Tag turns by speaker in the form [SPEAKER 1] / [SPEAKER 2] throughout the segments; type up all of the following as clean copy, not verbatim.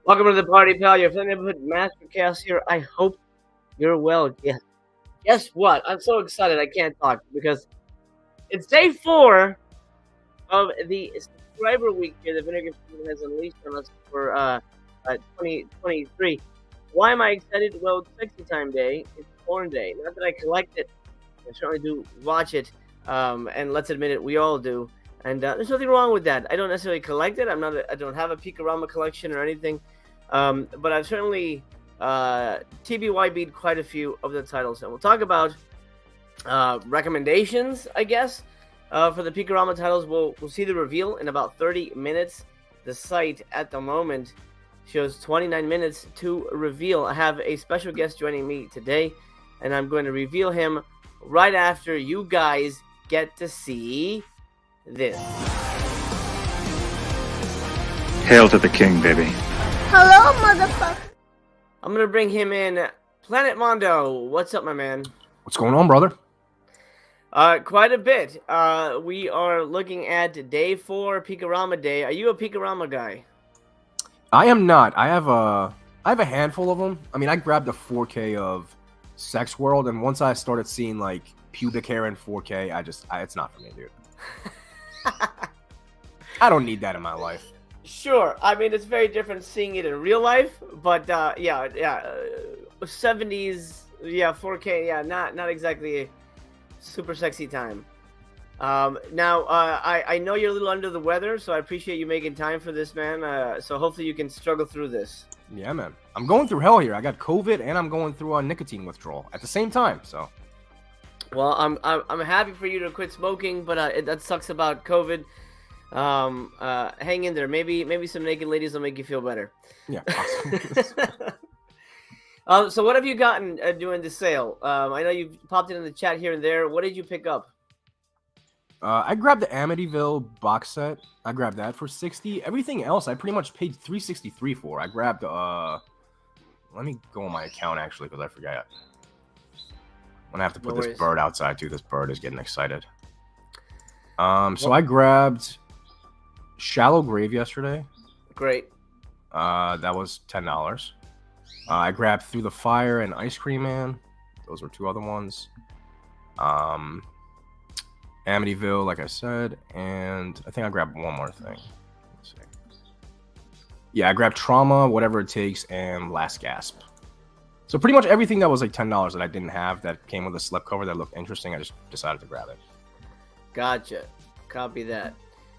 [SPEAKER 1] Welcome to the party, pal. Your friendly neighborhood master chaos here. I hope you're well. Yeah. Guess what? I'm so excited I can't talk because it's day 4 of the subscriber week here that Vinegar has unleashed on us for 2023. Why am I excited? Well, it's Sexy Time Day. It's porn day. Not that I collect it. I certainly do watch it. And let's admit it, we all do. And there's nothing wrong with that. I don't necessarily collect it. I don't have a Peakorama collection or anything. But I've certainly TBYB'd quite a few of the titles. And we'll talk about recommendations, I guess, for the Peakorama titles. We'll see the reveal in about 30 minutes. The site at the moment shows 29 minutes to reveal. I have a special guest joining me today, and I'm going to reveal him right after you guys get to see this.
[SPEAKER 2] Hail to the king, baby.
[SPEAKER 3] Hello, motherfucker.
[SPEAKER 1] I'm going to bring him in. Planet Mondo, what's up, my man?
[SPEAKER 4] What's going on, brother?
[SPEAKER 1] Quite a bit. We are looking at day 4, Peakorama Day. Are you a Peakorama guy?
[SPEAKER 4] I am not. I have a handful of them. I mean, I grabbed the 4K of Sex World, and once I started seeing like pubic hair in 4K, it's not for me, dude. I don't need that in my life.
[SPEAKER 1] Sure. I mean, it's very different seeing it in real life, but 70s, 4K, not exactly a super sexy time. Now, I know you're a little under the weather, so I appreciate you making time for this, man. So hopefully you can struggle through this.
[SPEAKER 4] Yeah, man. I'm going through hell here. I got COVID and I'm going through a nicotine withdrawal at the same time. So,
[SPEAKER 1] well, I'm happy for you to quit smoking, but that sucks about COVID. Hang in there. Maybe some naked ladies will make you feel better.
[SPEAKER 4] Yeah.
[SPEAKER 1] So what have you gotten during the sale? I know you've popped it in the chat here and there. What did you pick up?
[SPEAKER 4] I grabbed the Amityville box set. I grabbed that for $60. Everything else, I pretty much paid $363 for. I grabbed let me go on my account actually because I forgot. I'm gonna have to put this bird outside too. This bird is getting excited. So I grabbed Shallow Grave yesterday.
[SPEAKER 1] Great.
[SPEAKER 4] That was $10. I grabbed Through the Fire and Ice Cream Man. Those were two other ones. Amityville, like I said, and I think I grabbed one more thing. Let's see. Yeah, I grabbed Trauma, Whatever It Takes, and Last Gasp. So pretty much everything that was like $10 that I didn't have that came with a slipcover that looked interesting, I just decided to grab it.
[SPEAKER 1] Gotcha. Copy that.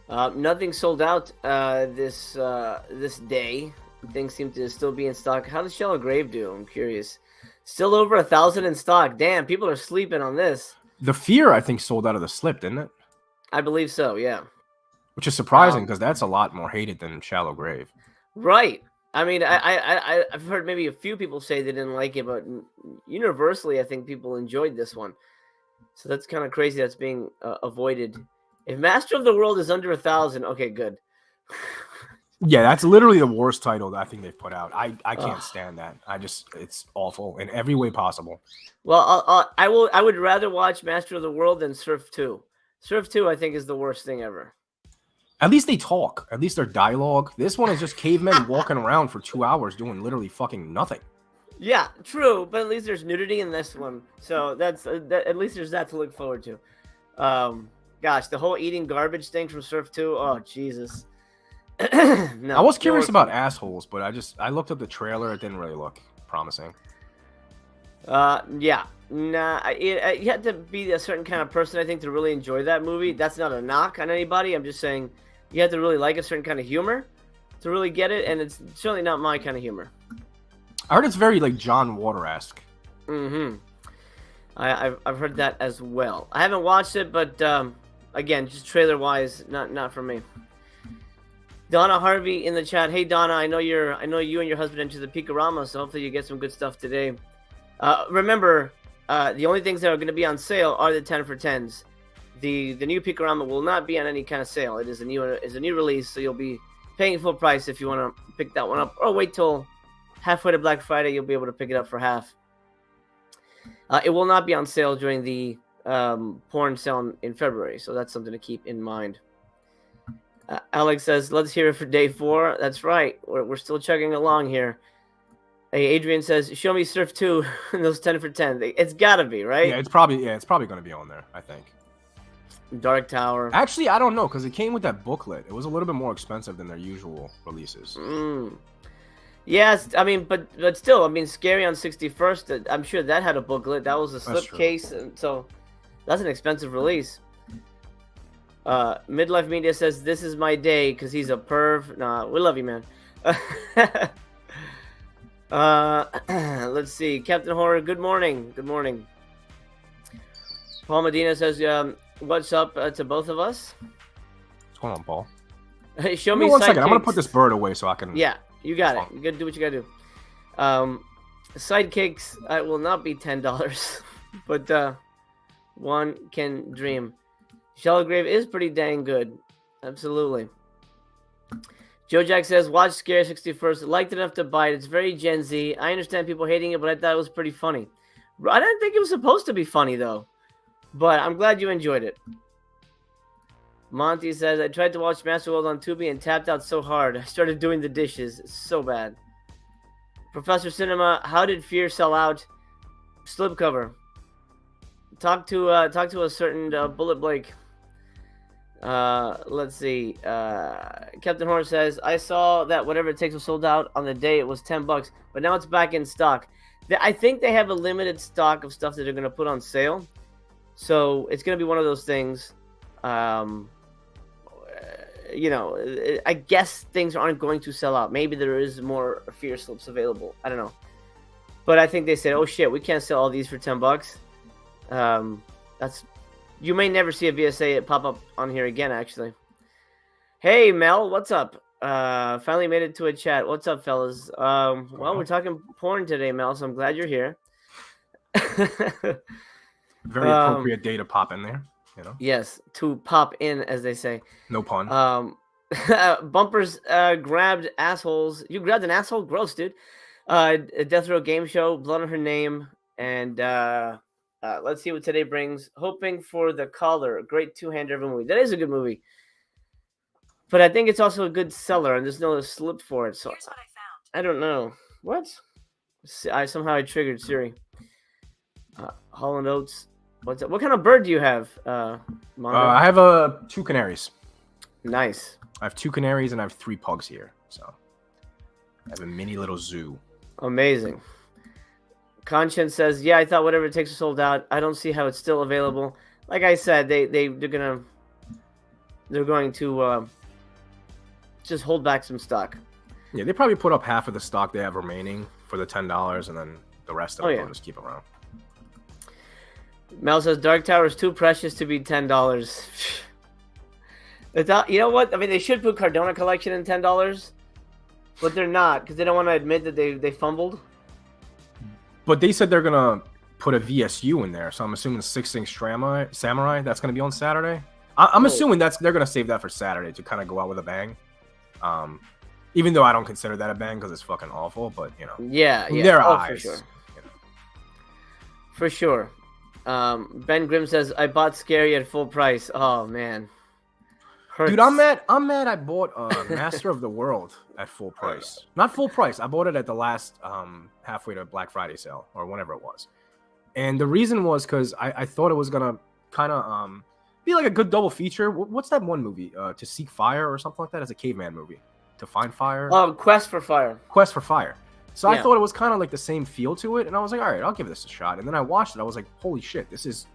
[SPEAKER 1] Nothing sold out this day. Things seem to still be in stock. How does Shallow Grave do? I'm curious. Still over 1,000 in stock. Damn, people are sleeping on this.
[SPEAKER 4] The Fear, I think, sold out of the slip, didn't it?
[SPEAKER 1] I believe so, yeah.
[SPEAKER 4] Which is surprising because that's a lot more hated than Shallow Grave.
[SPEAKER 1] Right. I mean, I've heard maybe a few people say they didn't like it, but universally, I think people enjoyed this one. So that's kind of crazy that's being avoided. If Master of the World is under 1,000, okay, good.
[SPEAKER 4] Yeah, that's literally the worst title that I think they've put out. I can't stand that. It's awful in every way possible.
[SPEAKER 1] Well, I would rather watch Master of the World than Surf 2. Surf 2, I think, is the worst thing ever.
[SPEAKER 4] At least they talk. At least their dialogue. This one is just cavemen walking around for 2 hours doing literally fucking nothing.
[SPEAKER 1] Yeah, true, but at least there's nudity in this one, so that's at least there's that to look forward to. Gosh, the whole eating garbage thing from Surf 2. Oh, Jesus.
[SPEAKER 4] No, I was curious about assholes, but I looked at the trailer. It didn't really look promising.
[SPEAKER 1] Yeah. Nah, you had to be a certain kind of person, I think, to really enjoy that movie. That's not a knock on anybody. I'm just saying you have to really like a certain kind of humor to really get it, and it's certainly not my kind of humor.
[SPEAKER 4] I heard it's very, like, John Water-esque.
[SPEAKER 1] Mm-hmm. I've heard that as well. I haven't watched it, but, again, just trailer-wise, not for me. Donna Harvey in the chat. Hey Donna, I know you and your husband entered the Peakorama, so hopefully you get some good stuff today. Remember, the only things that are going to be on sale are the 10 for 10s. The new Peakorama will not be on any kind of sale. It is a new release, so you'll be paying full price if you want to pick that one up, or wait till halfway to Black Friday. You'll be able to pick it up for half. It will not be on sale during the porn sale in February, so that's something to keep in mind. Alex says, let's hear it for day 4. That's right. We're still chugging along here. Hey, Adrian says, show me Surf 2 and those 10 for 10. It's got to be, right?
[SPEAKER 4] Yeah, it's probably going to be on there, I think.
[SPEAKER 1] Dark Tower.
[SPEAKER 4] Actually, I don't know, because it came with that booklet. It was a little bit more expensive than their usual releases.
[SPEAKER 1] Yes, I mean, but still, I mean, Scary on 61st, I'm sure that had a booklet. That was a slipcase, and so that's an expensive release. Midlife Media says, this is my day, because he's a perv. Nah, we love you, man. Let's see. Captain Horror, good morning. Good morning. Paul Medina says, what's up to both of us?
[SPEAKER 4] What's going on, Paul?
[SPEAKER 1] Hey, show me
[SPEAKER 4] one second. I'm
[SPEAKER 1] going
[SPEAKER 4] to put this bird away so I can...
[SPEAKER 1] Yeah, you got it. You got to do what you got to do. Sidekicks will not be $10, but one can dream. Shallow Grave is pretty dang good. Absolutely. Joe Jack says, watch Scare 61st. Liked it enough to buy it. It's very Gen Z. I understand people hating it, but I thought it was pretty funny. I didn't think it was supposed to be funny, though. But I'm glad you enjoyed it. Monty says, I tried to watch Masterworld on Tubi and tapped out so hard. I started doing the dishes. It's so bad. Professor Cinema, how did Fear sell out? Slipcover. Talk to a certain Bullet Blake. Let's see. Captain Horn says, I saw that Whatever It Takes was sold out on the day it was $10, but now it's back in stock. I think they have a limited stock of stuff that they're going to put on sale. So it's going to be one of those things. You know, I guess things aren't going to sell out. Maybe there is more Fear slips available. I don't know. But I think they said, oh shit, we can't sell all these for $10. That's... You may never see a VSA pop up on here again, actually. Hey, Mel, what's up? Finally made it to a chat. What's up, fellas? Well, we're talking porn today, Mel, so I'm glad you're here.
[SPEAKER 4] Very appropriate day to pop in there, you know?
[SPEAKER 1] Yes, to pop in, as they say.
[SPEAKER 4] No pun.
[SPEAKER 1] Bumpers grabbed assholes. You grabbed an asshole? Gross, dude. A Death Row Game Show, Blood on Her Name, and... let's see what today brings. Hoping for the Caller, a great two-hander of a movie. That is a good movie, but I think it's also a good seller, and there's no slip for it. So here's what I found. I don't know what. I triggered Siri. Holland Oats. What's up? What kind of bird do you have, Mondo?
[SPEAKER 4] I have 2 canaries.
[SPEAKER 1] Nice.
[SPEAKER 4] I have 2 canaries and I have 3 pugs here, so I have a mini little zoo.
[SPEAKER 1] Amazing. Conscience says, yeah, I thought Whatever It Takes was sold out. I don't see how it's still available. Like I said, they're going to just hold back some stock.
[SPEAKER 4] Yeah, they probably put up half of the stock they have remaining for the $10, and then the rest of it they'll just keep around.
[SPEAKER 1] Mel says, Dark Tower is too precious to be $10. You know what? I mean, they should put Cardona Collection in $10, but they're not, because they don't want to admit that they fumbled.
[SPEAKER 4] But they said they're going to put a VSU in there, so I'm assuming the 6-inch Samurai, that's going to be on Saturday. I'm assuming they're going to save that for Saturday to kind of go out with a bang. Even though I don't consider that a bang because it's fucking awful, but, you know.
[SPEAKER 1] Yeah.
[SPEAKER 4] Their eyes.
[SPEAKER 1] For sure.
[SPEAKER 4] You know.
[SPEAKER 1] For sure. Ben Grimm says, I bought Scary at full price. Oh, man. Hurts.
[SPEAKER 4] Dude, I'm mad I bought Master of the World at full price. Not full price. I bought it at the last halfway to Black Friday sale or whenever it was. And the reason was because I thought it was going to kind of be like a good double feature. What's that one movie? To Seek Fire or something like that? It's a caveman movie. To Find Fire?
[SPEAKER 1] Quest for Fire.
[SPEAKER 4] Quest for Fire. So I thought it was kind of like the same feel to it. And I was like, all right, I'll give this a shot. And then I watched it. I was like, holy shit, this is...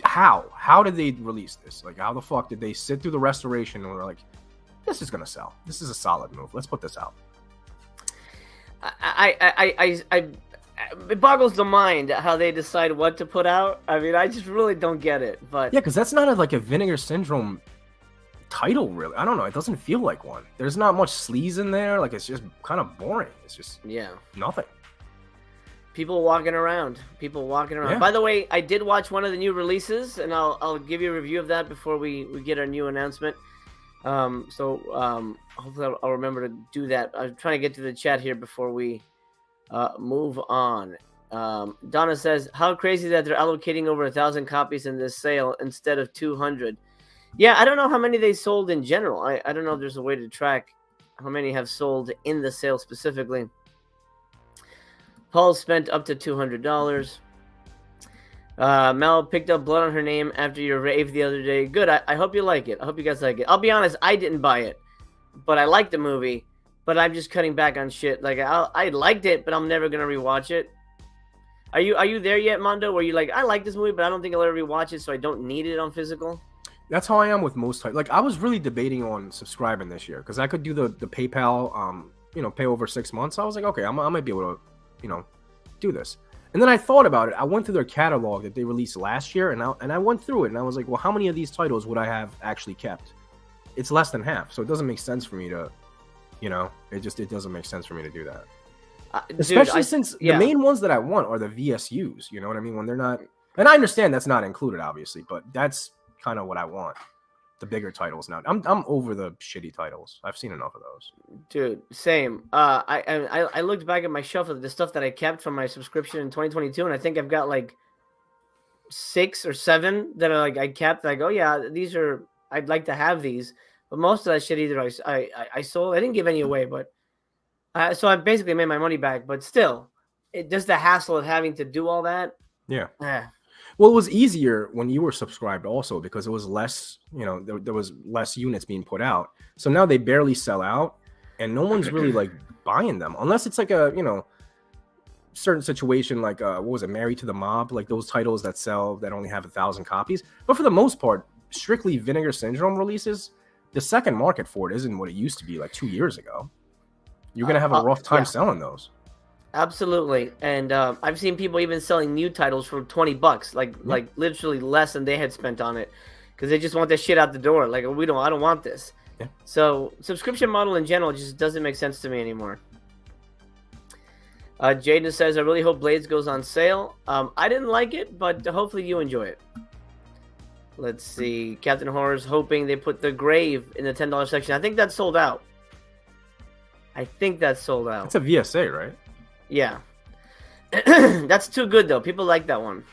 [SPEAKER 4] How did they release this? Like, how the fuck did they sit through the restoration and were like, this is gonna sell. This is a solid move. Let's put this out.
[SPEAKER 1] It boggles the mind how they decide what to put out. I mean, I just really don't get it. But
[SPEAKER 4] yeah, because that's not like a Vinegar Syndrome title, really. I don't know. It doesn't feel like one. There's not much sleaze in there. Like, it's just kind of boring. It's just nothing.
[SPEAKER 1] People walking around.
[SPEAKER 4] Yeah.
[SPEAKER 1] By the way, I did watch one of the new releases, and I'll give you a review of that before we get our new announcement. So hopefully I'll remember to do that. I'm trying to get to the chat here before we move on. Donna says, how crazy that they're allocating over 1,000 copies in this sale instead of 200. Yeah, I don't know how many they sold in general. I don't know if there's a way to track how many have sold in the sale specifically. Paul spent up to $200. Mel picked up blood on her name after your rave the other day. Good. I hope you like it. I hope you guys like it. I'll be honest, I didn't buy it, but I liked the movie. But I'm just cutting back on shit. Like I liked it, but I'm never gonna rewatch it. Are you there yet, Mondo? Where you like, I like this movie, but I don't think I'll ever rewatch it, so I don't need it on physical.
[SPEAKER 4] That's how I am with most titles. Like I was really debating on subscribing this year because I could do the PayPal, pay over 6 months. I was like, okay, I might be able to, do this. And then I thought about it. I went through their catalog that they released last year, and I went through it, and I was like, well, how many of these titles would I have actually kept? It's less than half, so it doesn't make sense for me to, it doesn't make sense for me to do that. Especially since the main ones that I want are the VSUs. You know what I mean? When they're not, and I understand that's not included, obviously, but that's kind of what I want. The bigger titles now. I'm over the shitty titles. I've seen enough of those.
[SPEAKER 1] Dude, same. I looked back at my shelf of the stuff that I kept from my subscription in 2022, and I think I've got like 6 or 7 that are like I kept. Like, oh yeah, these are. I'd like to have these, but most of that shit either I sold. I didn't give any away, but so I basically made my money back. But still, just the hassle of having to do all that.
[SPEAKER 4] Yeah. Well, it was easier when you were subscribed also because it was less, there was less units being put out. So now they barely sell out and no one's really like buying them unless it's like a, certain situation like, what was it? Married to the Mob, like those titles that sell that only have 1,000 copies. But for the most part, strictly Vinegar Syndrome releases, the second market for it isn't what it used to be like 2 years ago. You're going to have a rough time selling those.
[SPEAKER 1] Absolutely, and I've seen people even selling new titles for $20, like literally less than they had spent on it, because they just want this shit out the door. Like I don't want this.
[SPEAKER 4] Yeah.
[SPEAKER 1] So subscription model in general just doesn't make sense to me anymore. Jaden says, I really hope Blades goes on sale. I didn't like it, but hopefully you enjoy it. Let's see. Captain Horror's hoping they put The Grave in the $10 section. I think that's sold out. It's a
[SPEAKER 4] VSA, right?
[SPEAKER 1] Yeah. That's too good, though. People like that one.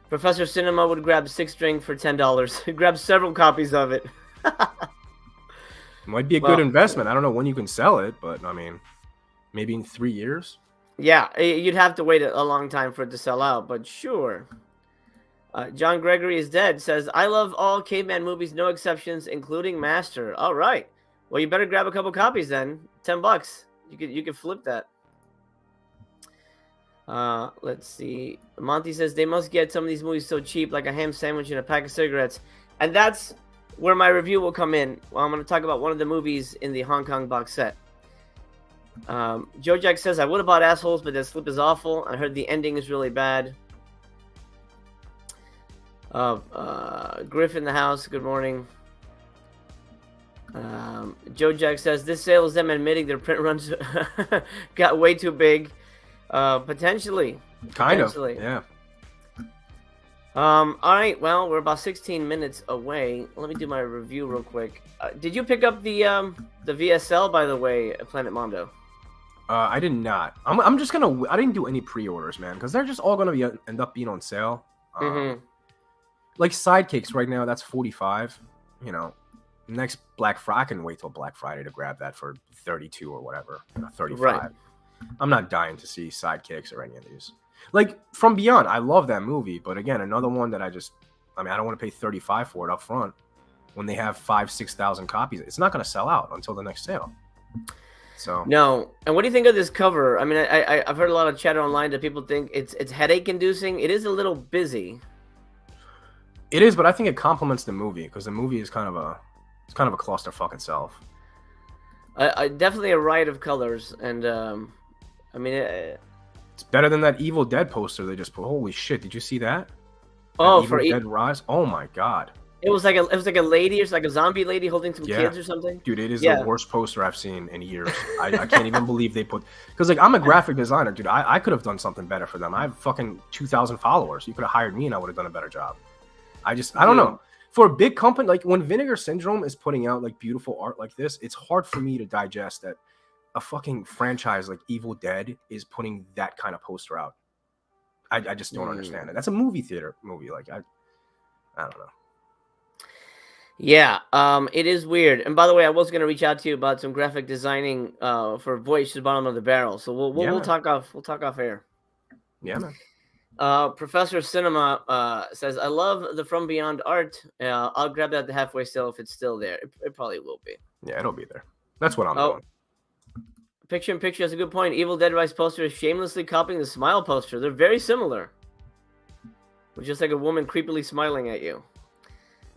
[SPEAKER 1] Professor Cinema would grab 6-string for $10. Grab several copies of it.
[SPEAKER 4] Might be a good investment. I don't know when you can sell it, but I mean, maybe in 3 years.
[SPEAKER 1] Yeah, you'd have to wait a long time for it to sell out, but sure. John Gregory is dead. Says, I love all caveman movies, no exceptions, including Master. All right. Well, you better grab a couple copies then. $10. You could flip that. Let's see. Monty says they must get some of these movies so cheap, like a ham sandwich and a pack of cigarettes. And that's where my review will come in. Well, I'm going to talk about one of the movies in the Hong Kong box set. Joe Jack says, I would have bought Assholes, but that slip is awful. I heard the ending is really bad. Griff in the house, good morning. Joe Jack says, this sale is them admitting their print runs got way too big. Potentially.
[SPEAKER 4] Kind of, yeah.
[SPEAKER 1] All right, well, we're about 16 minutes away. Let me do my review real quick. Did you pick up the VSL, by the way, Planet Mondo?
[SPEAKER 4] I did not. I'm just gonna. I didn't do any pre-orders, man, because they're just all gonna end up being on sale. Like Sidekicks right now, that's $45. Next Black Friday, I can wait till Black Friday to grab that for $32 or whatever, $35. Right. I'm not dying to see Sidekicks or any of these. Like From Beyond, I love that movie, but again, another one that I don't want to pay $35 for it up front when they have 5,000-6,000 copies. It's not going to sell out until the next sale. So
[SPEAKER 1] no. And what do you think of this cover? I mean, I've heard a lot of chatter online that people think it's headache inducing. It is a little busy.
[SPEAKER 4] It is, but I think it complements the movie because the movie is kind of a clusterfuck itself.
[SPEAKER 1] Definitely a riot of colors, and I mean,
[SPEAKER 4] it's better than that Evil Dead poster they just put. Holy shit! Did you see that?
[SPEAKER 1] For
[SPEAKER 4] Evil Dead Rise. Oh my god!
[SPEAKER 1] It was like a lady, it's like a zombie lady holding some kids or something.
[SPEAKER 4] Dude, it is the worst poster I've seen in years. I can't even believe they put, because like I'm a graphic designer, dude. I could have done something better for them. I have fucking 2,000 followers. You could have hired me and I would have done a better job. I don't know. For a big company, like when Vinegar Syndrome is putting out like beautiful art like this, it's hard for me to digest that a fucking franchise like Evil Dead is putting that kind of poster out. I just don't understand it. That's a movie theater movie. Like I don't know.
[SPEAKER 1] Yeah, it is weird. And by the way, I was gonna reach out to you about some graphic designing for Voyage to the Bottom of the Barrel. So
[SPEAKER 4] Yeah,
[SPEAKER 1] we'll
[SPEAKER 4] man.
[SPEAKER 1] talk off air.
[SPEAKER 4] Yeah, man.
[SPEAKER 1] Professor Cinema says, "I love the From Beyond art. I'll grab that at the halfway sale if it's still there. It probably will be."
[SPEAKER 4] Yeah, it'll be there. That's what I'm
[SPEAKER 1] Oh,
[SPEAKER 4] doing.
[SPEAKER 1] Picture in Picture has a good point. Evil Dead Rise poster is shamelessly copying the Smile poster. They're very similar. With just like a woman creepily smiling at you.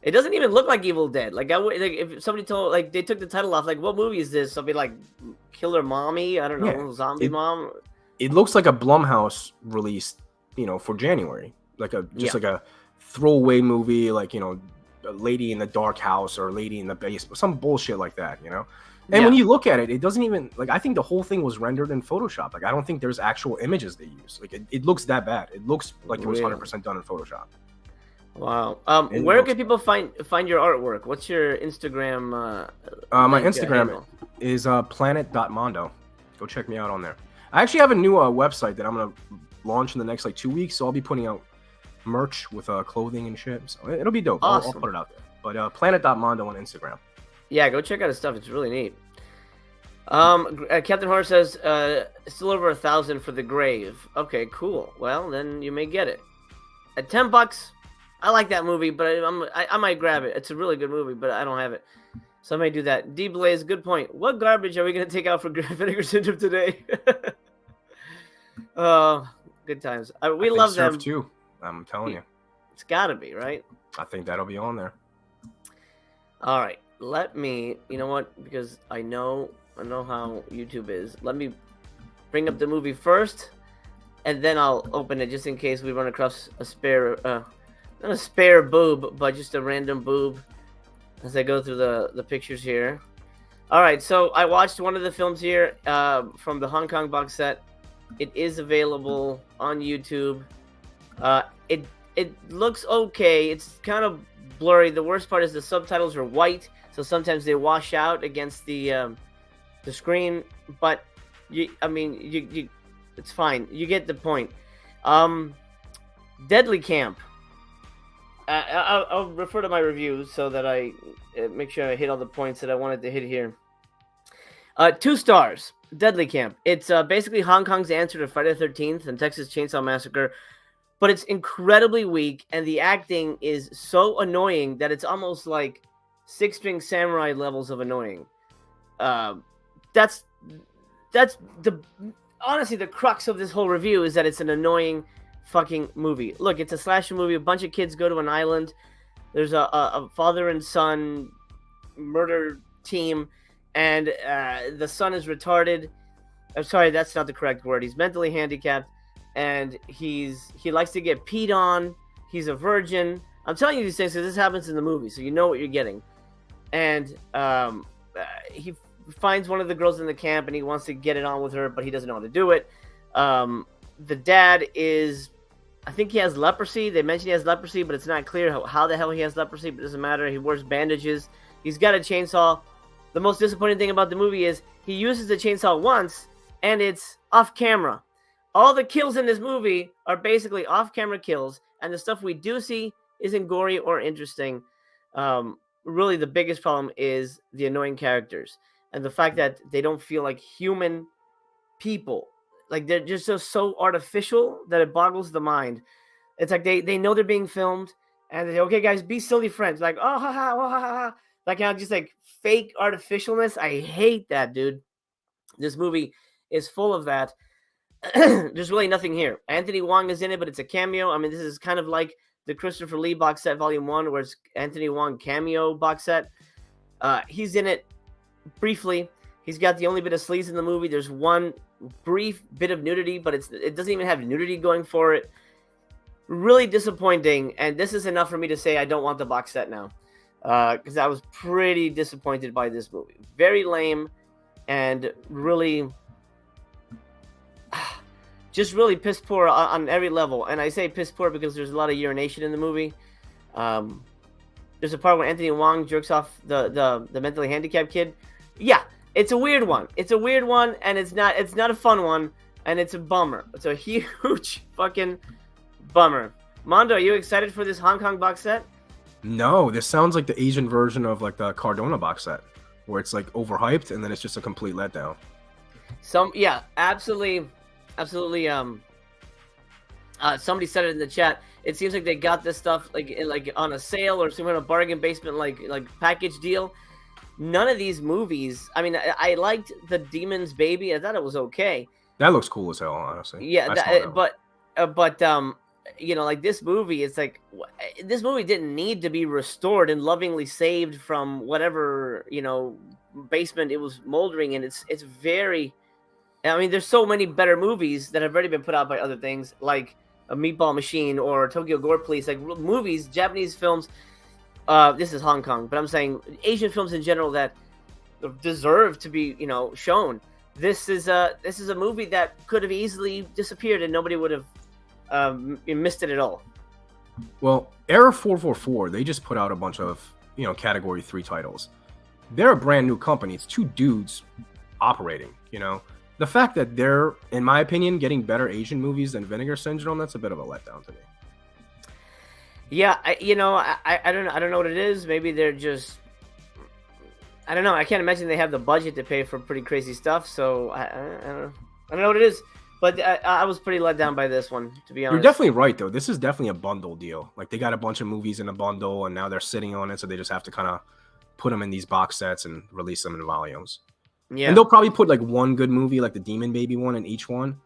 [SPEAKER 1] It doesn't even look like Evil Dead. Like if somebody told, like they took the title off, like what movie is this? I'll be like, Killer Mommy. I don't know,
[SPEAKER 4] Yeah,
[SPEAKER 1] Zombie Mom.
[SPEAKER 4] It looks like a Blumhouse release, for January, like like a throwaway movie, like a Lady in the Dark House or Lady in the Basement, some bullshit like that, And when you look at it, it doesn't even like. I think the whole thing was rendered in Photoshop. Like I don't think there's actual images they use. Like it looks that bad. It looks like it was 100% done in Photoshop.
[SPEAKER 1] Wow. Where can people find your artwork? What's your Instagram?
[SPEAKER 4] My Instagram is planet.mondo. Go check me out on there. I actually have a new website that I'm gonna launch in the next 2 weeks, so I'll be putting out merch with clothing and shit. So it'll be dope.
[SPEAKER 1] Awesome.
[SPEAKER 4] I'll put it out there. But planet.mondo on Instagram.
[SPEAKER 1] Yeah, go check out his stuff. It's really neat. Captain Horror says still over 1,000 for the grave. Okay, cool. Well, then you may get it at $10. I like that movie, but I might grab it. It's a really good movie, but I don't have it, so I may do that. D Blaze, good point. What garbage are we gonna take out for Vinegar Syndrome today? Good times. We love them
[SPEAKER 4] too. I'm telling you,
[SPEAKER 1] it's gotta be right.
[SPEAKER 4] I think that'll be on there.
[SPEAKER 1] All right, let me. You know what? Because I know how YouTube is. Let me bring up the movie first, and then I'll open it just in case we run across a spare. Not a spare boob, but just a random boob as I go through the pictures here. All right, so I watched one of the films here from the Hong Kong box set. It is available on YouTube. It looks okay. It's kind of blurry. The worst part is the subtitles are white, so sometimes they wash out against the screen. But you it's fine. You get the point. Deadly Camp. I'll refer to my review so that I make sure I hit all the points that I wanted to hit here. 2 stars. Deadly Camp. It's basically Hong Kong's answer to Friday the 13th and Texas Chainsaw Massacre, but it's incredibly weak, and the acting is so annoying that it's almost like Six String Samurai levels of annoying. That's honestly the crux of this whole review is that it's an annoying fucking movie. Look, it's a slasher movie. A bunch of kids go to an island. There's a father and son murder team, and the son is retarded. I'm sorry, that's not the correct word. He's mentally handicapped, and he likes to get peed on. He's a virgin. I'm telling you these things because this happens in the movie, so you know what you're getting. And he finds one of the girls in the camp, and he wants to get it on with her, but he doesn't know how to do it. The dad is, I think he has leprosy. They mention he has leprosy, but it's not clear how the hell he has leprosy, but it doesn't matter. He wears bandages. He's got a chainsaw. The most disappointing thing about the movie is he uses the chainsaw once, and it's off camera. All the kills in this movie are basically off-camera kills, and the stuff we do see isn't gory or interesting. Really, the biggest problem is the annoying characters and the fact that they don't feel like human people. Like, they're just so artificial that it boggles the mind. It's like they know they're being filmed, and they say, okay, guys, be silly friends. Like, oh, ha, ha, ha, ha, ha. Like, just like fake artificialness. I hate that, dude. This movie is full of that. There's really nothing here. Anthony Wong is in it, but it's a cameo. I mean, this is kind of like the Christopher Lee box set volume 1, where it's Anthony Wong cameo box set. He's in it briefly. He's got the only bit of sleaze in the movie. There's one brief bit of nudity, but it doesn't even have nudity going for it. Really disappointing, and this is enough for me to say I don't want the box set now, because I was pretty disappointed by this movie. Very lame, and really just really piss poor on every level. And I say piss poor because there's a lot of urination in the movie. There's a part where Anthony Wong jerks off the mentally handicapped kid. Yeah, it's a weird one. It's a weird one, and it's not a fun one, and it's a bummer. It's a huge fucking bummer. Mondo, are you excited for this Hong Kong box set?
[SPEAKER 4] No, this sounds like the Asian version of like the Cardona box set, where it's like overhyped and then it's just a complete letdown.
[SPEAKER 1] Yeah, absolutely, absolutely. Somebody said it in the chat. It seems like they got this stuff like on a sale or some kind of bargain basement like package deal. None of these movies. I mean, I liked the Demon's Baby. I thought it was okay.
[SPEAKER 4] That looks cool as hell, honestly.
[SPEAKER 1] Yeah, but like this movie, it's like this movie didn't need to be restored and lovingly saved from whatever basement it was moldering in. It's very. I mean, there's so many better movies that have already been put out by other things, like a Meatball Machine or Tokyo Gore Police, like movies, Japanese films. This is Hong Kong, but I'm saying Asian films in general that deserve to be, shown. This is a movie that could have easily disappeared and nobody would have missed it at all.
[SPEAKER 4] Well, Era 444, they just put out a bunch of, Category 3 titles. They're a brand new company. It's two dudes operating, The fact that they're, in my opinion, getting better Asian movies than Vinegar Syndrome, that's a bit of a letdown to me.
[SPEAKER 1] Yeah, I don't know what it is. Maybe they're just, I don't know. I can't imagine they have the budget to pay for pretty crazy stuff. So I don't know what it is. But I was pretty let down by this one, to be honest.
[SPEAKER 4] You're definitely right, though. This is definitely a bundle deal. Like, they got a bunch of movies in a bundle, and now they're sitting on it, so they just have to kind of put them in these box sets and release them in volumes. Yeah. And they'll probably put, like, one good movie, like the Demon Baby one, in each one,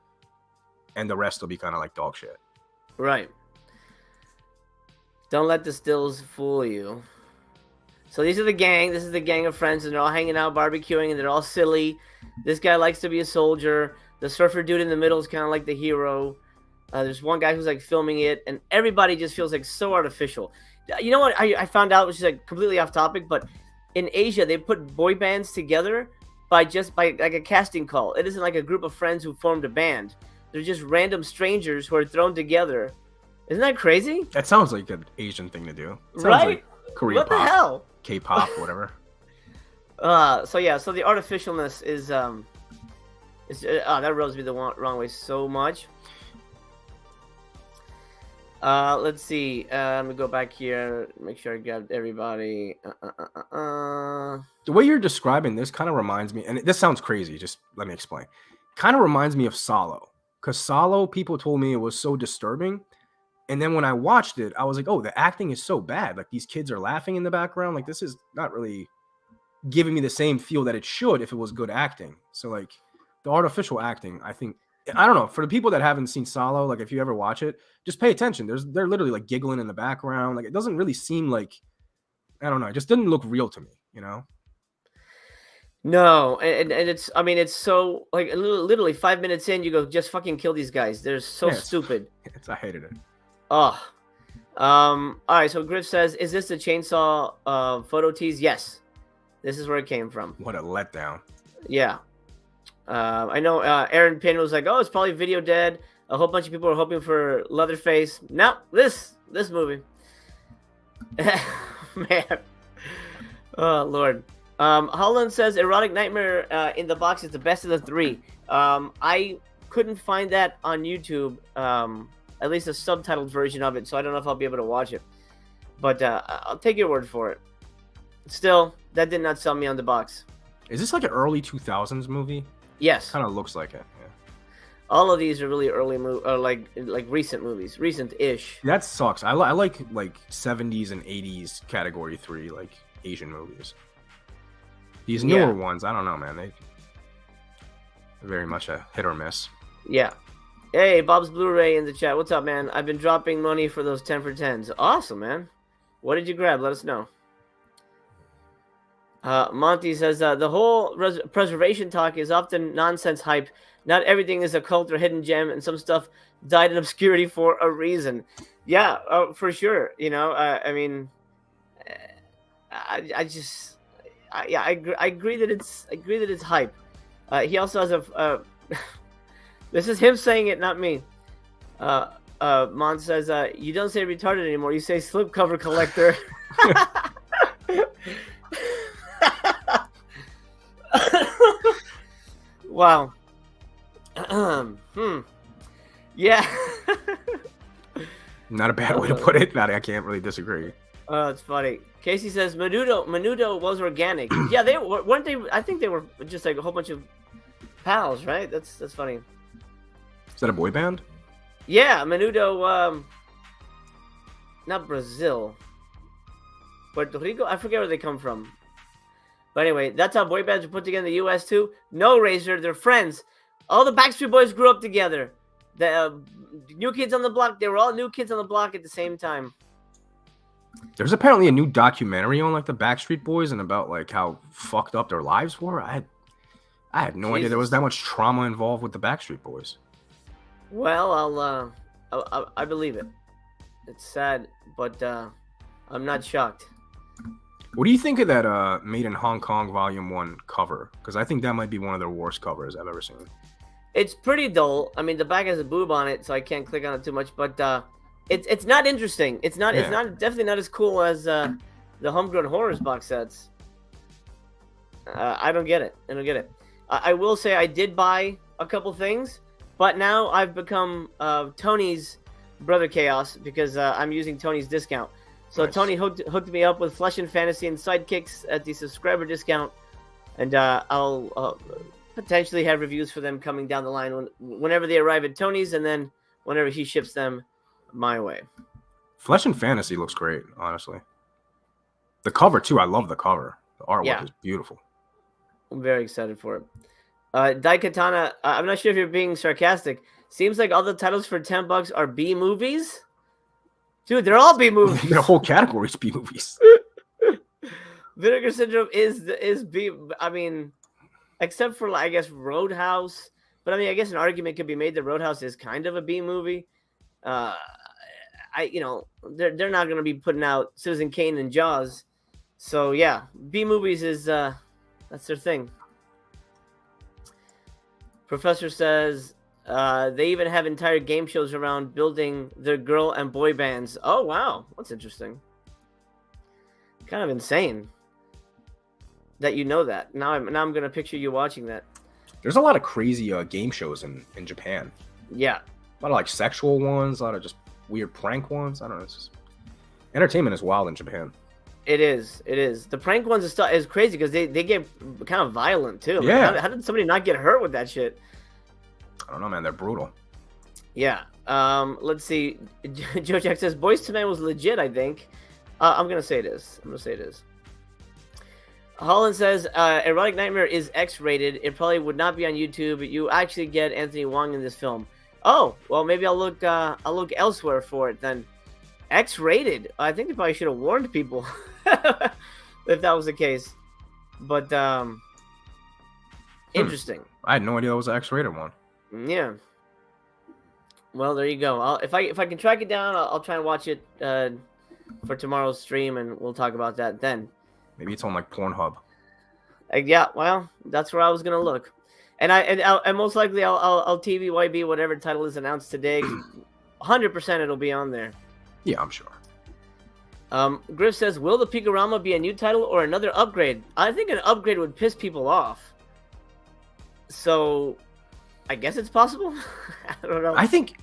[SPEAKER 4] and the rest will be kind of like dog shit.
[SPEAKER 1] Right. Don't let the stills fool you. So these are the gang. This is the gang of friends, and they're all hanging out, barbecuing, and they're all silly. This guy likes to be a soldier. The surfer dude in the middle is kind of like the hero. There's one guy who's like filming it, and everybody just feels like so artificial. You know what I found out, which is like completely off topic, but in Asia they put boy bands together by like a casting call. It isn't like a group of friends who formed a band. They're just random strangers who are thrown together. Isn't that crazy?
[SPEAKER 4] That sounds like an Asian thing to do. Sounds
[SPEAKER 1] right?
[SPEAKER 4] Like Korean
[SPEAKER 1] what
[SPEAKER 4] pop,
[SPEAKER 1] the hell?
[SPEAKER 4] K-pop, whatever.
[SPEAKER 1] So the artificialness is that rubs me the wrong way so much. Let's see. Let me go back here. Make sure I grabbed everybody.
[SPEAKER 4] The way you're describing this kind of reminds me, and this sounds crazy. Just let me explain. Kind of reminds me of Solo, because Solo, people told me it was so disturbing. And then when I watched it, I was like, oh, the acting is so bad. Like, these kids are laughing in the background. Like, this is not really giving me the same feel that it should if it was good acting. So, like, the artificial acting, I think, I don't know. For the people that haven't seen Solo, like, if you ever watch it, just pay attention. They're literally, like, giggling in the background. Like, it doesn't really seem like, I don't know. It just didn't look real to me,
[SPEAKER 1] No, and it's, I mean, it's so, like, literally 5 minutes in, you go, just fucking kill these guys. They're so stupid.
[SPEAKER 4] I hated it.
[SPEAKER 1] Oh, all right. So Griff says, "Is this the chainsaw photo tease?" Yes, this is where it came from.
[SPEAKER 4] What a letdown.
[SPEAKER 1] Yeah, I know. Aaron Pin was like, "Oh, it's probably Video Dead." A whole bunch of people are hoping for Leatherface. No, this movie, man. Oh Lord. Holland says, "Erotic Nightmare in the Box is the best of the three." I couldn't find that on YouTube. At least a subtitled version of it, so I don't know if I'll be able to watch it. But I'll take your word for it. Still, that did not sell me on the box.
[SPEAKER 4] Is this like an early 2000s movie?
[SPEAKER 1] Yes.
[SPEAKER 4] Kind of looks like it. Yeah.
[SPEAKER 1] All of these are really early like recent movies, recent-ish.
[SPEAKER 4] That sucks. I like 70s and 80s category 3 like Asian movies. These newer ones, I don't know, man. They're very much a hit or miss.
[SPEAKER 1] Yeah. Hey, Bob's Blu-ray in the chat. What's up, man? I've been dropping money for those 10 for 10s. Awesome, man. What did you grab? Let us know. Monty says, the whole preservation talk is often nonsense hype. Not everything is a cult or hidden gem, and some stuff died in obscurity for a reason. Yeah, for sure. I mean, I agree that it's hype. He also has a... This is him saying it, not me. Mon says, you don't say retarded anymore. You say slipcover collector. Wow. Yeah.
[SPEAKER 4] Not a bad way to put it. I can't really disagree.
[SPEAKER 1] Oh, it's funny. Casey says Menudo was organic. Yeah, they weren't they. I think they were just like a whole bunch of pals, right? That's funny.
[SPEAKER 4] Is that a boy band?
[SPEAKER 1] Yeah, Menudo. Not Brazil. Puerto Rico. I forget where they come from. But anyway, that's how boy bands are put together in the U.S. too. No, Razor, they're friends. All the Backstreet Boys grew up together. The New Kids on the Block, they were all New Kids on the Block at the same time.
[SPEAKER 4] There's apparently a new documentary on like the Backstreet Boys and about like how fucked up their lives were. I had no idea there was that much trauma involved with the Backstreet Boys.
[SPEAKER 1] Well, I believe it. It's sad, but I'm not shocked.
[SPEAKER 4] What do you think of that Made in Hong Kong Volume 1 cover? Because I think that might be one of their worst covers I've ever seen.
[SPEAKER 1] It's pretty dull. I mean, the back has a boob on it, so I can't click on it too much. But it's not interesting. It's not. Yeah. It's not definitely not as cool as the Homegrown Horrors box sets. I don't get it. I will say I did buy a couple things, but now I've become Tony's Brother Chaos because I'm using Tony's discount. So nice. Tony hooked me up with Flesh and Fantasy and Sidekicks at the subscriber discount, and I'll potentially have reviews for them coming down the line whenever they arrive at Tony's, and then whenever he ships them my way.
[SPEAKER 4] Flesh and Fantasy looks great, honestly. The cover too, I love the cover. The artwork is beautiful.
[SPEAKER 1] I'm very excited for it. Daikatana, I'm not sure if you're being sarcastic. Seems like all the titles for $10 are B movies. Dude, they're all B movies.
[SPEAKER 4] The whole category is B movies.
[SPEAKER 1] Vinegar Syndrome is B. I mean, except for I guess Roadhouse. But I mean, I guess an argument could be made that Roadhouse is kind of a B movie. They're not going to be putting out Citizen Kane and Jaws. So yeah, B movies is that's their thing. Professor says. They even have entire game shows around building their girl and boy bands. Oh, wow. That's interesting. Kind of insane that you know that. Now I'm going to picture you watching that.
[SPEAKER 4] There's a lot of crazy game shows in Japan.
[SPEAKER 1] Yeah.
[SPEAKER 4] A lot of like sexual ones, a lot of just weird prank ones. I don't know. It's just... Entertainment is wild in Japan.
[SPEAKER 1] It is. The prank ones is crazy because they get kind of violent too.
[SPEAKER 4] Yeah.
[SPEAKER 1] Like, how did somebody not get hurt with that shit?
[SPEAKER 4] I don't know, man. They're brutal.
[SPEAKER 1] Yeah. Let's see. Joe Jack says Boyz II Men was legit, I think. I'm going to say it is. Holland says Erotic Nightmare is X-rated. It probably would not be on YouTube. You actually get Anthony Wong in this film. Oh, well, maybe I'll look elsewhere for it then. X-rated. I think they probably should have warned people if that was the case. But interesting.
[SPEAKER 4] I had no idea that was an X-rated one.
[SPEAKER 1] Yeah. Well, there you go. If I can track it down, I'll try and watch it for tomorrow's stream, and we'll talk about that then.
[SPEAKER 4] Maybe it's on like Pornhub.
[SPEAKER 1] Yeah. Well, that's where I was gonna look, and most likely I'll TVYB whatever title is announced today. 100% it'll be on there.
[SPEAKER 4] Yeah, I'm sure.
[SPEAKER 1] Griff says, "Will the Picorama be a new title or another upgrade?" I think an upgrade would piss people off. So. I guess it's possible. I don't know.
[SPEAKER 4] I think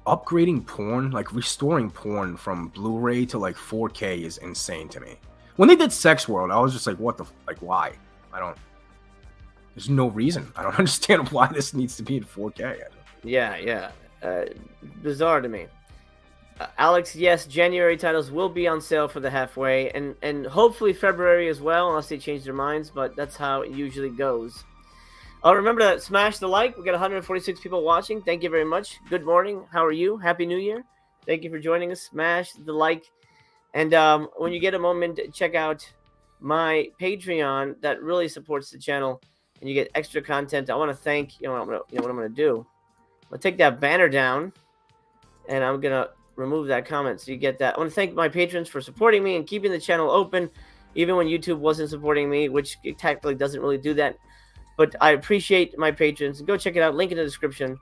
[SPEAKER 4] upgrading porn, like restoring porn from Blu-ray to like 4K is insane to me. When they did Sex World, I was just like, what the why? There's no reason. I don't understand why this needs to be in 4K.
[SPEAKER 1] Yeah. Bizarre to me. Alex, yes, January titles will be on sale for the halfway, and hopefully February as well, unless they change their minds, but that's how it usually goes. Remember to smash the like. We got 146 people watching. Thank you very much. Good morning. How are you? Happy New Year. Thank you for joining us. Smash the like. And when you get a moment, check out my Patreon. That really supports the channel. And you get extra content. I want to thank, what I'm going to do. I'll take that banner down. And I'm going to remove that comment so you get that. I want to thank my patrons for supporting me and keeping the channel open. Even when YouTube wasn't supporting me, which technically doesn't really do that. But I appreciate my patrons. Go check it out. Link in the description.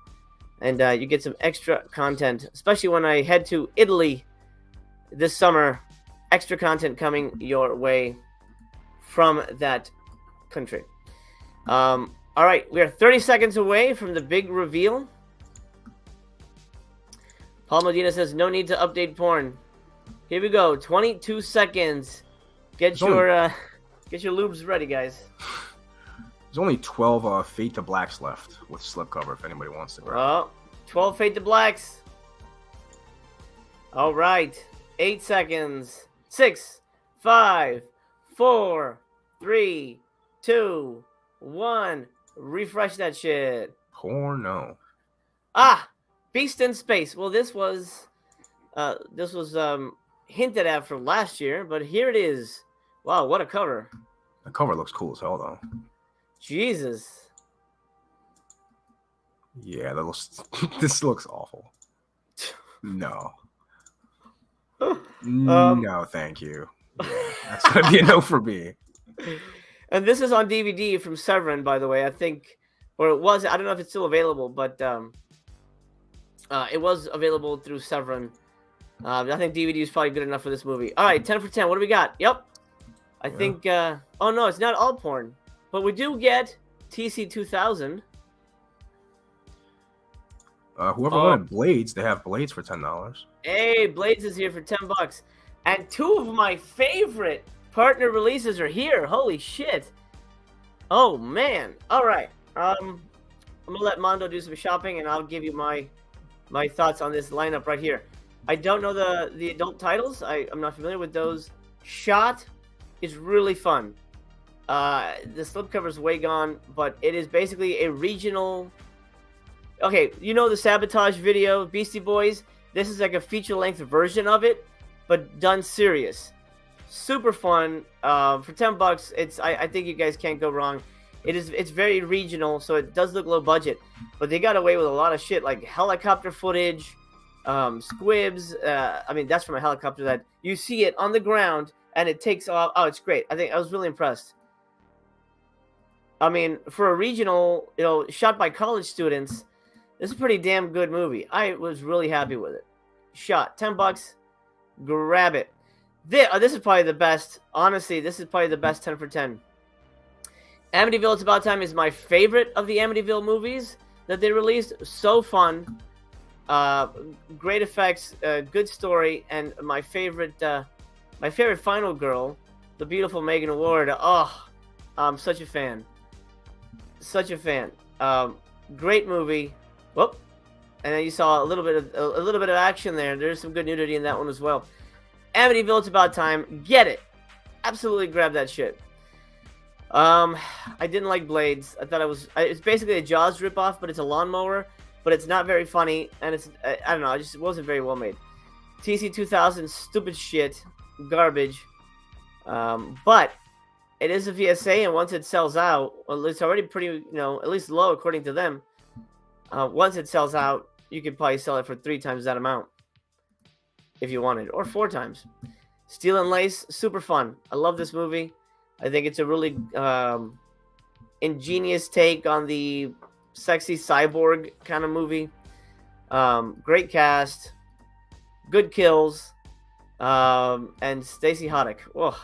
[SPEAKER 1] And you get some extra content. Especially when I head to Italy this summer. Extra content coming your way from that country. All right. We are 30 seconds away from the big reveal. Paul Medina says, no need to update porn. Here we go. 22 seconds. Get your lubes ready, guys.
[SPEAKER 4] There's only 12 Fade to Blacks left with slipcover if anybody wants to grab.
[SPEAKER 1] Oh, 12 Fade to Blacks. All right. 8 seconds. 6, 5, 4, 3, 2, 1. Refresh that shit.
[SPEAKER 4] Porno.
[SPEAKER 1] Ah, Beast in Space. Well, this was hinted at from last year, but here it is. Wow, what a cover.
[SPEAKER 4] The cover looks cool as hell, though.
[SPEAKER 1] Jesus.
[SPEAKER 4] Yeah, that looks. This looks awful. No. No, thank you. Yeah, that's gonna be a no for me.
[SPEAKER 1] And this is on DVD from Severin, by the way. I think, or it was. I don't know if it's still available, but it was available through Severin. I think DVD is probably good enough for this movie. All right, 10 for 10. What do we got? Yep. I think. Oh no, it's not all porn, but we do get TC 2000.
[SPEAKER 4] Whoever wanted Blades, they have Blades for $10.
[SPEAKER 1] Hey, Blades is here for $10, and 2 of my favorite partner releases are here. Holy shit! Oh man! All right. I'm gonna let Mondo do some shopping, and I'll give you my thoughts on this lineup right here. I don't know the adult titles. I'm not familiar with those. Shot is really fun. The slipcover is way gone, but it is basically a regional. Okay, you know the Sabotage video, Beastie Boys? This is like a feature-length version of it, but done serious. Super fun. For $10, I think you guys can't go wrong. It's very regional, so it does look low budget, but they got away with a lot of shit like helicopter footage, squibs. I mean, that's from a helicopter that you see it on the ground and it takes off. Oh, it's great. I was really impressed. I mean, for a regional, shot by college students, this is a pretty damn good movie. I was really happy with it. Shot. $10. Grab it. This is probably the best. Honestly, this is probably the best 10 for 10. Amityville It's About Time is my favorite of the Amityville movies that they released. So fun. Great effects. Good story. And my favorite final girl, the beautiful Megan Ward. Oh, I'm such a fan. Such a fan. Great movie. Whoop. And then you saw a little bit of action there. There's some good nudity in that one as well. Amityville It's About Time. Get it. Absolutely grab that shit. I didn't like Blades. I thought it's basically a Jaws ripoff, but it's a lawnmower, but it's not very funny, and I don't know, it wasn't very well made. TC 2000, stupid shit, garbage. But it is a VSA, and once it sells out, well, it's already pretty, at least low according to them. Once it sells out, you could probably sell it for 3 times that amount if you wanted, or 4 times. Steel and Lace, super fun. I love this movie. I think it's a really ingenious take on the sexy cyborg kind of movie. Great cast, good kills, and Stacey Haddock. Oh,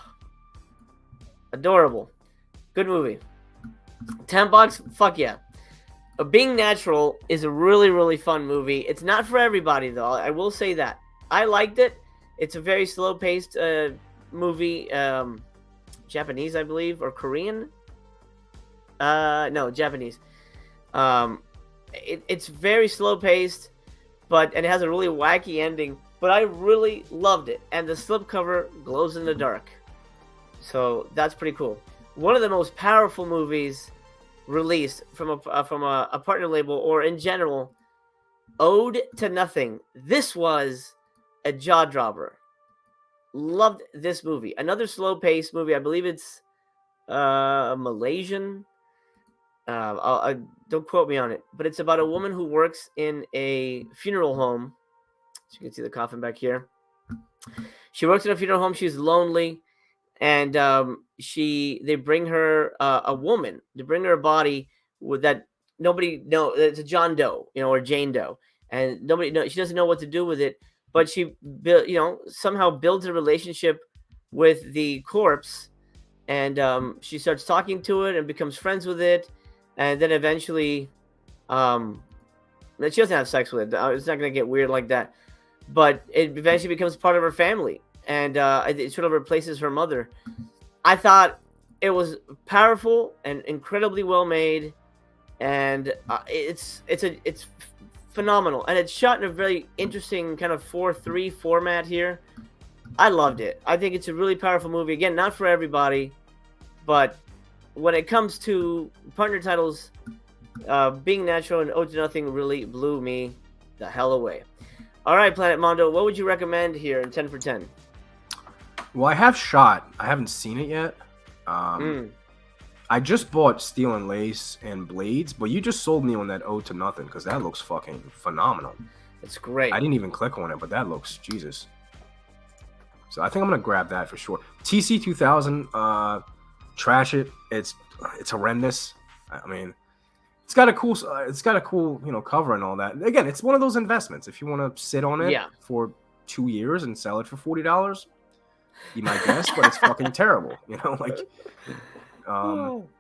[SPEAKER 1] adorable. Good movie. $10, fuck yeah. Being Natural is a really, really fun movie. It's not for everybody, though. I will say that. I liked it. It's a very slow-paced movie. Japanese, I believe, or Korean. No, Japanese. It's very slow-paced, and it has a really wacky ending. But I really loved it, and the slipcover glows in the dark, so that's pretty cool. One of the most powerful movies released from a partner label, or in general, Ode to Nothing. This was a jaw dropper. Loved this movie. Another slow-paced movie. I believe it's Malaysian. Don't quote me on it, but it's about a woman who works in a funeral home. So you can see the coffin back here. She works in a funeral home. She's lonely, and they bring her a woman. They bring her a body with that nobody know. It's a John Doe, or Jane Doe, and nobody knows. She doesn't know what to do with it. But she, somehow builds a relationship with the corpse, and she starts talking to it and becomes friends with it, and then eventually, she doesn't have sex with it. It's not gonna get weird like that, but it eventually becomes part of her family, and it sort of replaces her mother. I thought it was powerful and incredibly well made, and it's phenomenal, and it's shot in a very interesting kind of 4:3 format here. I loved it. I think it's a really powerful movie. Again, not for everybody, but when it comes to partner titles, Being Natural and Ode to Nothing really blew me the hell away. All right, Planet Mondo, what would you recommend here in 10 for 10?
[SPEAKER 4] Well, I have Shot. I haven't seen it yet. I just bought Steel and Lace and Blades, but you just sold me on that Ode to Nothing because that looks fucking phenomenal.
[SPEAKER 1] It's great.
[SPEAKER 4] I didn't even click on it, but that looks Jesus. So I think I'm gonna grab that for sure. TC 2000, trash it. It's horrendous. I mean, it's got a cool cover and all that. Again, it's one of those investments. If you want to sit on it for 2 years and sell it for $40, you might guess, but it's fucking terrible.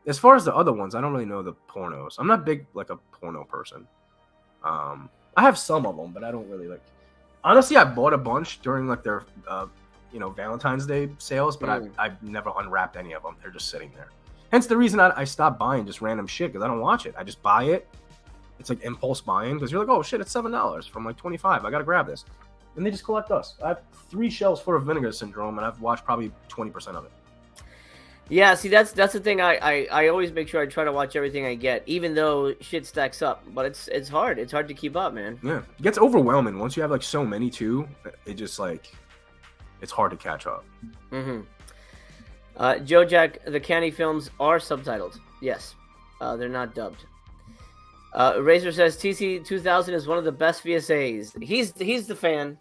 [SPEAKER 4] As far as the other ones, I don't really know the pornos. I'm not big like a porno person. I have some of them, but I don't really like. Honestly, I bought a bunch during like their Valentine's Day sales, but I've never unwrapped any of them. They're just sitting there. Hence the reason I stopped buying just random shit, because I don't watch it. I just buy it. It's like impulse buying, because you're like, oh shit, it's $7 from like $25. I gotta grab this, and they just collect us. I have 3 shelves full of Vinegar Syndrome, and I've watched probably 20% of it. Yeah,
[SPEAKER 1] see, that's the thing. I always make sure I try to watch everything I get, even though shit stacks up. But it's hard. It's hard to keep up, man.
[SPEAKER 4] Yeah, it gets overwhelming once you have like so many too. It just like it's hard to catch up.
[SPEAKER 1] Joe Jack, the Canny films are subtitled. Yes, they're not dubbed. Razor says TC 2000 is one of the best VSAs. He's the fan.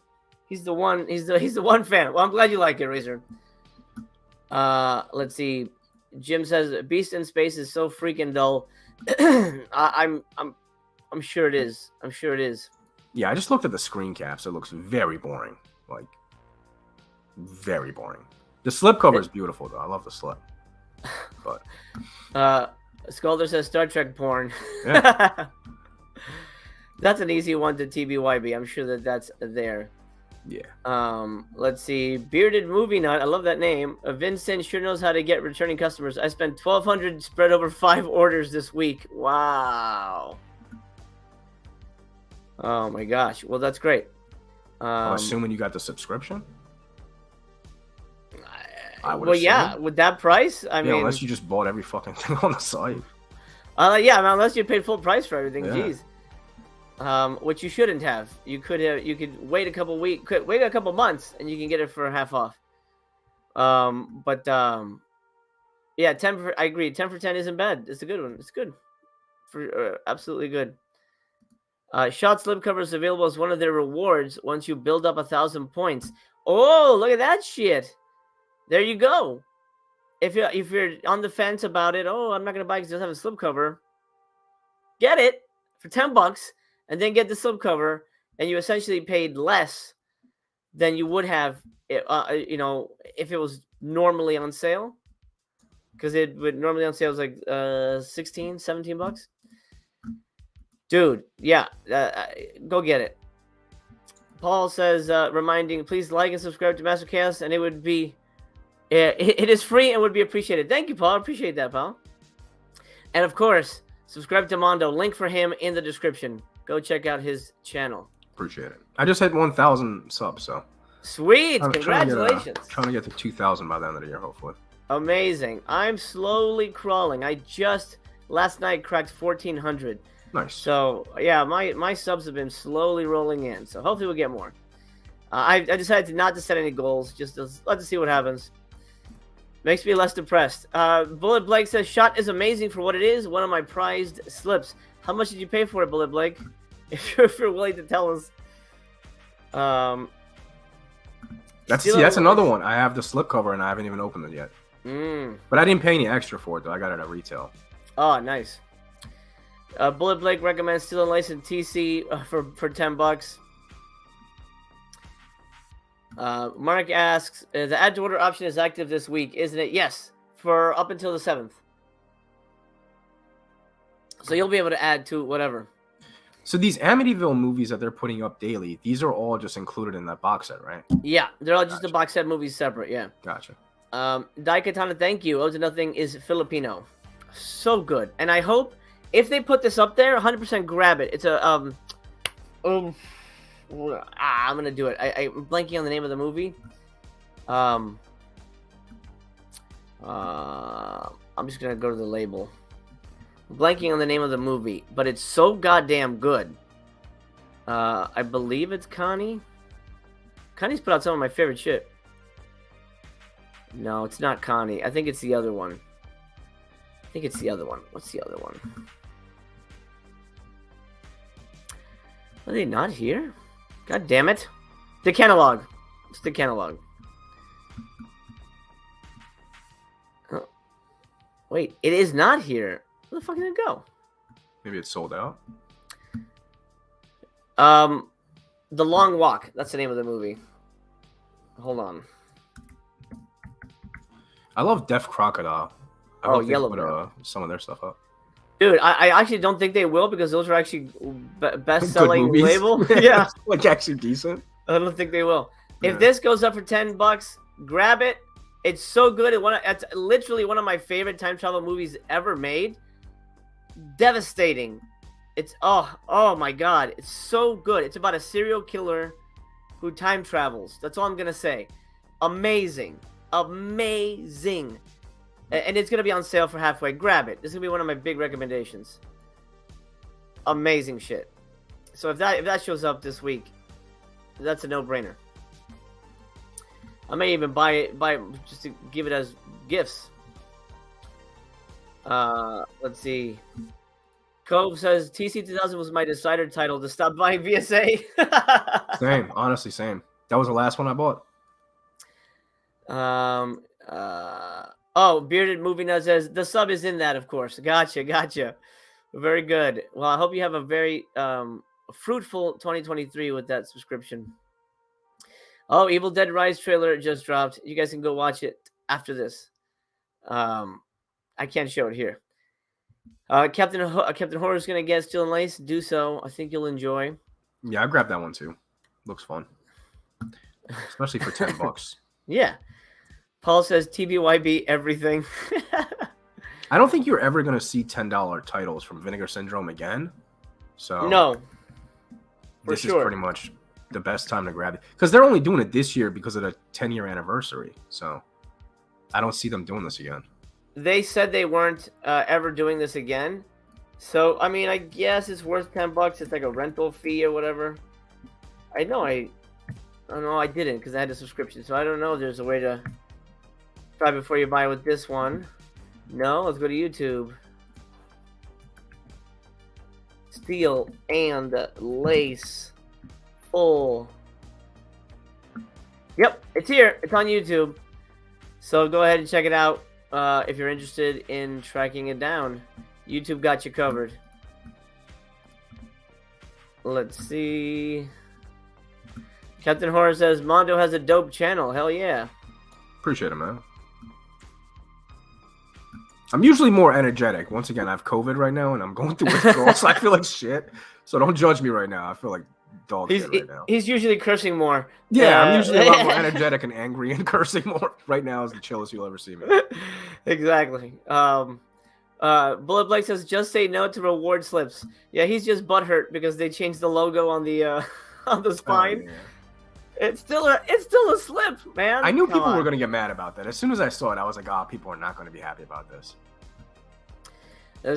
[SPEAKER 1] He's the one. He's the one fan. Well, I'm glad you like it, Razor. Let's see. Jim says Beast in Space is so freaking dull. I'm sure it is. I'm sure it is.
[SPEAKER 4] Yeah, I just looked at the screen caps. It looks very boring. Like very boring. The slipcover is beautiful though. I love the slip. But
[SPEAKER 1] Sculder says Star Trek porn.
[SPEAKER 4] Yeah.
[SPEAKER 1] That's an easy one to TBYB. I'm sure that's there.
[SPEAKER 4] Yeah.
[SPEAKER 1] Let's see. Bearded Movie Nut. I love that name. Vincent sure knows how to get returning customers. I spent $1,200 spread over 5 orders this week. Wow. Oh my gosh. Well, that's great.
[SPEAKER 4] I'm assuming you got the subscription.
[SPEAKER 1] Well, yeah. With that price, I mean,
[SPEAKER 4] unless you just bought every fucking thing on the site.
[SPEAKER 1] Yeah, I mean, unless you paid full price for everything.
[SPEAKER 4] Yeah.
[SPEAKER 1] Jeez. Which you shouldn't have. You could wait a couple wait a couple months, and you can get it for half off. Yeah, I agree. 10 for 10 isn't bad. It's a good one. It's good, for absolutely good. Shot slipcover is available as one of their rewards once you build up 1,000 points. Oh, look at that shit! There you go. If you're on the fence about it, oh, I'm not gonna buy it because it doesn't have a slipcover. Get it for $10. And then get the slipcover, and you essentially paid less than you would have, if it was normally on sale. Because it would normally on sale is like $16-17. Dude, yeah, go get it. Paul says, reminding, please like and subscribe to Master Chaos, and it would be, it is free and would be appreciated. Thank you, Paul. I appreciate that, pal. And of course, subscribe to Mondo. Link for him in the description. Go check out his channel.
[SPEAKER 4] Appreciate it. I just hit 1,000 subs, so.
[SPEAKER 1] Sweet! Congratulations.
[SPEAKER 4] Trying to get to 2,000 by the end of the year, hopefully.
[SPEAKER 1] Amazing. I'm slowly crawling. I just last night cracked 1,400.
[SPEAKER 4] Nice.
[SPEAKER 1] So yeah, my subs have been slowly rolling in. So hopefully we'll get more. I decided not to set any goals. Just let's see what happens. Makes me less depressed. Bullet Blake says Shot is amazing for what it is. One of my prized slips. How much did you pay for it, Bullet Blake? If you're willing to tell us.
[SPEAKER 4] That's another one. I have the slipcover and I haven't even opened it yet. But I didn't pay any extra for it though. I got it at retail.
[SPEAKER 1] Oh, nice. Bullet Blake recommends Steel and Lace and TC for $10. Mark asks, the add to order option is active this week, isn't it? Yes, for up until the 7th. So you'll be able to add to whatever.
[SPEAKER 4] So these Amityville movies that they're putting up daily, these are all just included in that box set, right?
[SPEAKER 1] Yeah, they're all just the box set movies separate. Yeah.
[SPEAKER 4] Gotcha.
[SPEAKER 1] Daikatana, thank you. Ode to Nothing is Filipino. So good. And I hope if they put this up there, 100% grab it. It's a I'm gonna do it. I'm blanking on the name of the movie. I'm just gonna go to the label. I'm blanking on the name of the movie, but it's so goddamn good. I believe it's Connie. Connie's put out some of my favorite shit. No, it's not Connie. I think it's the other one. What's the other one? Are they not here? God damn it. The catalog. It's the catalog. Oh. Wait, it is not here. Where the fuck did it go?
[SPEAKER 4] Maybe it's sold out.
[SPEAKER 1] The Long Walk. That's the name of the movie. Hold on.
[SPEAKER 4] I love Deaf Crocodile. I hope they
[SPEAKER 1] Yellow
[SPEAKER 4] put,
[SPEAKER 1] Bird.
[SPEAKER 4] some of their stuff up.
[SPEAKER 1] Dude, I actually don't think they will because those are actually best-selling
[SPEAKER 4] movies.
[SPEAKER 1] label. Yeah.
[SPEAKER 4] Like actually decent.
[SPEAKER 1] I don't think they will.
[SPEAKER 4] Yeah.
[SPEAKER 1] If this goes up for $10, grab it. It's so good. It's literally one of my favorite time travel movies ever made. Devastating. It's oh my god. It's so good. It's about a serial killer who time travels. That's all I'm gonna say. Amazing. Amazing. And it's gonna be on sale for halfway. Grab it. This is gonna be one of my big recommendations. Amazing shit. So if that shows up this week, that's a no-brainer. I may even buy it just to give it as gifts. Let's see. Cove says TC2000 was my decider title to stop buying VSA.
[SPEAKER 4] Same, honestly, same. That was the last one I bought.
[SPEAKER 1] Bearded Movie Nut says the sub is in that, of course. Gotcha. Very good. Well, I hope you have a very fruitful 2023 with that subscription. Oh, Evil Dead Rise trailer just dropped. You guys can go watch it after this. I can't show it here. Captain Horror is gonna get Steel and Lace. Do so. I think you'll enjoy.
[SPEAKER 4] Yeah, I grabbed that one too. Looks fun, especially for $10.
[SPEAKER 1] Yeah. Paul says TBYB everything.
[SPEAKER 4] I don't think you're ever gonna see $10 titles from Vinegar Syndrome again. So
[SPEAKER 1] no,
[SPEAKER 4] this is pretty much the best time to grab it because they're only doing it this year because of the 10-year anniversary. So I don't see them doing this again.
[SPEAKER 1] They said they weren't ever doing this again. So, I mean, I guess it's worth $10. It's like a rental fee or whatever. I don't know, I didn't because I had a subscription. So I don't know if there's a way to try before you buy with this one. No, let's go to YouTube. Steel and Lace full. Yep, it's here. It's on YouTube. So go ahead and check it out. If you're interested in tracking it down, YouTube got you covered. Let's see. Captain Horror says Mondo has a dope channel. Hell yeah.
[SPEAKER 4] Appreciate it, man. I'm usually more energetic. Once again, I have COVID right now, and I'm going through withdrawal, so I feel like shit. So don't judge me right now. I feel like dog shit right now.
[SPEAKER 1] He's usually cursing more.
[SPEAKER 4] Yeah, I'm usually a lot more energetic and angry and cursing more. Right now is the chillest you'll ever see me.
[SPEAKER 1] Exactly. Bullet Blake says, just say no to reward slips. Yeah, he's just butthurt because they changed the logo on the spine.
[SPEAKER 4] Oh, yeah.
[SPEAKER 1] It's still a slip, man.
[SPEAKER 4] I knew people were going to get mad about that. As soon as I saw it, I was like, people are not going to be happy about this.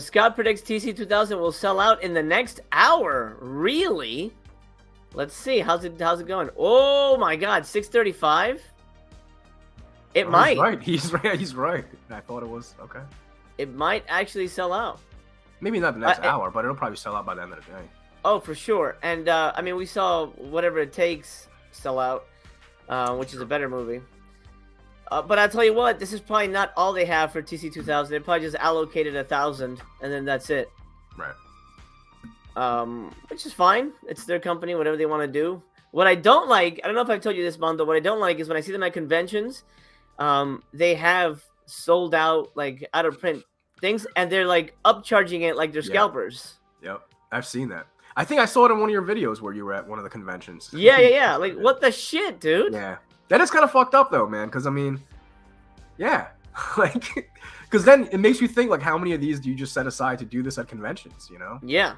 [SPEAKER 1] Scott predicts TC2000 will sell out in the next hour. Really? Let's see. How's it going? Oh my God, 635. It might.
[SPEAKER 4] He's right. He's right. I thought it was okay.
[SPEAKER 1] It might actually sell out.
[SPEAKER 4] Maybe not the next hour, but it'll probably sell out by the end of the day.
[SPEAKER 1] Oh, for sure. And I mean, we saw Whatever It Takes sell out, which is a better movie. But I'll tell you what, this is probably not all they have for TC2000. They probably just allocated 1,000, and then that's it.
[SPEAKER 4] Right.
[SPEAKER 1] Which is fine. It's their company, whatever they want to do. What I don't like, I don't know if I've told you this, Mondo, what I don't like is when I see them at conventions, they have sold out, like, out of print things, and they're, like, upcharging it like they're scalpers.
[SPEAKER 4] Yep. I've seen that. I think I saw it in one of your videos where you were at one of the conventions.
[SPEAKER 1] Yeah. Like, what the shit, dude?
[SPEAKER 4] Yeah. That is kind of fucked up, though, man. Because, I mean, yeah. Like, because then it makes you think, like, how many of these do you just set aside to do this at conventions, you know?
[SPEAKER 1] Yeah.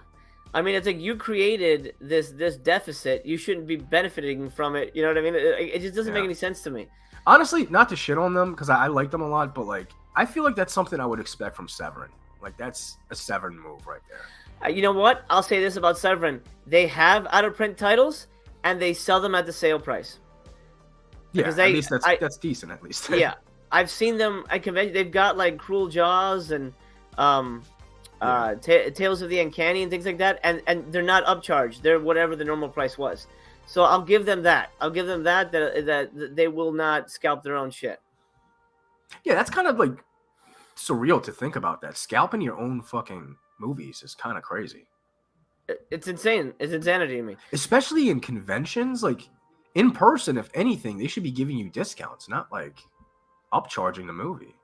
[SPEAKER 1] I mean, it's like you created this deficit. You shouldn't be benefiting from it. You know what I mean? It just doesn't make any sense to me.
[SPEAKER 4] Honestly, not to shit on them, because I like them a lot, but, like, I feel like that's something I would expect from Severin. Like, that's a Severin move right there.
[SPEAKER 1] You know what? I'll say this about Severin. They have out-of-print titles, and they sell them at the sale price.
[SPEAKER 4] Yeah, at least that's decent, at least.
[SPEAKER 1] Yeah. I've seen them at convention. They've got, like, Cruel Jaws and Tales of the Uncanny and things like that, and they're not upcharged. They're whatever the normal price was. So I'll give them that. I'll give them that they will not scalp their own shit.
[SPEAKER 4] Yeah, that's kind of, like, surreal to think about that. Scalping your own fucking movies is kind of crazy.
[SPEAKER 1] It's insane. It's insanity to me.
[SPEAKER 4] Especially in conventions, like, in person, if anything, they should be giving you discounts, not, like, upcharging the movie.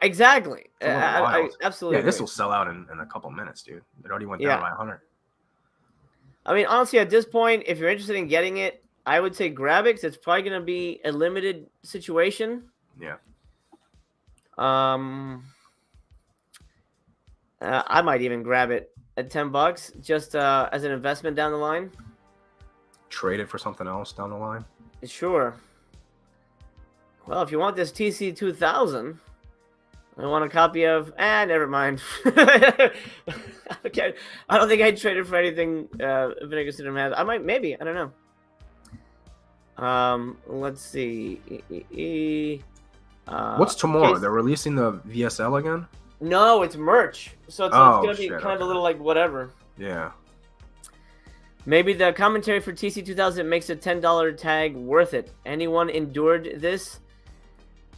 [SPEAKER 1] Exactly. I absolutely.
[SPEAKER 4] Yeah, this will sell out in a couple minutes, dude. It already went down by 100.
[SPEAKER 1] I mean, honestly, at this point, if you're interested in getting it, I would say grab it, because it's probably going to be a limited situation.
[SPEAKER 4] Yeah.
[SPEAKER 1] I might even grab it at $10 just as an investment down the line.
[SPEAKER 4] Trade it for something else down the line.
[SPEAKER 1] Sure. Well, if you want this TC2000, I want a copy of. Never mind. I don't think I'd trade it for anything. Vinegar Syndrome has. I might, maybe. I don't know. Let's see.
[SPEAKER 4] What's tomorrow?
[SPEAKER 1] Okay.
[SPEAKER 4] They're releasing the VSL again?
[SPEAKER 1] No, it's merch. So it's gonna be kind of a little like whatever.
[SPEAKER 4] Yeah.
[SPEAKER 1] Maybe the commentary for TC2000 makes a $10 tag worth it. Anyone endured this?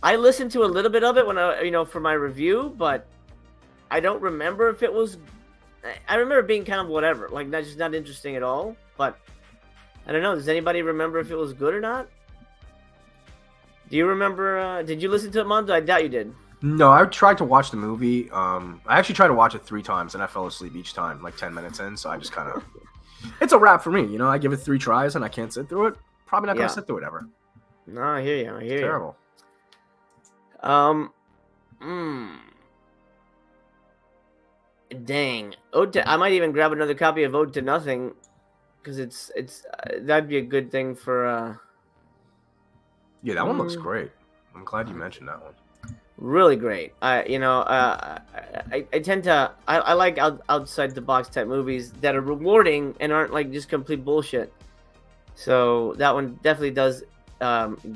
[SPEAKER 1] I listened to a little bit of it when for my review, but I don't remember if it was. I remember it being kind of whatever, like that's just not interesting at all. But I don't know. Does anybody remember if it was good or not? Do you remember? Did you listen to it, Mondo? I doubt you did.
[SPEAKER 4] No, I tried to watch the movie. I actually tried to watch it 3 times, and I fell asleep each time, like 10 minutes in. So I just kind of. It's a wrap for me, you know. I give it 3 tries, and I can't sit through it. Probably not gonna sit through it ever.
[SPEAKER 1] No, I hear you.
[SPEAKER 4] Terrible.
[SPEAKER 1] Dang. I might even grab another copy of Ode to Nothing, because it's that'd be a good thing for.
[SPEAKER 4] Yeah, that one looks great. I'm glad you mentioned that one.
[SPEAKER 1] Really great. I tend to I like outside the box type movies that are rewarding and aren't like just complete bullshit. So that one definitely does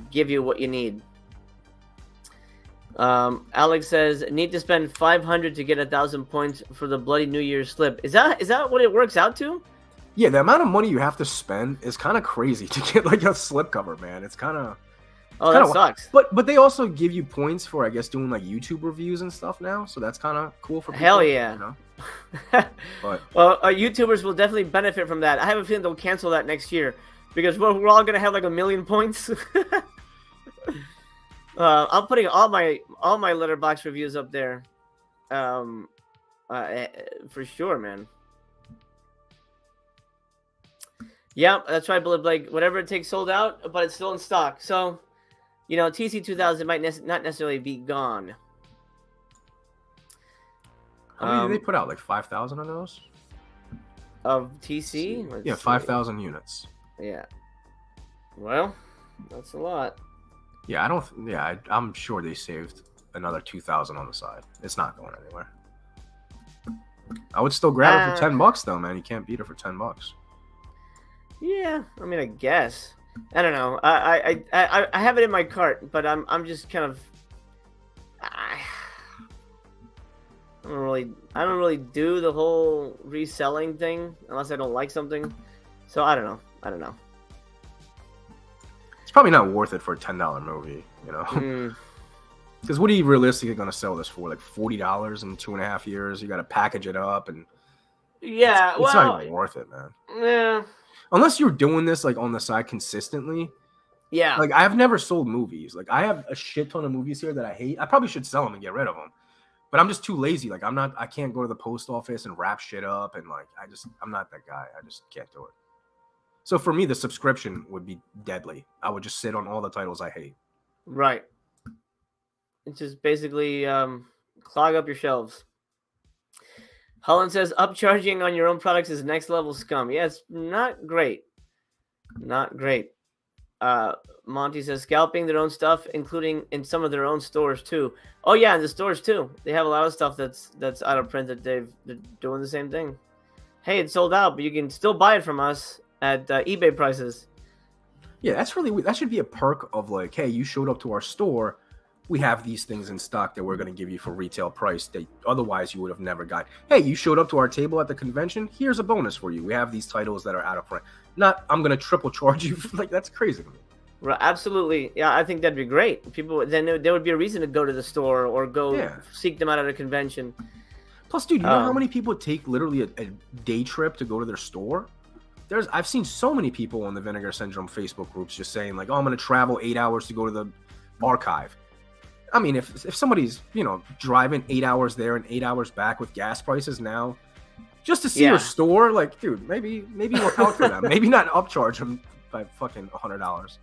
[SPEAKER 1] give you what you need. Alex says, need to spend 500 to get 1,000 points for the Bloody New Year's slip. Is that what it works out to?
[SPEAKER 4] Yeah, the amount of money you have to spend is kind of crazy to get like a slip cover, man. It's kind of.
[SPEAKER 1] Oh, that sucks.
[SPEAKER 4] But they also give you points for, I guess, doing like YouTube reviews and stuff now. So that's kind of cool for people.
[SPEAKER 1] Hell yeah.
[SPEAKER 4] You know? But
[SPEAKER 1] well, YouTubers will definitely benefit from that. I have a feeling they'll cancel that next year because we're all gonna have like 1,000,000 points. I'm putting all my Letterboxd reviews up there, for sure, man. Yeah, that's right, Bullet Blake. Whatever it takes sold out, but it's still in stock. So, TC2000 might not necessarily be gone.
[SPEAKER 4] How many did they put out? Like 5,000 of those?
[SPEAKER 1] Of TC?
[SPEAKER 4] Yeah, 5,000 units.
[SPEAKER 1] Yeah. Well, that's a lot.
[SPEAKER 4] Yeah, I'm sure they saved another 2,000 on the side. It's not going anywhere. I would still grab it for $10 though, man. You can't beat it for $10.
[SPEAKER 1] Yeah, I mean, I guess. I don't know. I have it in my cart, but I'm just kind of. I don't really do the whole reselling thing unless I don't like something. So I don't know.
[SPEAKER 4] It's probably not worth it for a $10 movie, you know. Because what are you realistically going to sell this for? Like $40 in 2.5 years? You got to package it up, and
[SPEAKER 1] yeah,
[SPEAKER 4] it's not even worth it, man.
[SPEAKER 1] Yeah.
[SPEAKER 4] Unless you're doing this like on the side consistently.
[SPEAKER 1] Yeah.
[SPEAKER 4] Like I've never sold movies. Like I have a shit ton of movies here that I hate. I probably should sell them and get rid of them. But I'm just too lazy. Like I can't go to the post office and wrap shit up, and like I'm not that guy. I just can't do it. So for me, the subscription would be deadly. I would just sit on all the titles I hate.
[SPEAKER 1] Right. It's just basically clog up your shelves. Holland says upcharging on your own products is next level scum. Yeah, it's not great. Not great. Monty says scalping their own stuff, including in some of their own stores too. Oh yeah, in the stores too. They have a lot of stuff that's out of print that they're doing the same thing. Hey, it's sold out, but you can still buy it from us at eBay prices.
[SPEAKER 4] Yeah, that should be a perk of like, hey, you showed up to our store. We have these things in stock that we're going to give you for retail price that otherwise you would have never got. Hey, you showed up to our table at the convention. Here's a bonus for you. We have these titles that are out of print. Not, I'm going to triple charge you. Like, that's crazy to me.
[SPEAKER 1] Right, absolutely. Yeah, I think that'd be great. People, then there would be a reason to go to the store or go seek them out at a convention.
[SPEAKER 4] Plus, dude, you know how many people take literally a day trip to go to their store? I've seen so many people on the Vinegar Syndrome Facebook groups just saying like, oh, I'm going to travel 8 hours to go to the archive. I mean, if somebody's, driving 8 hours there and 8 hours back with gas prices now, just to see your store, like, dude, maybe look out for them. Maybe not upcharge them by fucking $100.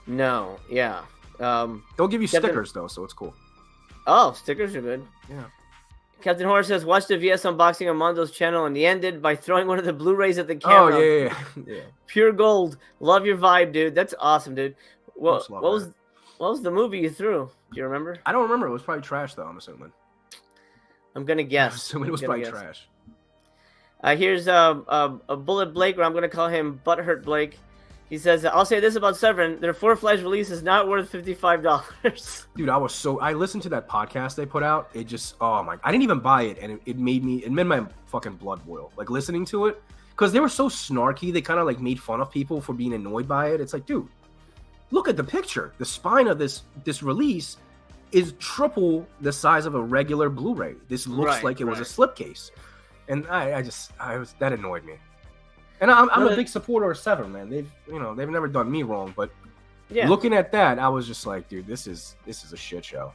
[SPEAKER 1] No, yeah.
[SPEAKER 4] They'll give you stickers though, so it's cool.
[SPEAKER 1] Oh, stickers are good.
[SPEAKER 4] Yeah.
[SPEAKER 1] Captain Horror says, watch the VS unboxing on Mondo's channel, and he ended by throwing one of the Blu-rays at the camera.
[SPEAKER 4] Oh, yeah.
[SPEAKER 1] Pure gold. Love your vibe, dude. That's awesome, dude. What was the movie you threw? Do you remember?
[SPEAKER 4] I don't remember. It was probably trash, though, I'm assuming.
[SPEAKER 1] I'm going to guess.
[SPEAKER 4] I'm assuming it was probably trash.
[SPEAKER 1] Here's a Bullet Blake, or I'm going to call him Butthurt Blake. He says, I'll say this about Severin. Their full-fledged release is not worth $55.
[SPEAKER 4] Dude, I listened to that podcast they put out. It just, oh my, I didn't even buy it. And it made my fucking blood boil. Like listening to it. Because they were so snarky. They kind of like made fun of people for being annoyed by it. It's like, dude, look at the picture. The spine of this release is triple the size of a regular Blu-ray. This looks like it was a slipcase. And that annoyed me. And I'm a big supporter of Severin, man. They've never done me wrong, but looking at that, I was just like, dude, this is a shit show.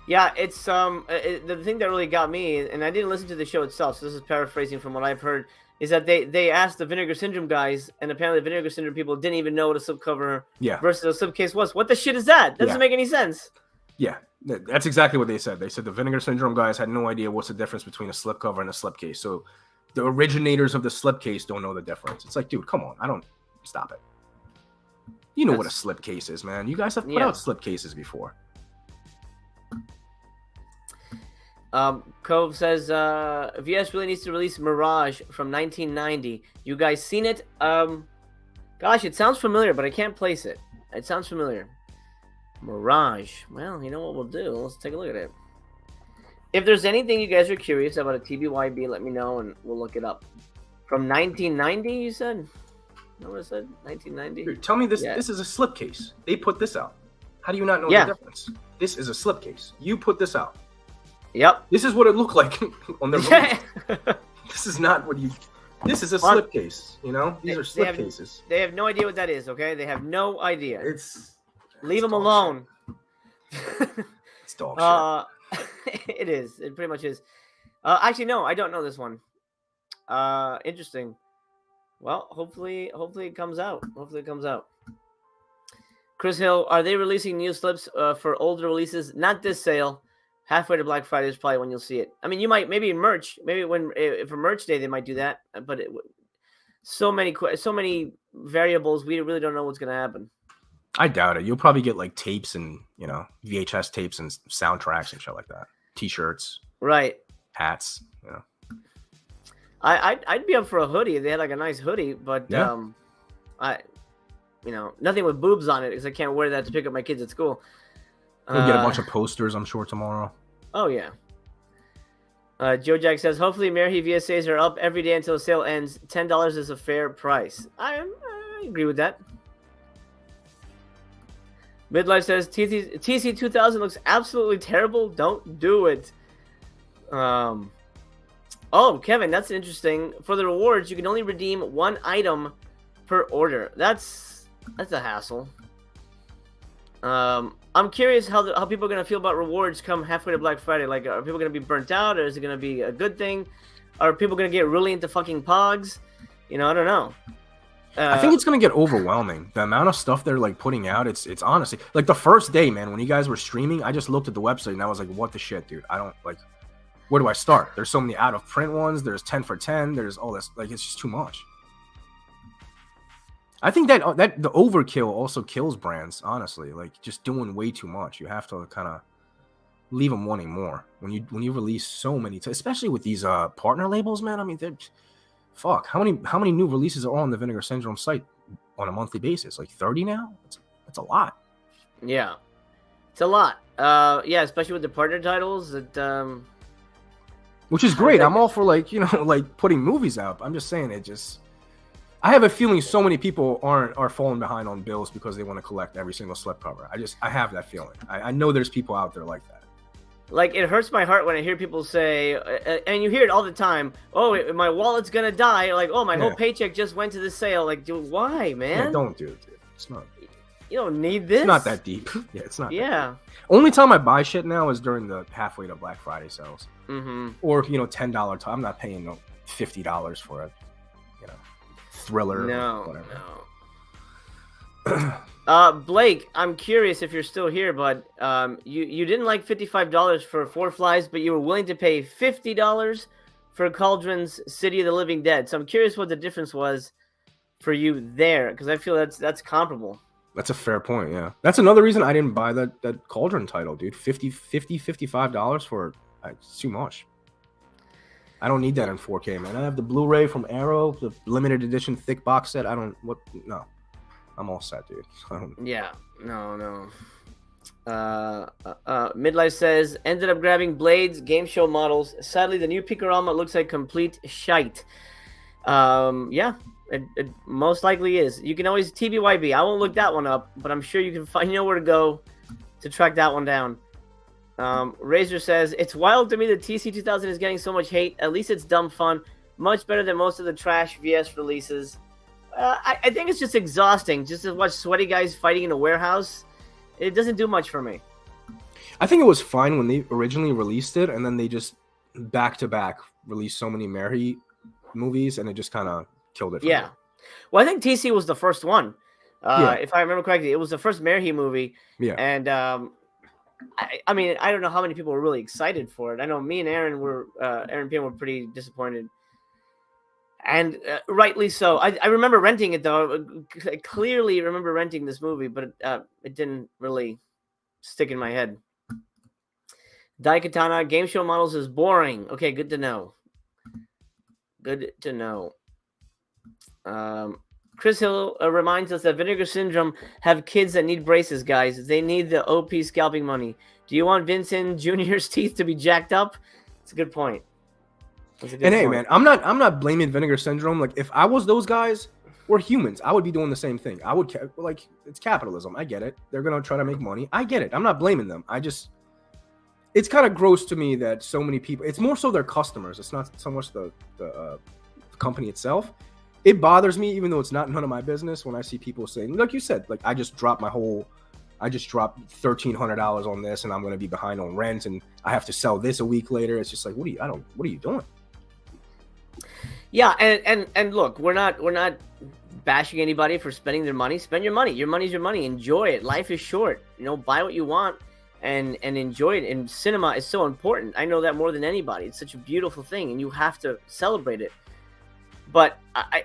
[SPEAKER 1] Yeah, it's the thing that really got me, and I didn't listen to the show itself, so this is paraphrasing from what I've heard, is that they asked the Vinegar Syndrome guys, and apparently the Vinegar Syndrome people didn't even know what a slipcover versus a slipcase was. What the shit is that? That doesn't make any sense.
[SPEAKER 4] Yeah, that's exactly what they said. They said the Vinegar Syndrome guys had no idea what's the difference between a slipcover and a slipcase. So the originators of the slipcase don't know the difference. It's like, dude, come on. Stop it. You know what a slipcase is, man. You guys have put out slipcases before.
[SPEAKER 1] Cove says, VS really needs to release Mirage from 1990. You guys seen it? Gosh, it sounds familiar, but I can't place it. It sounds familiar. Mirage. Well, you know what we'll do? Let's take a look at it. If there's anything you guys are curious about a TBYB, let me know and we'll look it up. From 1990, you said? Know what I said? 1990?
[SPEAKER 4] Dude, tell me this. Yeah. This is a slipcase. They put this out. How do you not know the difference? This is a slipcase. You put this out.
[SPEAKER 1] Yep.
[SPEAKER 4] This is what it looked like on the release. This is not what you... This is a slipcase, These are slipcases.
[SPEAKER 1] They have no idea what that is, okay? They have no idea. Leave them alone.
[SPEAKER 4] It's dog shit.
[SPEAKER 1] It is. It pretty much is. Actually, no, I don't know this one. Interesting. Well, hopefully it comes out. Chris Hill, are they releasing new slips for older releases? Not this sale. Halfway to Black Friday is probably when you'll see it. I mean, you might maybe in merch. Maybe for merch day they might do that. But so many variables. We really don't know what's going to happen.
[SPEAKER 4] I doubt it. You'll probably get like tapes and VHS tapes and soundtracks and shit like that. T-shirts,
[SPEAKER 1] right?
[SPEAKER 4] Hats.
[SPEAKER 1] I'd be up for a hoodie if they had like a nice hoodie, but nothing with boobs on it because I can't wear that to pick up my kids at school.
[SPEAKER 4] We'll get a bunch of posters, I'm sure, tomorrow.
[SPEAKER 1] Oh yeah. Joe Jack says, hopefully Merhi VSAs are up every day until the sale ends. $10 is a fair price. I agree with that. Midlife says TC 2000 looks absolutely terrible. Don't do it. Oh, Kevin, that's interesting. For the rewards, you can only redeem one item per order. That's a hassle. I'm curious how people are gonna feel about rewards come halfway to Black Friday. Like, are people gonna be burnt out, or is it gonna be a good thing? Are people gonna get really into fucking Pogs? You know, I don't know.
[SPEAKER 4] I think it's gonna get overwhelming. The amount of stuff they're like putting out, it's honestly like the first day, man. When you guys were streaming, I just looked at the website and I was like, "What the shit, dude? I don't like. Where do I start? There's so many out of print ones. There's 10 for 10. There's all this. Like, it's just too much." I think that the overkill also kills brands. Honestly, like just doing way too much. You have to kind of leave them wanting more when you release so many, especially with these partner labels, man. I mean, fuck, how many new releases are on the Vinegar Syndrome site on a monthly basis? Like 30 now. That's a lot.
[SPEAKER 1] Yeah, it's a lot. Yeah, especially with the partner titles.
[SPEAKER 4] Which is great. I'm all for like like putting movies out. I'm just saying I have a feeling so many people are falling behind on bills because they want to collect every single slipcover. I have that feeling. I know there's people out there like that.
[SPEAKER 1] Like, it hurts my heart when I hear people say, and you hear it all the time, "Oh, my wallet's gonna die." Like, "Oh, my whole paycheck just went to this sale." Like, dude, why, man?
[SPEAKER 4] Yeah, don't do it, dude. It's not.
[SPEAKER 1] You don't need this.
[SPEAKER 4] It's not that deep. Yeah, it's not.
[SPEAKER 1] Yeah.
[SPEAKER 4] Only time I buy shit now is during the halfway to Black Friday sales.
[SPEAKER 1] Mm-hmm.
[SPEAKER 4] Or $10. I'm not paying $50 for a thriller.
[SPEAKER 1] No,
[SPEAKER 4] or whatever.
[SPEAKER 1] No. Blake, I'm curious if you're still here, but you didn't like $55 for Four Flies, but you were willing to pay $50 for Cauldron's City of the Living Dead. So I'm curious what the difference was for you there, because I feel that's comparable.
[SPEAKER 4] That's a fair point, yeah. That's another reason I didn't buy that Cauldron title, dude. $55 for it's too much. I don't need that in 4K, man. I have the Blu-ray from Arrow, the limited edition thick box set. No. I'm all set, dude.
[SPEAKER 1] Yeah, no. Midlife says, ended up grabbing blades, game show models. Sadly, the new Picorama looks like complete shite. Yeah, it most likely is. You can always TBYB. I won't look that one up, but I'm sure you can find where to go to track that one down. Razor says, it's wild to me that TC2000 is getting so much hate. At least it's dumb fun. Much better than most of the trash VS releases. I think it's just exhausting just to watch sweaty guys fighting in a warehouse. It doesn't do much for me.
[SPEAKER 4] I think it was fine when they originally released it, and then they just back-to-back released so many Mary movies, and it just kind of killed it for me.
[SPEAKER 1] Well, I think TC was the first one. If I remember correctly, it was the first Mary movie. Yeah. And I mean, I don't know how many people were really excited for it. I know me and Aaron Payne were pretty disappointed. And rightly so. I remember renting it, though. I clearly remember renting this movie, but it didn't really stick in my head. Daikatana, game show models is boring. Okay, good to know. Good to know. Chris Hill reminds us that Vinegar Syndrome have kids that need braces, guys. They need the OP scalping money. Do you want Vincent Jr.'s teeth to be jacked up? It's a good point.
[SPEAKER 4] Hey, man, I'm not blaming Vinegar Syndrome. Like, if I was those guys, we're humans. I would be doing the same thing. I would it's capitalism. I get it. They're gonna try to make money. I get it. I'm not blaming them. It's kind of gross to me that so many people. It's more so their customers. It's not so much the company itself. It bothers me, even though it's not none of my business, when I see people saying, like you said, like I just dropped $1,300 on this, and I'm gonna be behind on rent, and I have to sell this a week later. It's just like, what are you doing?
[SPEAKER 1] Yeah, and look, we're not bashing anybody for spending their money. Spend your money. Your money's your money. Enjoy it. Life is short. Buy what you want and enjoy it. And cinema is so important. I know that more than anybody. It's such a beautiful thing, and you have to celebrate it. But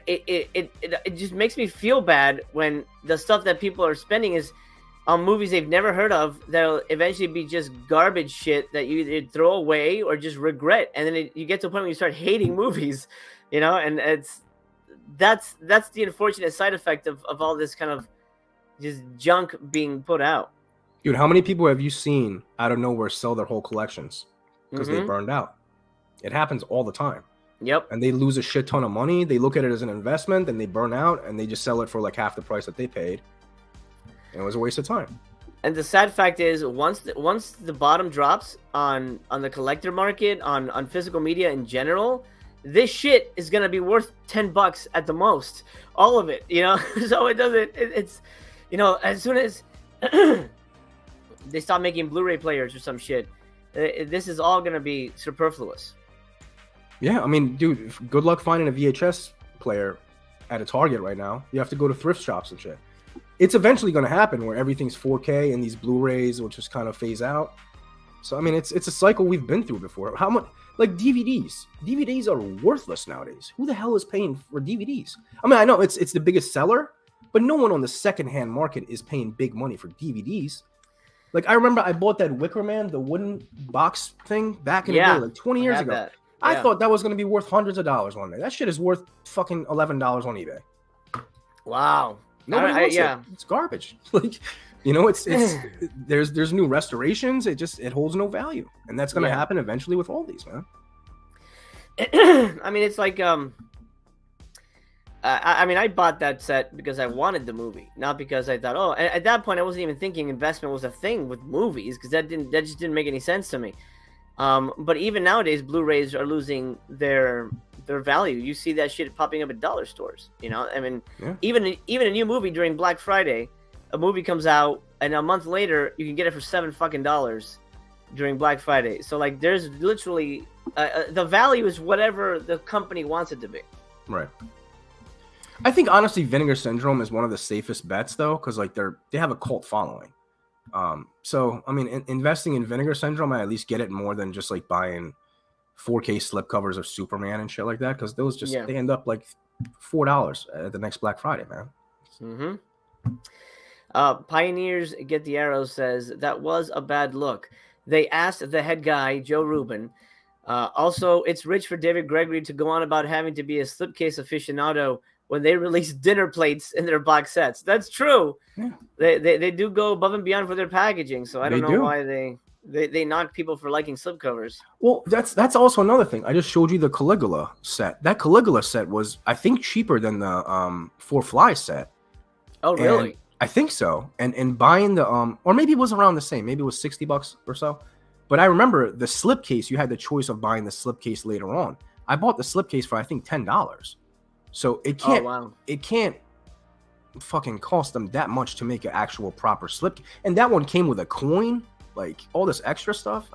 [SPEAKER 1] it just makes me feel bad when the stuff that people are spending is on movies they've never heard of that'll eventually be just garbage shit that you either throw away or just regret. And then you get to a point where you start hating movies, and that's the unfortunate side effect of all this kind of just junk being put out.
[SPEAKER 4] Dude, how many people have you seen out of nowhere sell their whole collections because they burned out? It happens all the time.
[SPEAKER 1] Yep.
[SPEAKER 4] And they lose a shit ton of money. They look at it as an investment, and they burn out, and they just sell it for like half the price that they paid. And it was a waste of time.
[SPEAKER 1] And the sad fact is, once the bottom drops on the collector market, on physical media in general, this shit is gonna be worth $10 at the most. All of it, So it doesn't. It's as soon as they stop making Blu-ray players or some shit. This is all gonna be superfluous.
[SPEAKER 4] Yeah, I mean, dude, good luck finding a VHS player at a Target right now. You have to go to thrift shops and shit. It's eventually going to happen where everything's 4K and these Blu-rays will just kind of phase out. So I mean, it's a cycle we've been through before. How much, like DVDs? DVDs are worthless nowadays. Who the hell is paying for DVDs? I mean, I know it's the biggest seller, but no one on the secondhand market is paying big money for DVDs. Like I remember I bought that Wicker Man, the wooden box thing, back in the day, like 20 years ago.
[SPEAKER 1] That.
[SPEAKER 4] I thought that was going to be worth hundreds of dollars one day. That shit is worth fucking $11 on eBay.
[SPEAKER 1] Wow.
[SPEAKER 4] Nobody wants it. It's garbage. Like, you know, it's there's new restorations. It holds no value, and that's going to happen eventually with all these, man.
[SPEAKER 1] I mean, it's like I mean, I bought that set because I wanted the movie, not because I thought, oh, at that point I wasn't even thinking investment was a thing with movies, because that just didn't make any sense to me. But even nowadays, Blu-rays are losing their value. You see that shit popping up at dollar stores. You know, I mean, even a new movie during Black Friday, a movie comes out, and a month later you can get it for $7 during Black Friday. So like, there's literally the value is whatever the company wants it to be.
[SPEAKER 4] Right. I think honestly, Vinegar Syndrome is one of the safest bets though, because like they have a cult following. So I mean, investing in Vinegar Syndrome, I at least get it more than just like buying 4K slipcovers of Superman and shit like that, because those just they end up like $4 at the next Black Friday, man.
[SPEAKER 1] Pioneers Get the Arrow says that was a bad look. They asked the head guy Joe Rubin. Also, it's rich for David Gregory to go on about having to be a slipcase aficionado when they release dinner plates in their box sets. That's true. Yeah. They do go above and beyond for their packaging. So I don't know why they knock people for liking slipcovers.
[SPEAKER 4] Well, that's also another thing. I just showed you the Caligula set. That Caligula set was, I think, cheaper than the Four Flies set.
[SPEAKER 1] Oh, really?
[SPEAKER 4] And I think so. And buying the or maybe it was around the same. Maybe it was $60 or so. But I remember the slipcase. You had the choice of buying the slipcase later on. I bought the slipcase for I think $10. So it can't it can't fucking cost them that much to make an actual proper slip. And that one came with a coin, like all this extra stuff.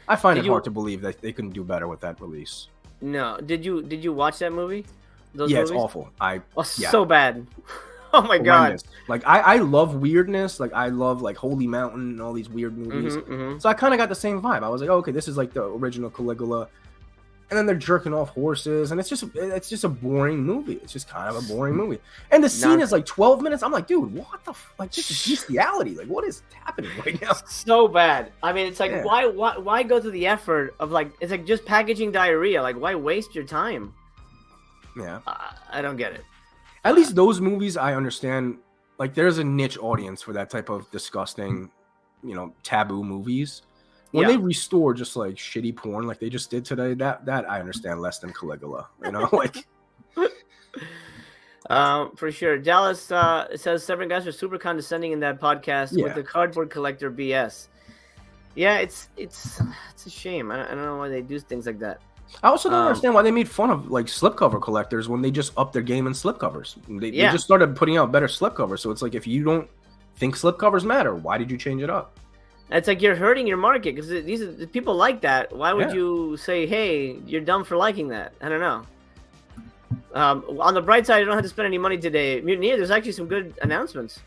[SPEAKER 4] I find it hard to believe that they couldn't do better with that release.
[SPEAKER 1] No, did you watch that movie?
[SPEAKER 4] Those movies? It's awful.
[SPEAKER 1] So bad. Oh my god!
[SPEAKER 4] Like I love weirdness. Like I love like Holy Mountain and all these weird movies. So I kind of got the same vibe. I was like, oh, okay, this is like the original Caligula. And then they're jerking off horses, and it's just a boring movie. It's just kind of a boring movie. And the scene is like 12 minutes. I'm like, dude, what the like? This is bestiality. Like, what is happening right now?
[SPEAKER 1] So bad. I mean, it's like why go through the effort of like it's like just packaging diarrhea? Like, why waste your time?
[SPEAKER 4] Yeah,
[SPEAKER 1] I don't get it.
[SPEAKER 4] At least those movies, I understand. Like, there's a niche audience for that type of disgusting, taboo movies. When they restore just like shitty porn like they just did today, that I understand less than Caligula, like.
[SPEAKER 1] For sure. Dallas says several guys are super condescending in that podcast with the cardboard collector BS. Yeah, it's a shame. I don't know why they do things like that.
[SPEAKER 4] I also don't understand why they made fun of like slipcover collectors when they just upped their game in slipcovers. They just started putting out better slipcovers. So it's like, if you don't think slipcovers matter, why did you change it up?
[SPEAKER 1] It's like you're hurting your market, because these are people like that. Why would you say, "Hey, you're dumb for liking that"? I don't know. On the bright side, I don't have to spend any money today. Mutineer, there's actually some good announcements.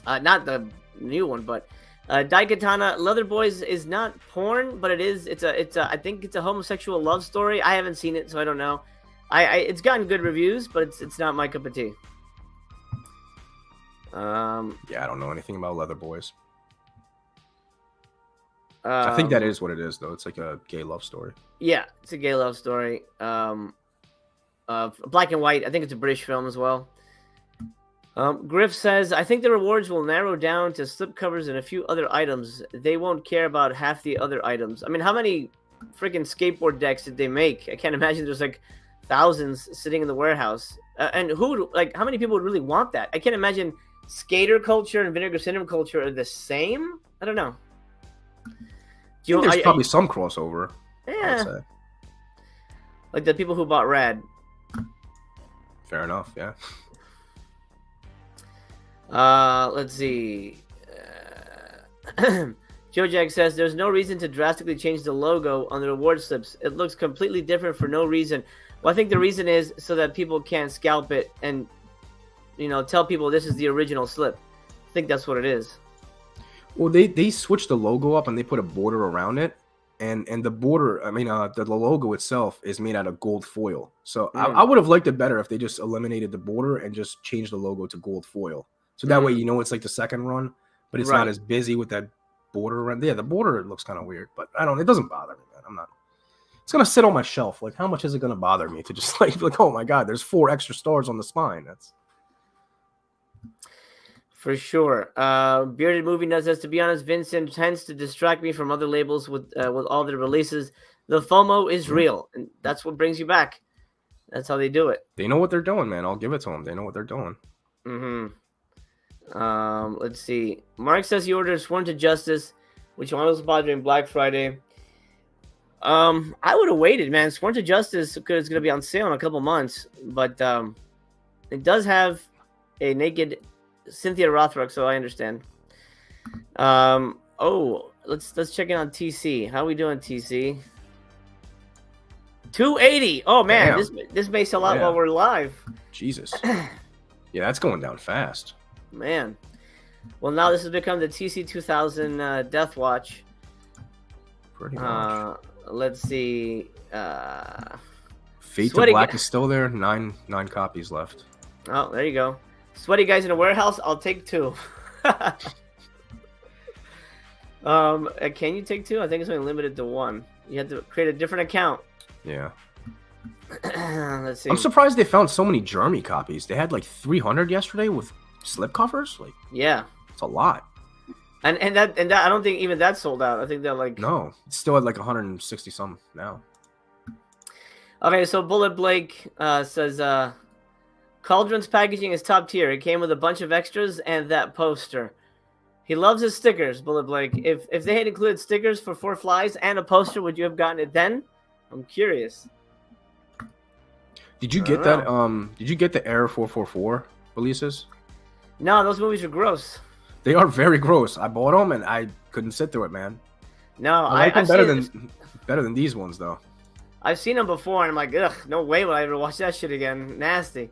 [SPEAKER 1] Not the new one, but Daikatana Leather Boys is not porn, but it's a I think it's a homosexual love story. I haven't seen it, so I don't know. It's gotten good reviews, but it's not my cup of tea.
[SPEAKER 4] I don't know anything about Leather Boys. I think that is what it is, though. It's like a gay love story.
[SPEAKER 1] Yeah, it's a gay love story. Black and white. I think it's a British film as well. Griff says, I think the rewards will narrow down to slipcovers and a few other items. They won't care about half the other items. I mean, how many freaking skateboard decks did they make? I can't imagine there's like thousands sitting in the warehouse. And how many people would really want that? I can't imagine skater culture and Vinegar Syndrome culture are the same. I don't know.
[SPEAKER 4] There's probably some crossover.
[SPEAKER 1] Yeah. Like the people who bought Rad.
[SPEAKER 4] Fair enough, yeah.
[SPEAKER 1] Let's see. Joe Jack says there's no reason to drastically change the logo on the reward slips. It looks completely different for no reason. Well, I think the reason is so that people can't scalp it and, tell people this is the original slip. I think that's what it is.
[SPEAKER 4] Well, they switched the logo up and they put a border around it, and the border, the logo itself is made out of gold foil. So I would have liked it better if they just eliminated the border and just changed the logo to gold foil. So that way, it's like the second run, but it's not as busy with that border around. Yeah, the border looks kind of weird, but it doesn't bother me, man. I'm not. It's gonna sit on my shelf. Like, how much is it gonna bother me to just like, oh my god, there's 4 extra stars on the spine? That's
[SPEAKER 1] for sure. Bearded Movie Nut says, to be honest, Vincent tends to distract me from other labels with all their releases. The FOMO is real, and that's what brings you back. That's how they do it.
[SPEAKER 4] They know what they're doing, man. I'll give it to them. They know what they're doing.
[SPEAKER 1] Let's see. Mark says he ordered Sworn to Justice, which one was bought during Black Friday. I would have waited, man. Sworn to Justice because it's gonna be on sale in a couple months, but it does have a naked Cynthia Rothrock, so I understand. Let's check in on TC. How we doing, TC? 280. Oh man, this makes a lot while we're live.
[SPEAKER 4] Jesus. Yeah, that's going down fast.
[SPEAKER 1] Man. Well, now this has become the TC 2000 Death Watch.
[SPEAKER 4] Pretty much.
[SPEAKER 1] Let's see.
[SPEAKER 4] Fate to Black is still there. Nine copies left.
[SPEAKER 1] Oh, there you go. Sweaty guys in a warehouse. I'll take 2. Can you take 2? I think it's only limited to 1. You have to create a different account.
[SPEAKER 4] Yeah.
[SPEAKER 1] Let's see.
[SPEAKER 4] I'm surprised they found so many Jeremy copies. They had like 300 yesterday with slip covers. Like,
[SPEAKER 1] yeah,
[SPEAKER 4] it's a lot.
[SPEAKER 1] And that I don't think even that sold out. I think they're like
[SPEAKER 4] no, it's still at like 160 some now.
[SPEAKER 1] Okay, so Bullet Blake says Cauldron's packaging is top tier. It came with a bunch of extras and that poster. He loves his stickers, Bullet Blake. If they had included stickers for 4 flies and a poster, would you have gotten it then? I'm curious.
[SPEAKER 4] Did you get that? Did you get the Air 444 releases?
[SPEAKER 1] No, those movies are gross.
[SPEAKER 4] They are very gross. I bought them and I couldn't sit through it, man.
[SPEAKER 1] No,
[SPEAKER 4] I like them better than these ones though.
[SPEAKER 1] I've seen them before and I'm like, ugh, no way would I ever watch that shit again. Nasty.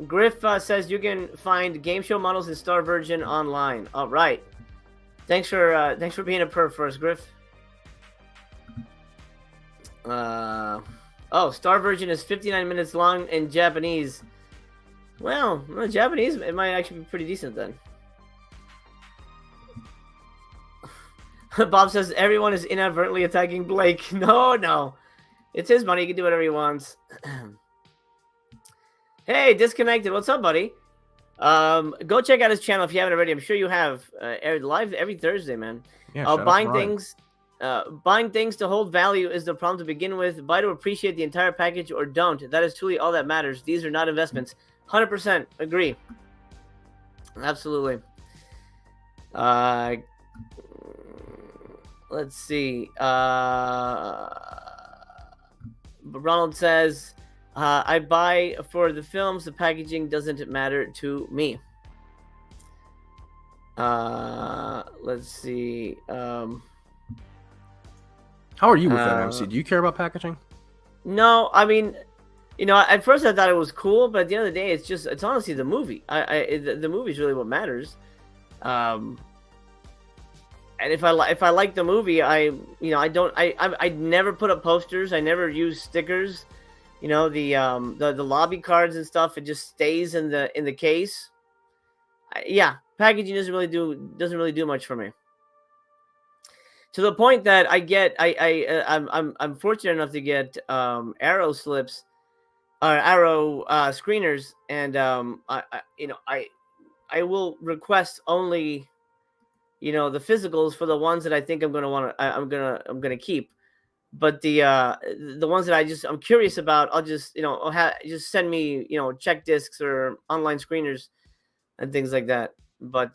[SPEAKER 1] Griff says you can find game show models in Star Virgin online. All right. Thanks for being a perv for us, Griff. Star Virgin is 59 minutes long in Japanese. Well, Japanese, it might actually be pretty decent then. Bob says everyone is inadvertently attacking Blake. No. It's his money. He can do whatever he wants. Hey, Disconnected. What's up, buddy? Go check out his channel if you haven't already. I'm sure you have. Aired live every Thursday, man.
[SPEAKER 4] Yeah,
[SPEAKER 1] buying things to hold value is the problem to begin with. Buy to appreciate the entire package or don't. That is truly all that matters. These are not investments. 100% agree. Absolutely. Let's see. Ronald says, I buy for the films. The packaging doesn't matter to me. Let's see.
[SPEAKER 4] How are you with that, MC? Do you care about packaging?
[SPEAKER 1] No, I mean, at first I thought it was cool, but at the end of the day, it's honestly the movie. The movie is really what matters. And if I like the movie, I never put up posters. I never use stickers. The lobby cards and stuff. It just stays in the case. Packaging doesn't really do much for me. To the point that I'm fortunate enough to get arrow slips or arrow screeners, and I will request only the physicals for the ones that I think I'm gonna keep, but the ones that I'm curious about, I'll just just send me check discs or online screeners and things like that. But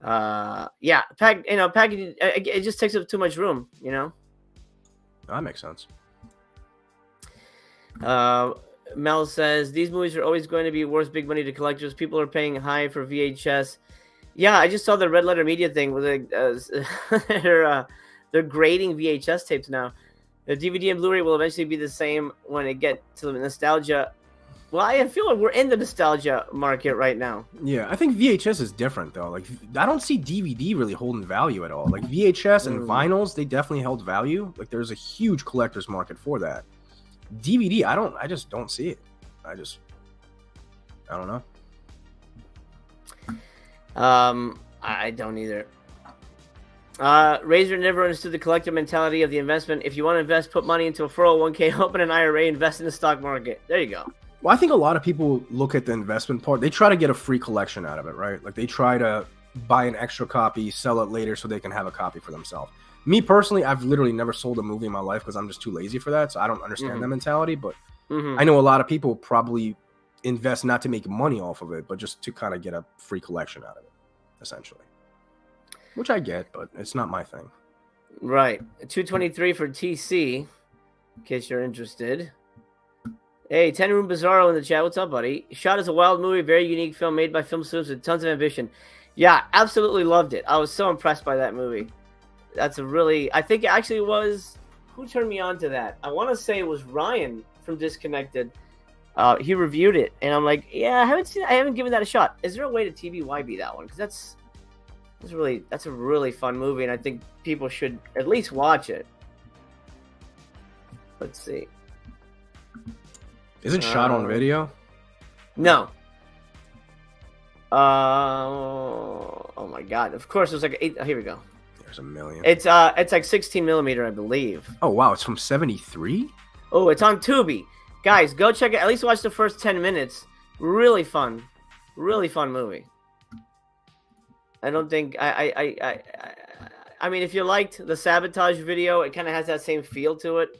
[SPEAKER 1] packaging, it just takes up too much room,
[SPEAKER 4] That makes sense.
[SPEAKER 1] Mel says these movies are always going to be worth big money to collectors. People are paying high for VHS Yeah, I just saw the Red Letter Media thing with they're grading VHS tapes now. The DVD and Blu-ray will eventually be the same when it get to the nostalgia. Well, I feel like we're in the nostalgia market right now.
[SPEAKER 4] Yeah, I think VHS is different though. Like, I don't see DVD really holding value at all. Like VHS and vinyls, they definitely held value. Like, there's a huge collector's market for that. DVD, I just don't see it. I don't know.
[SPEAKER 1] I don't either. Razor never understood the collector mentality of the investment. If you want to invest, put money into a 401k, open an IRA, invest in the stock market. There you go.
[SPEAKER 4] Well, I think a lot of people look at the investment part. They try to get a free collection out of it, right? Like, they try to buy an extra copy, sell it later so they can have a copy for themselves. Me personally, I've literally never sold a movie in my life because I'm just too lazy for that. So I don't understand that mentality. But I know a lot of people probably invest not to make money off of it, but just to kind of get a free collection out of it, essentially. Which I get, but it's not my thing.
[SPEAKER 1] Right. 223 for TC, in case you're interested. Hey, 10 Room Bizarro in the chat. What's up, buddy? Shot as a wild movie, very unique film made by film students with tons of ambition. Yeah, absolutely loved it. I was so impressed by that movie. That's a really... I think it actually was... Who turned me on to that? I want to say it was Ryan from Disconnected. He reviewed it, and I'm like, yeah, I haven't given that a shot. Is there a way to TBYB that one? Because that's a really fun movie, and I think people should at least watch it. Let's see.
[SPEAKER 4] Is it shot on video?
[SPEAKER 1] No. Oh my god! Of course, it was like 8. Oh, here we go.
[SPEAKER 4] There's a million.
[SPEAKER 1] It's like 16 millimeter, I believe.
[SPEAKER 4] Oh wow, it's from '73.
[SPEAKER 1] Oh, it's on Tubi. Guys, go check it. At least watch the first 10 minutes. Really fun movie. I don't think I mean, if you liked the Sabotage video, it kind of has that same feel to it.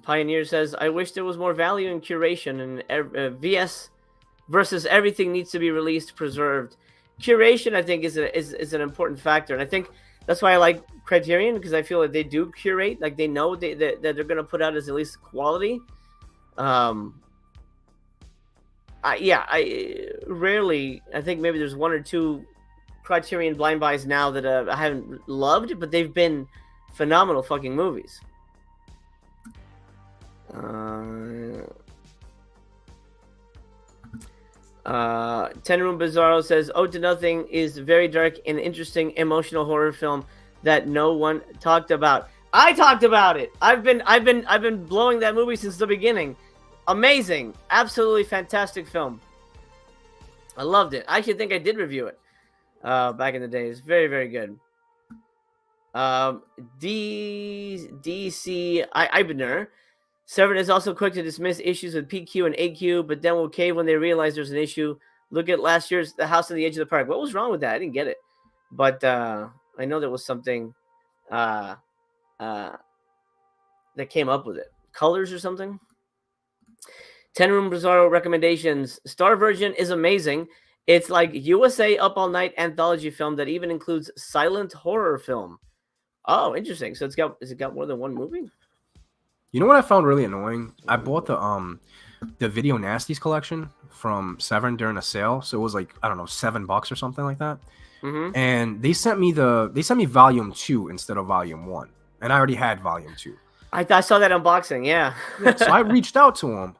[SPEAKER 1] Pioneer says, I wish there was more value in curation, and VS versus everything needs to be released, preserved. Curation, I think, is an important factor, and I think that's why I like Criterion, because I feel like they do curate, like they know that they're going to put out as at least quality. I rarely, I think maybe there's one or two Criterion blind buys now that I haven't loved, but they've been phenomenal fucking movies. 10 Room Bizarro says, Ode to Nothing is very dark and interesting emotional horror film that no one talked about. I talked about it. I've been blowing that movie since the beginning. Amazing, absolutely fantastic film. I loved it. I actually think I did review it back in the days. Very, very good. DC Ibner. Severin is also quick to dismiss issues with PQ and AQ, but then will cave when they realize there's an issue. Look at last year's The House on the Edge of the Park. What was wrong with that? I didn't get it. But I know there was something that came up with it. Colors or something? 10 Room Bizarro recommendations. Star Virgin is amazing. It's like USA Up All Night anthology film that even includes silent horror film. Oh, interesting. So has it got more than one movie?
[SPEAKER 4] You know what I found really annoying? I bought the Video Nasties collection from Severn during a sale, so it was like, I don't know, $7 or something like that.
[SPEAKER 1] Mm-hmm.
[SPEAKER 4] And they sent me volume 2 instead of volume 1, and I already had volume 2.
[SPEAKER 1] I saw that unboxing, yeah.
[SPEAKER 4] So I reached out to them,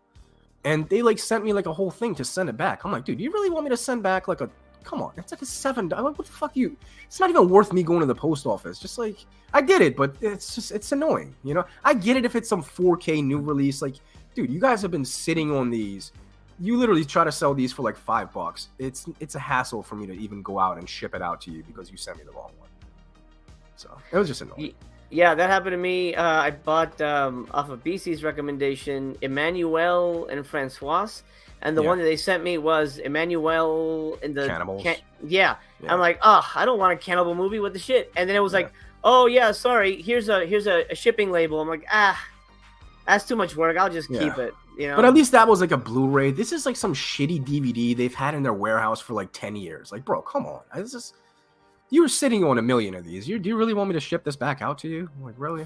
[SPEAKER 4] and they like sent me like a whole thing to send it back. I'm like, dude, you really want me to send back like a? Come on, it's like a $7. What the fuck It's not even worth me going to the post office. Just like, I get it, but it's annoying, you know? I get it if it's some 4K new release. Like, dude, you guys have been sitting on these. You literally try to sell these for like $5. It's a hassle for me to even go out and ship it out to you because you sent me the wrong one. So it was just annoying.
[SPEAKER 1] Yeah, that happened to me. I bought off of BC's recommendation, Emmanuel and Francois. And the one that they sent me was Emmanuel in the
[SPEAKER 4] Cannibals.
[SPEAKER 1] Yeah. I'm like, I don't want a cannibal movie. What the shit? And then it was like, oh yeah, sorry. Here's a shipping label. I'm like, that's too much work. I'll just keep it. You know.
[SPEAKER 4] But at least that was like a Blu-ray. This is like some shitty DVD they've had in their warehouse for like 10 years. Like, bro, come on. You were sitting on a million of these. Do you really want me to ship this back out to you? Like, really?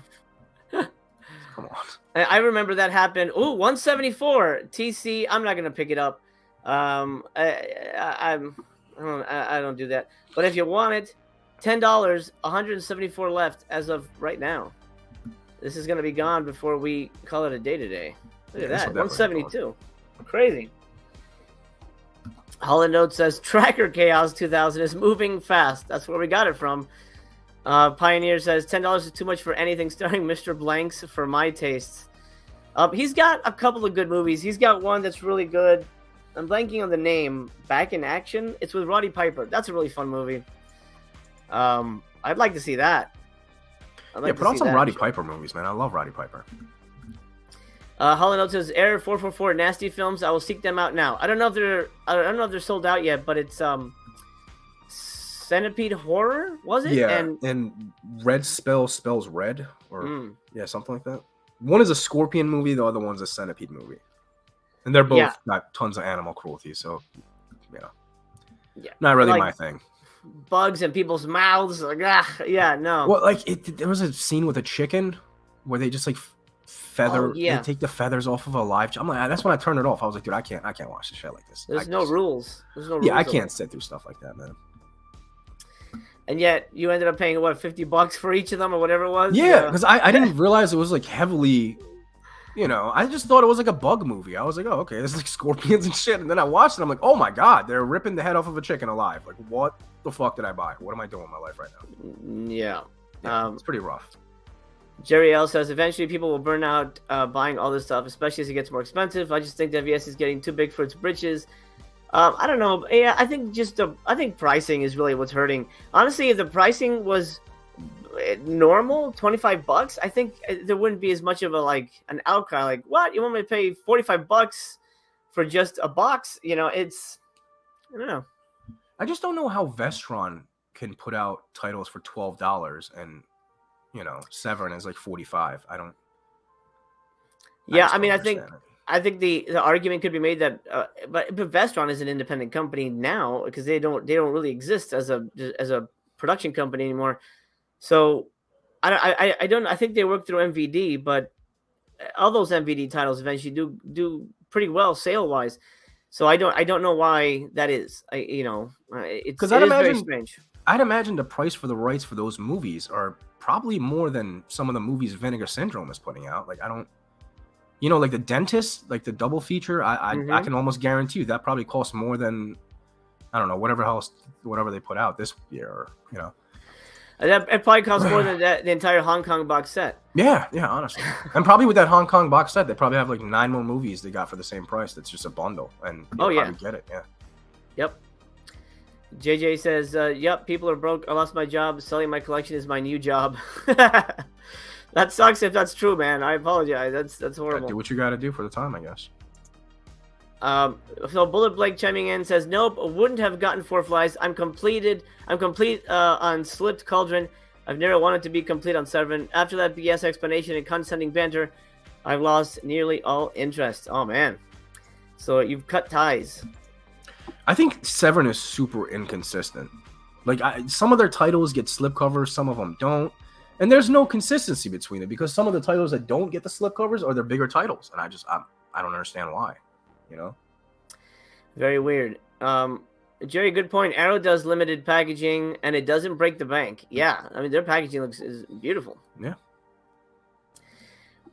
[SPEAKER 4] Come on.
[SPEAKER 1] I remember that happened. Ooh, 174 TC. I'm not gonna pick it up. I don't do that. But if you want it, $10, 174 left as of right now. This is gonna be gone before we call it a day today. Look at
[SPEAKER 4] this
[SPEAKER 1] that,
[SPEAKER 4] will definitely
[SPEAKER 1] 172. Crazy. Holland Note says Tracker Chaos 2000 is moving fast. That's where we got it from. Pioneer says $10 is too much for anything starring Mr. Blanks for my tastes. He's got a couple of good movies. He's got one that's really good. I'm blanking on the name. Back in Action. It's with Roddy Piper. That's a really fun movie. I'd like to see that.
[SPEAKER 4] Put on some Roddy Piper movies, man. I love Roddy Piper.
[SPEAKER 1] Holland Note says Error 444 Nasty Films. I will seek them out now. I don't know if they're sold out yet, but it's Centipede Horror, was it?
[SPEAKER 4] Yeah, and Red spells red, or yeah, something like that. One is a scorpion movie, the other one's a centipede movie, and they're both got tons of animal cruelty. So, not really my thing.
[SPEAKER 1] Bugs in people's mouths, like no.
[SPEAKER 4] Well, like there was a scene with a chicken where they just like feather. They take the feathers off of a live. I'm like, that's when I turned it off. I was like, dude, I can't watch the shit like this.
[SPEAKER 1] There's no rules.
[SPEAKER 4] Yeah, I can't sit through stuff like that, man.
[SPEAKER 1] And yet you ended up paying what, $50 for each of them or whatever it was.
[SPEAKER 4] Yeah, because I didn't realize it was like heavily. I just thought it was like a bug movie. I was like, oh, okay, there's like scorpions and shit. And then I watched it. I'm like, oh my god, they're ripping the head off of a chicken alive. Like, what the fuck did I buy? What am I doing in my life right now?
[SPEAKER 1] Yeah,
[SPEAKER 4] it's pretty rough.
[SPEAKER 1] Jerry L says eventually people will burn out buying all this stuff, especially as it gets more expensive. I just think WS is getting too big for its britches. I don't know. Yeah, I think I think pricing is really what's hurting. Honestly, if the pricing was normal, $25, I think there wouldn't be as much of an outcry. Like, what? You want me to pay $45 for just a box? I don't know.
[SPEAKER 4] I just don't know how Vestron can put out titles for $12 and Severin is like $45. I don't.
[SPEAKER 1] Yeah, I think the argument could be made that, but Vestron is an independent company now because they don't really exist as a production company anymore. So I think they work through MVD, but all those MVD titles eventually do pretty well sale wise. So I don't know why that is. It's very strange.
[SPEAKER 4] I'd imagine the price for the rights for those movies are probably more than some of the movies Vinegar Syndrome is putting out. Like, I don't. Like The Dentist, like the double feature, I can almost guarantee you that probably costs more than, I don't know, whatever they put out this year,
[SPEAKER 1] It probably costs more than the entire Hong Kong box set.
[SPEAKER 4] Yeah, honestly. And probably with that Hong Kong box set, they probably have like 9 more movies they got for the same price. That's just a bundle. And probably get it, yeah.
[SPEAKER 1] Yep. JJ says, yep, people are broke. I lost my job. Selling my collection is my new job. That sucks if that's true, man. I apologize. That's horrible.
[SPEAKER 4] Do what you got to do for the time, I guess.
[SPEAKER 1] So Bullet Blake chiming in says, nope, wouldn't have gotten 4 flies. I'm complete on Slipped Cauldron. I've never wanted to be complete on Severin. After that BS explanation and condescending banter, I've lost nearly all interest. Oh, man. So you've cut ties.
[SPEAKER 4] I think Severin is super inconsistent. Like, some of their titles get slipcovers, some of them don't. And there's no consistency between it because some of the titles that don't get the slipcovers are their bigger titles. And I don't understand why,
[SPEAKER 1] Very weird. Jerry, good point. Arrow does limited packaging and it doesn't break the bank. Yeah, I mean, their packaging is beautiful.
[SPEAKER 4] Yeah.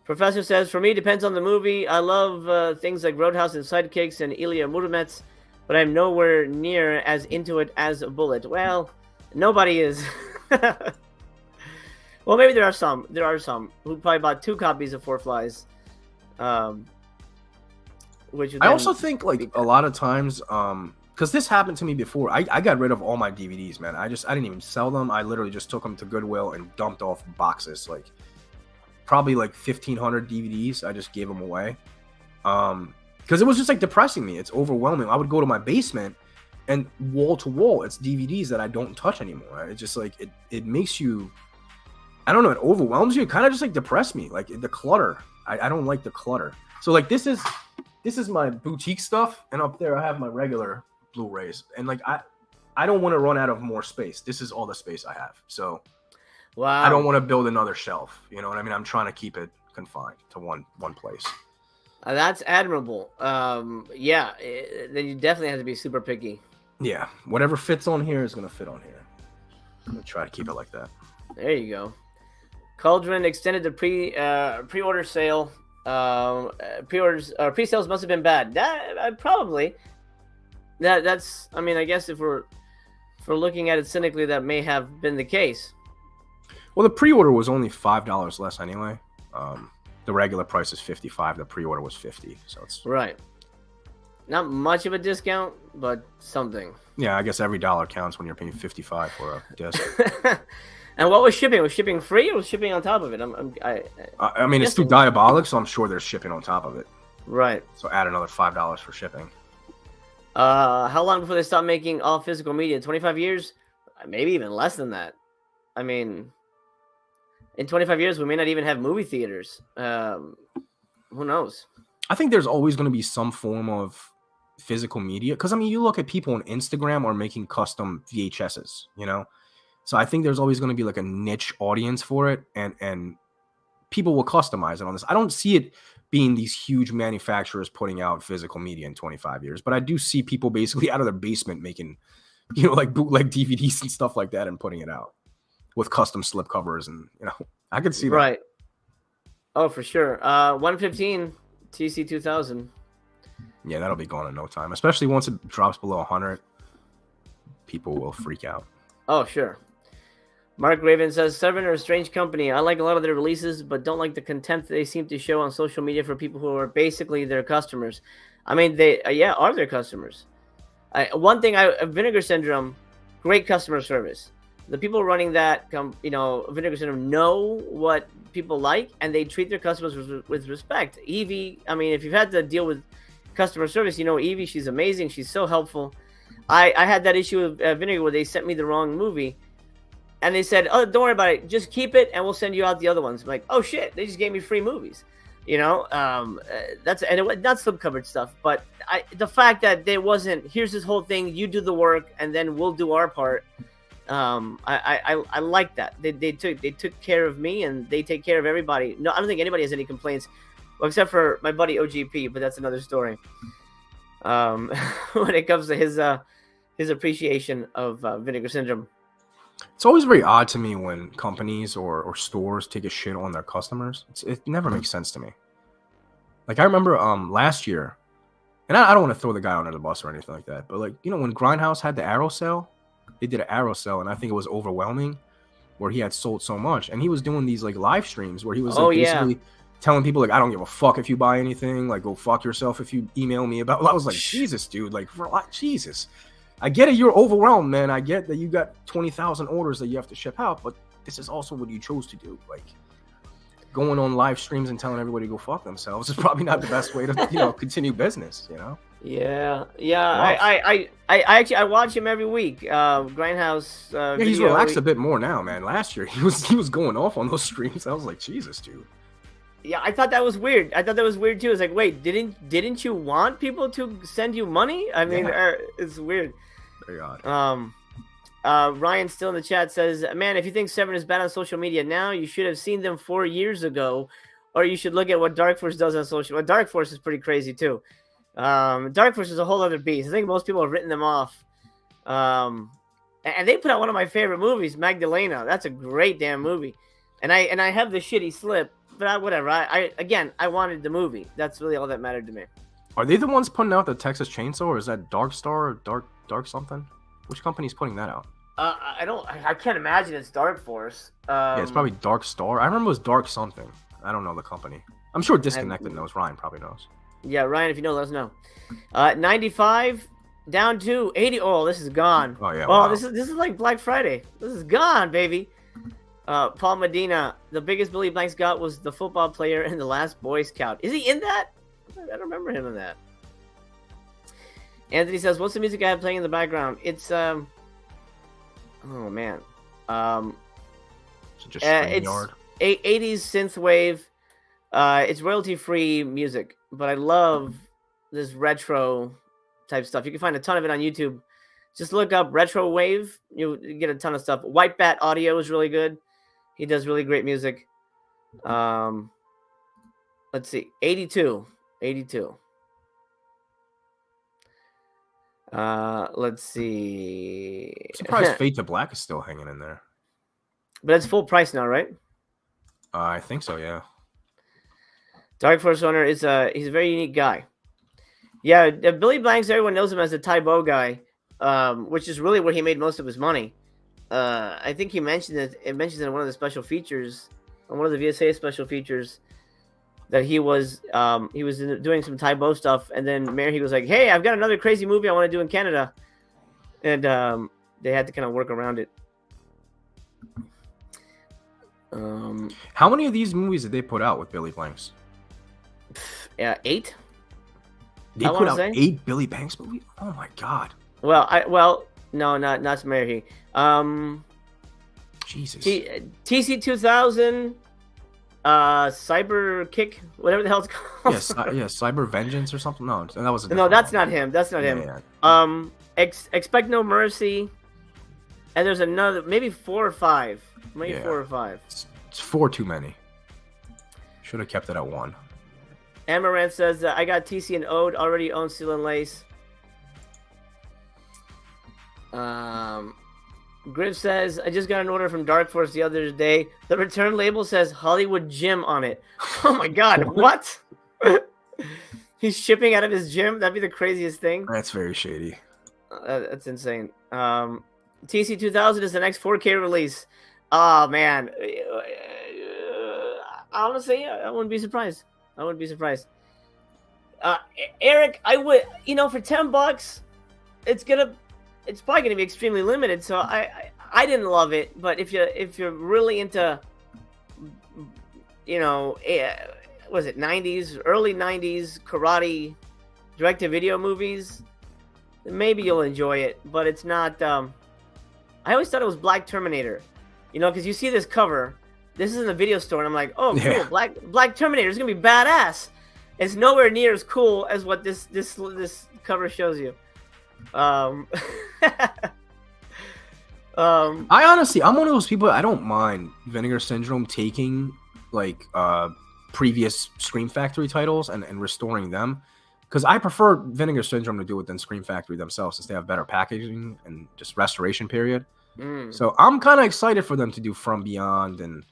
[SPEAKER 1] Professor says, for me, depends on the movie. I love things like Roadhouse and Sidekicks and Ilya Muromets, but I'm nowhere near as into it as a Bullet. Well, nobody is. Well, maybe there are some. There are some who probably bought 2 copies of 4 Flies. Which
[SPEAKER 4] I also think like a lot of times, because this happened to me before. I got rid of all my DVDs, man. I didn't even sell them. I literally just took them to Goodwill and dumped off boxes, like probably like 1,500 DVDs. I just gave them away, because it was just like depressing me. It's overwhelming. I would go to my basement, and wall to wall, it's DVDs that I don't touch anymore. It's just like it makes you. I don't know. It overwhelms you. It kind of just like depressed me. Like the clutter. I don't like the clutter. So like this is my boutique stuff, and up there I have my regular Blu-rays. And like I don't want to run out of more space. This is all the space I have. So
[SPEAKER 1] wow.
[SPEAKER 4] I don't want to build another shelf. You know what I mean? I'm trying to keep it confined to one place.
[SPEAKER 1] That's admirable. Yeah, then you definitely have to be super picky.
[SPEAKER 4] Yeah, whatever fits on here is gonna fit on here. I'm gonna try to keep it like that.
[SPEAKER 1] There you go. Cauldron extended the pre-order sale. Pre-sales must have been bad. That probably. That's. I mean, I guess if we're looking at it cynically, that may have been the case.
[SPEAKER 4] Well, the pre-order was only $5 less anyway. The regular price is $55. The pre-order was $50. So it's
[SPEAKER 1] right. Not much of a discount, but something.
[SPEAKER 4] Yeah, I guess every dollar counts when you're paying $55 for a disc.
[SPEAKER 1] And what was shipping? Was shipping free or was shipping on top of it?
[SPEAKER 4] I mean, it's through Diabolic, so I'm sure there's shipping on top of it.
[SPEAKER 1] Right.
[SPEAKER 4] So add another $5 for shipping.
[SPEAKER 1] How long before they stop making all physical media? 25 years? Maybe even less than that. I mean, in 25 years, we may not even have movie theaters. Who knows?
[SPEAKER 4] I think there's always going to be some form of physical media. Because, I mean, you look at people on Instagram or making custom VHSs, you know? So I think there's always going to be like a niche audience for it. And people will customize it on this. I don't see it being these huge manufacturers putting out physical media in 25 years. But I do see people basically out of their basement making, you know, like bootleg DVDs and stuff like that and putting it out with custom slip covers. And, you know, I could see that.
[SPEAKER 1] Right. Oh, for sure. 115 TC 2000.
[SPEAKER 4] Yeah, that'll be gone in no time. Especially once it drops below 100, people will freak out.
[SPEAKER 1] Oh, sure. Mark Raven says, Seven are a strange company. I like a lot of their releases, but don't like the contempt they seem to show on social media for people who are basically their customers. I mean, they, are their customers. One thing, Vinegar Syndrome, great customer service. The people running that, Vinegar Syndrome know what people like, and they treat their customers with respect. Evie, I mean, if you've had to deal with customer service, you know Evie, she's amazing. She's so helpful. I had that issue with Vinegar where they sent me the wrong movie. And they said, oh, don't worry about it. Just keep it, and we'll send you out the other ones. I'm like, oh, shit. They just gave me free movies. You know? And it was not slip-covered stuff. But the fact that there wasn't, here's this whole thing, you do the work, and then we'll do our part. I like that. They took care of me, and they take care of everybody. No, I don't think anybody has any complaints, well, except for my buddy OGP, but that's another story. When it comes to his appreciation of Vinegar Syndrome.
[SPEAKER 4] It's always very odd to me when companies or stores take a shit on their customers. It never makes sense to me. Like, I remember last year, and I don't want to throw the guy under the bus or anything like that, but, like, you know, when Grindhouse had the Arrow sale, they did an Arrow sale, and I think it was overwhelming, where he had sold so much, and he was doing these, like, live streams where he was basically telling people, like, I don't give a fuck if you buy anything, like, go fuck yourself if you email me about. I was like, Jesus, dude, like, Jesus. I get it, you're overwhelmed, man. I get that you got 20,000 orders that you have to ship out, but this is also what you chose to do. Like, going on live streams and telling everybody to go fuck themselves is probably not the best way to, you know, continue business, you know?
[SPEAKER 1] Yeah.
[SPEAKER 4] Wow.
[SPEAKER 1] I watch him every week. Grindhouse.
[SPEAKER 4] Yeah, he's relaxed a bit more now, man. Last year he was going off on those streams. I was like, Jesus, dude.
[SPEAKER 1] Yeah, I thought that was weird. Too. It's like, wait, didn't you want people to send you money? I mean, it's weird.
[SPEAKER 4] Very odd.
[SPEAKER 1] Ryan still in the chat says, man, if you think Seven is bad on social media now, you should have seen them 4 years ago, or you should look at what Dark Force does on social. Well, Dark Force is pretty crazy too. Dark Force is a whole other beast. I think most people have written them off. And they put out one of my favorite movies, Magdalena. That's a great damn movie. And I have the shitty slip, but whatever. I wanted the movie. That's really all that mattered to me.
[SPEAKER 4] Are they the ones putting out the Texas Chainsaw, or is that Dark Star or Dark something? Which company's putting that out?
[SPEAKER 1] I can't imagine it's Dark Force.
[SPEAKER 4] Yeah, it's probably Dark Star. I remember it was Dark something. I don't know the company. I'm sure Disconnected knows. Ryan probably knows.
[SPEAKER 1] Yeah, Ryan, if you know, let us know. 95 down to 80. Oh, this is gone.
[SPEAKER 4] Oh yeah.
[SPEAKER 1] Oh,
[SPEAKER 4] wow.
[SPEAKER 1] this is like Black Friday. This is gone, baby. Paul Medina, the biggest Billy Blanks got was the football player in The Last Boy Scout. Is he in that? I don't remember him in that. Anthony says, what's the music I have playing in the background? It's oh man.
[SPEAKER 4] So just StreamYard.
[SPEAKER 1] It's 80s synthwave. It's royalty-free music, but I love this retro type stuff. You can find a ton of it on YouTube. Just look up retro wave. You get a ton of stuff. White Bat Audio is really good. He does really great music. Let's see. 82. 82. Let's see.
[SPEAKER 4] Surprised Fade to Black is still hanging in there.
[SPEAKER 1] But it's full price now, right?
[SPEAKER 4] I think so, yeah.
[SPEAKER 1] Dark Force owner is he's a very unique guy. Yeah, Billy Blanks, everyone knows him as the Tybo guy, which is really where he made most of his money. I think he mentioned it. It mentions in one of the special features, on one of the VSA special features, that he was doing some Tybo stuff, and then he was like, "Hey, I've got another crazy movie I want to do in Canada," and they had to kind of work around it.
[SPEAKER 4] How many of these movies did they put out with Billy Blanks?
[SPEAKER 1] 8.
[SPEAKER 4] They put out 8 Billy Blanks movies. Oh my god.
[SPEAKER 1] Well, no, not Samarihi.
[SPEAKER 4] Jesus.
[SPEAKER 1] TC 2000, Cyber Kick, whatever the hell it's called.
[SPEAKER 4] Yeah, Cyber Vengeance or something. No, that was
[SPEAKER 1] that's not him. That's not him.
[SPEAKER 4] Yeah.
[SPEAKER 1] Expect No Mercy, and there's another, maybe 4 or 5. Maybe 4 or 5.
[SPEAKER 4] It's 4 too many. Should have kept it at 1.
[SPEAKER 1] Amaranth says, I got TC and Ode, already own Steel and Lace. Griff says, I just got an order from Dark Force the other day. The return label says Hollywood Gym on it. Oh my god, what? He's shipping out of his gym? That'd be the craziest thing.
[SPEAKER 4] That's very shady.
[SPEAKER 1] That's insane. TC 2000 is the next 4K release. Oh man. Honestly, I wouldn't be surprised. Eric, I would, for $10, it's probably gonna be extremely limited. So I didn't love it, but if you're really into, was it 90s, early 90s karate direct-to-video movies, maybe you'll enjoy it. But it's not. I always thought it was Black Terminator, because you see this cover. This is in the video store, and I'm like, oh, cool, yeah. Black Terminator is gonna be badass. It's nowhere near as cool as what this cover shows you. I'm
[SPEAKER 4] one of those people. I don't mind Vinegar Syndrome taking previous Scream Factory titles and restoring them, because I prefer Vinegar Syndrome to do it than Scream Factory themselves, since they have better packaging and just restoration period. So I'm kind of excited for them to do From Beyond and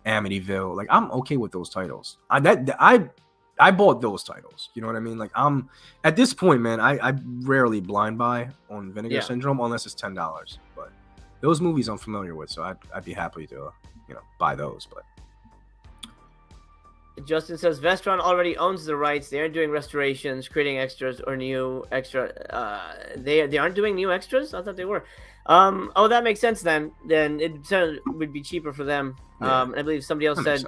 [SPEAKER 4] Amityville. I'm okay with those titles. I bought those titles. You know what I mean? I'm at this point, man. I rarely blind buy on Vinegar Syndrome unless it's $10. But those movies I'm familiar with, so I'd be happy to buy those. But
[SPEAKER 1] Justin says Vestron already owns the rights. They aren't doing restorations, creating extras or new extra. They aren't doing new extras. I thought they were. Oh, that makes sense then. Then it would be cheaper for them. I believe somebody else said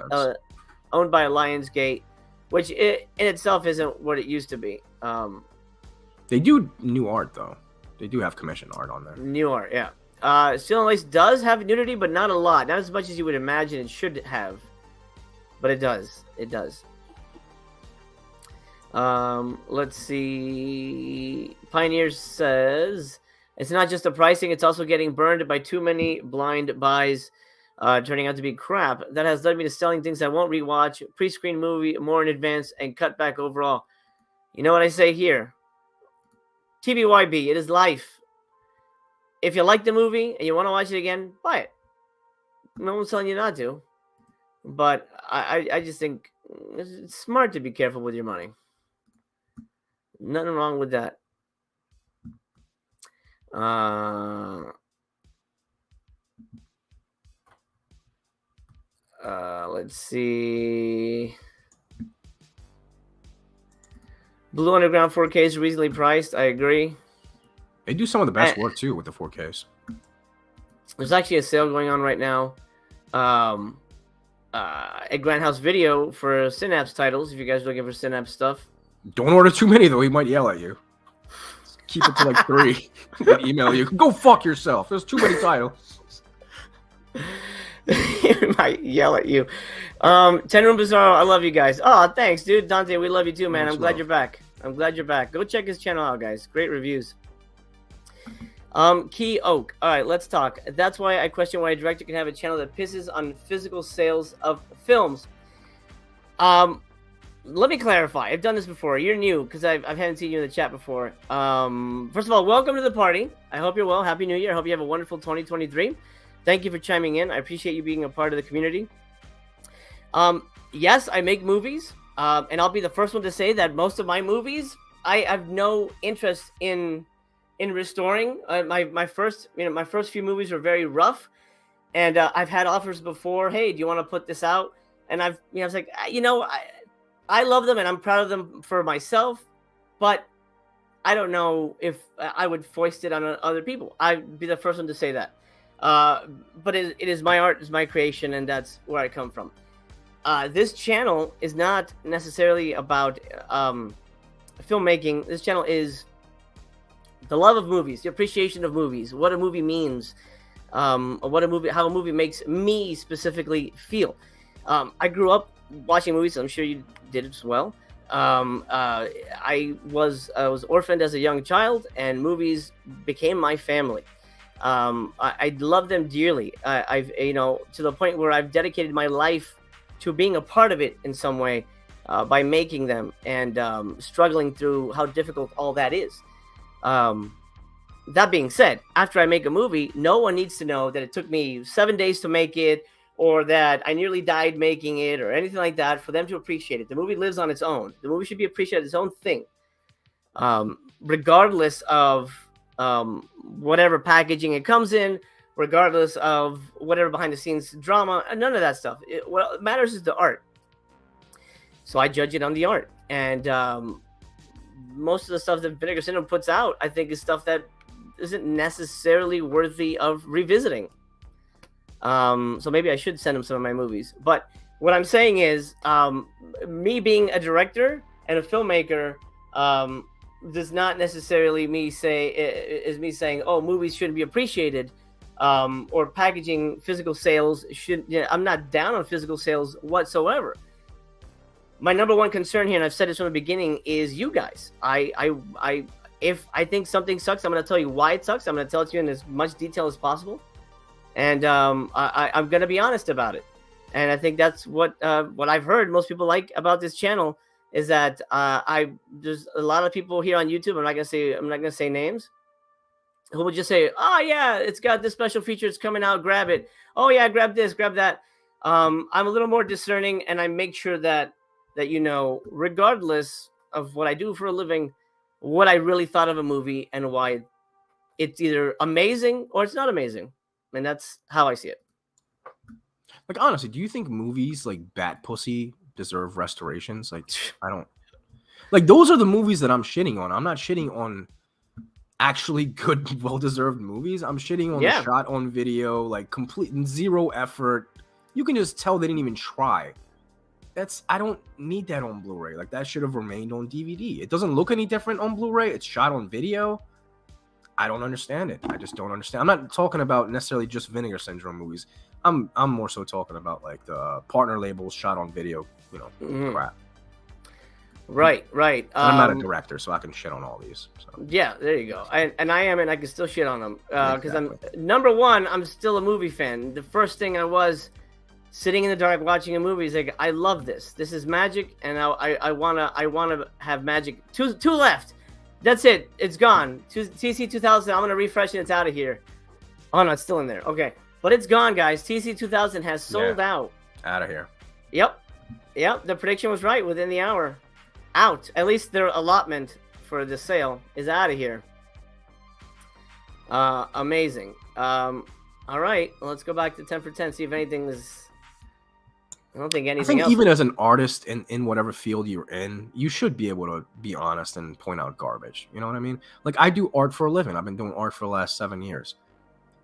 [SPEAKER 1] owned by Lionsgate, which in itself isn't what it used to be.
[SPEAKER 4] They do new art though. They do have commissioned art on there.
[SPEAKER 1] New art, yeah. Steel and Lace does have nudity, but not a lot. Not as much as you would imagine it should have. But it does. It does. Let's see. Pioneer says it's not just the pricing; it's also getting burned by too many blind buys, turning out to be crap. That has led me to selling things I won't rewatch, pre-screen movie more in advance, and cut back overall. You know what I say here? TBYB, it is life. If you like the movie and you want to watch it again, buy it. No one's telling you not to. But I just think it's smart to be careful with your money. Nothing wrong with that. Let's see. Blue Underground 4K is reasonably priced. I agree.
[SPEAKER 4] They do some of the best work too with the 4Ks.
[SPEAKER 1] There's actually a sale going on right now. At Grindhouse Video for Synapse titles, if you guys are looking for Synapse stuff.
[SPEAKER 4] Don't order too many though, he might yell at you. Keep it to 3. Then email you. Go fuck yourself. There's too many titles.
[SPEAKER 1] He might yell at you. 10 Room Bizarro, I love you guys. Oh, thanks, dude. Dante, we love you too, man. I'm glad you're back. Go check his channel out, guys. Great reviews. Key Oak. All right, let's talk. That's why I question why a director can have a channel that pisses on physical sales of films. let me clarify. I've done this before. You're new because I haven't seen you in the chat before. First of all, welcome to the party. I hope you're well. Happy New Year. I hope you have a wonderful 2023. Thank you for chiming in. I appreciate you being a part of the community. Yes, I make movies, and I'll be the first one to say that most of my movies, I have no interest in restoring. My first few movies were very rough, and I've had offers before. Hey, do you want to put this out? And I was like, I love them and I'm proud of them for myself, but I don't know if I would foist it on other people. I'd be the first one to say that. But it is my art, it's my creation, and that's where I come from. This channel is not necessarily about filmmaking. This channel is the love of movies, the appreciation of movies, what a movie means, how a movie makes me specifically feel. I grew up watching movies. I'm sure you did as well. I was orphaned as a young child, and movies became my family. I love them dearly. I've to the point where I've dedicated my life to being a part of it in some way by making them and struggling through how difficult all that is. That being said, after I make a movie, no one needs to know that it took me 7 days to make it, or that I nearly died making it, or anything like that, for them to appreciate it. The movie lives on its own. The movie should be appreciated as its own thing, regardless of whatever packaging it comes in, regardless of whatever behind-the-scenes drama, none of that stuff. What matters is the art. So I judge it on the art. And most of the stuff that Vinegar Syndrome puts out, I think, is stuff that isn't necessarily worthy of revisiting. So maybe I should send him some of my movies. But what I'm saying is, me being a director and a filmmaker does not necessarily me saying, oh, movies shouldn't be appreciated, or packaging physical sales should. I'm not down on physical sales whatsoever. My number one concern here, and I've said this from the beginning, is you guys. If I think something sucks, I'm going to tell you why it sucks. I'm going to tell it to you in as much detail as possible. And I'm going to be honest about it. And I think that's what I've heard most people like about this channel is that there's a lot of people here on YouTube. I'm not going to say names, who will just say, oh yeah, it's got this special feature. It's coming out. Grab it. Oh yeah, grab this, grab that. I'm a little more discerning, and I make sure that regardless of what I do for a living, what I really thought of a movie and why it's either amazing or it's not amazing. And that's how I see it.
[SPEAKER 4] Like, honestly, do you think movies like Bat Pussy deserve restorations? Like, I don't. Like, those are the movies that I'm shitting on. I'm not shitting on actually good, well-deserved movies. I'm shitting on the shot on video, like complete zero effort. You can just tell they didn't even try. I don't need that on Blu-ray. Like, that should have remained on DVD. It doesn't look any different on Blu-ray. It's shot on video. I don't understand it. I just don't understand. I'm not talking about necessarily just Vinegar Syndrome movies. I'm more so talking about like the partner labels shot on video, crap.
[SPEAKER 1] Right.
[SPEAKER 4] I'm not a director, so I can shit on all these. So.
[SPEAKER 1] Yeah, there you go. And I am, and I can still shit on them because I'm number one. I'm still a movie fan. The first thing I was sitting in the dark watching a movie is like, I love this. This is magic, and I wanna have magic. Two left. That's it. It's gone. TC 2000. I'm gonna refresh and it's out of here. Oh no, it's still in there. Okay, but it's gone, guys. TC 2000 has sold out.
[SPEAKER 4] Out of here.
[SPEAKER 1] Yep. The prediction was right. Within the hour, out. At least their allotment for the sale is out of here. Amazing. All right. Well, let's go back to 10 for 10. See if anything is. I don't think anything else.
[SPEAKER 4] Even as an artist in whatever field you're in, you should be able to be honest and point out garbage. You know what I mean? Like, I do art for a living. I've been doing art for the last 7 years.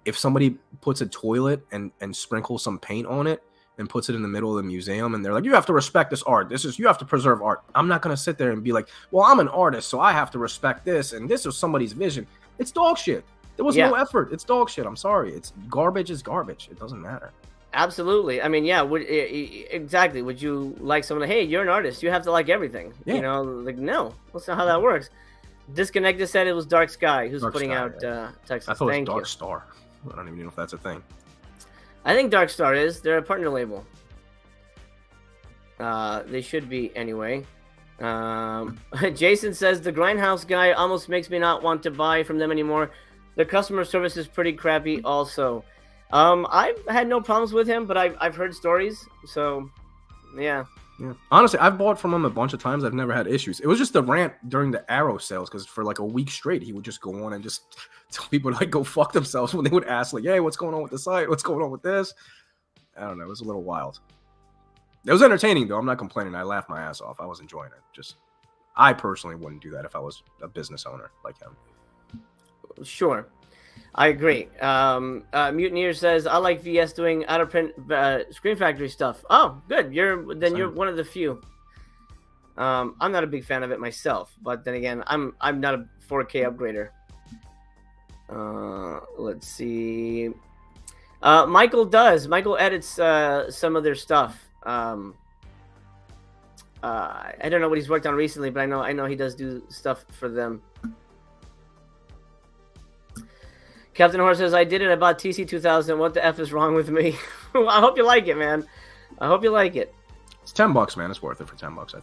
[SPEAKER 4] If somebody puts a toilet and sprinkles some paint on it and puts it in the middle of the museum and they're like, you have to respect this art. You have to preserve art. I'm not going to sit there and be like, well, I'm an artist, so I have to respect this. And this is somebody's vision. It's dog shit. There was no effort. It's dog shit. I'm sorry. It's garbage is garbage. It doesn't matter.
[SPEAKER 1] Absolutely. I mean, exactly. Would you like someone to, hey, you're an artist, you have to like everything?
[SPEAKER 4] Yeah.
[SPEAKER 1] Like, no, that's not how that works. Disconnected said it was Dark Sky who's putting out Texas.
[SPEAKER 4] I thought it was Dark Star. I don't even know if that's a thing.
[SPEAKER 1] I think Dark Star is. They're a partner label. They should be anyway. Jason says the Grindhouse guy almost makes me not want to buy from them anymore. The customer service is pretty crappy also. I've had no problems with him, but I've heard stories, so yeah.
[SPEAKER 4] Yeah. Honestly, I've bought from him a bunch of times. I've never had issues. It was just the rant during the Arrow sales, because for like a week straight, he would just go on and just tell people to like go fuck themselves when they would ask like, "Hey, what's going on with the site? What's going on with this?" I don't know. It was a little wild. It was entertaining though. I'm not complaining. I laughed my ass off. I was enjoying it. Just, I personally wouldn't do that if I was a business owner like him.
[SPEAKER 1] Sure. I agree. Mutineer says, I like VS doing out of print Screen Factory stuff. Oh, good. You're one of the few. I'm not a big fan of it myself, but then again, I'm not a 4K upgrader. Let's see. Michael does. Michael edits some of their stuff. I don't know what he's worked on recently, but I know he does do stuff for them. Captain Horse says, I did it. I bought TC2000. What the F is wrong with me? Well, I hope you like it, man. I hope you like it.
[SPEAKER 4] It's $10, man. It's worth it for $10, I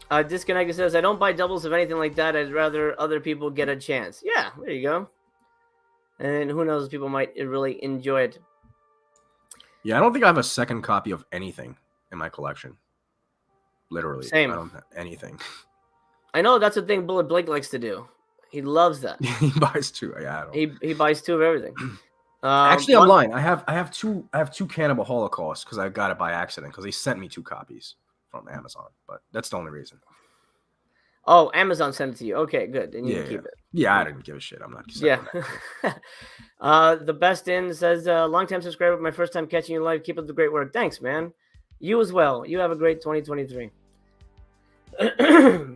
[SPEAKER 4] think.
[SPEAKER 1] Disconnected says, I don't buy doubles of anything like that. I'd rather other people get a chance. Yeah, there you go. And who knows, people might really enjoy it.
[SPEAKER 4] Yeah, I don't think I have a second copy of anything in my collection. Literally.
[SPEAKER 1] Same.
[SPEAKER 4] I don't have anything.
[SPEAKER 1] I know that's the thing Bullet Blake likes to do. He loves that.
[SPEAKER 4] He buys two. Yeah, I don't.
[SPEAKER 1] He buys two of everything.
[SPEAKER 4] Actually, I'm lying. I have two Cannibal Holocaust because I got it by accident because they sent me 2 copies from Amazon, but that's the only reason.
[SPEAKER 1] Oh, Amazon sent it to you. Okay, good. Then you can keep it.
[SPEAKER 4] Yeah, I didn't give a shit. I'm not.
[SPEAKER 1] Yeah. The best in says, long-time subscriber, my first time catching you live. Keep up the great work. Thanks, man. You as well. You have a great 2023.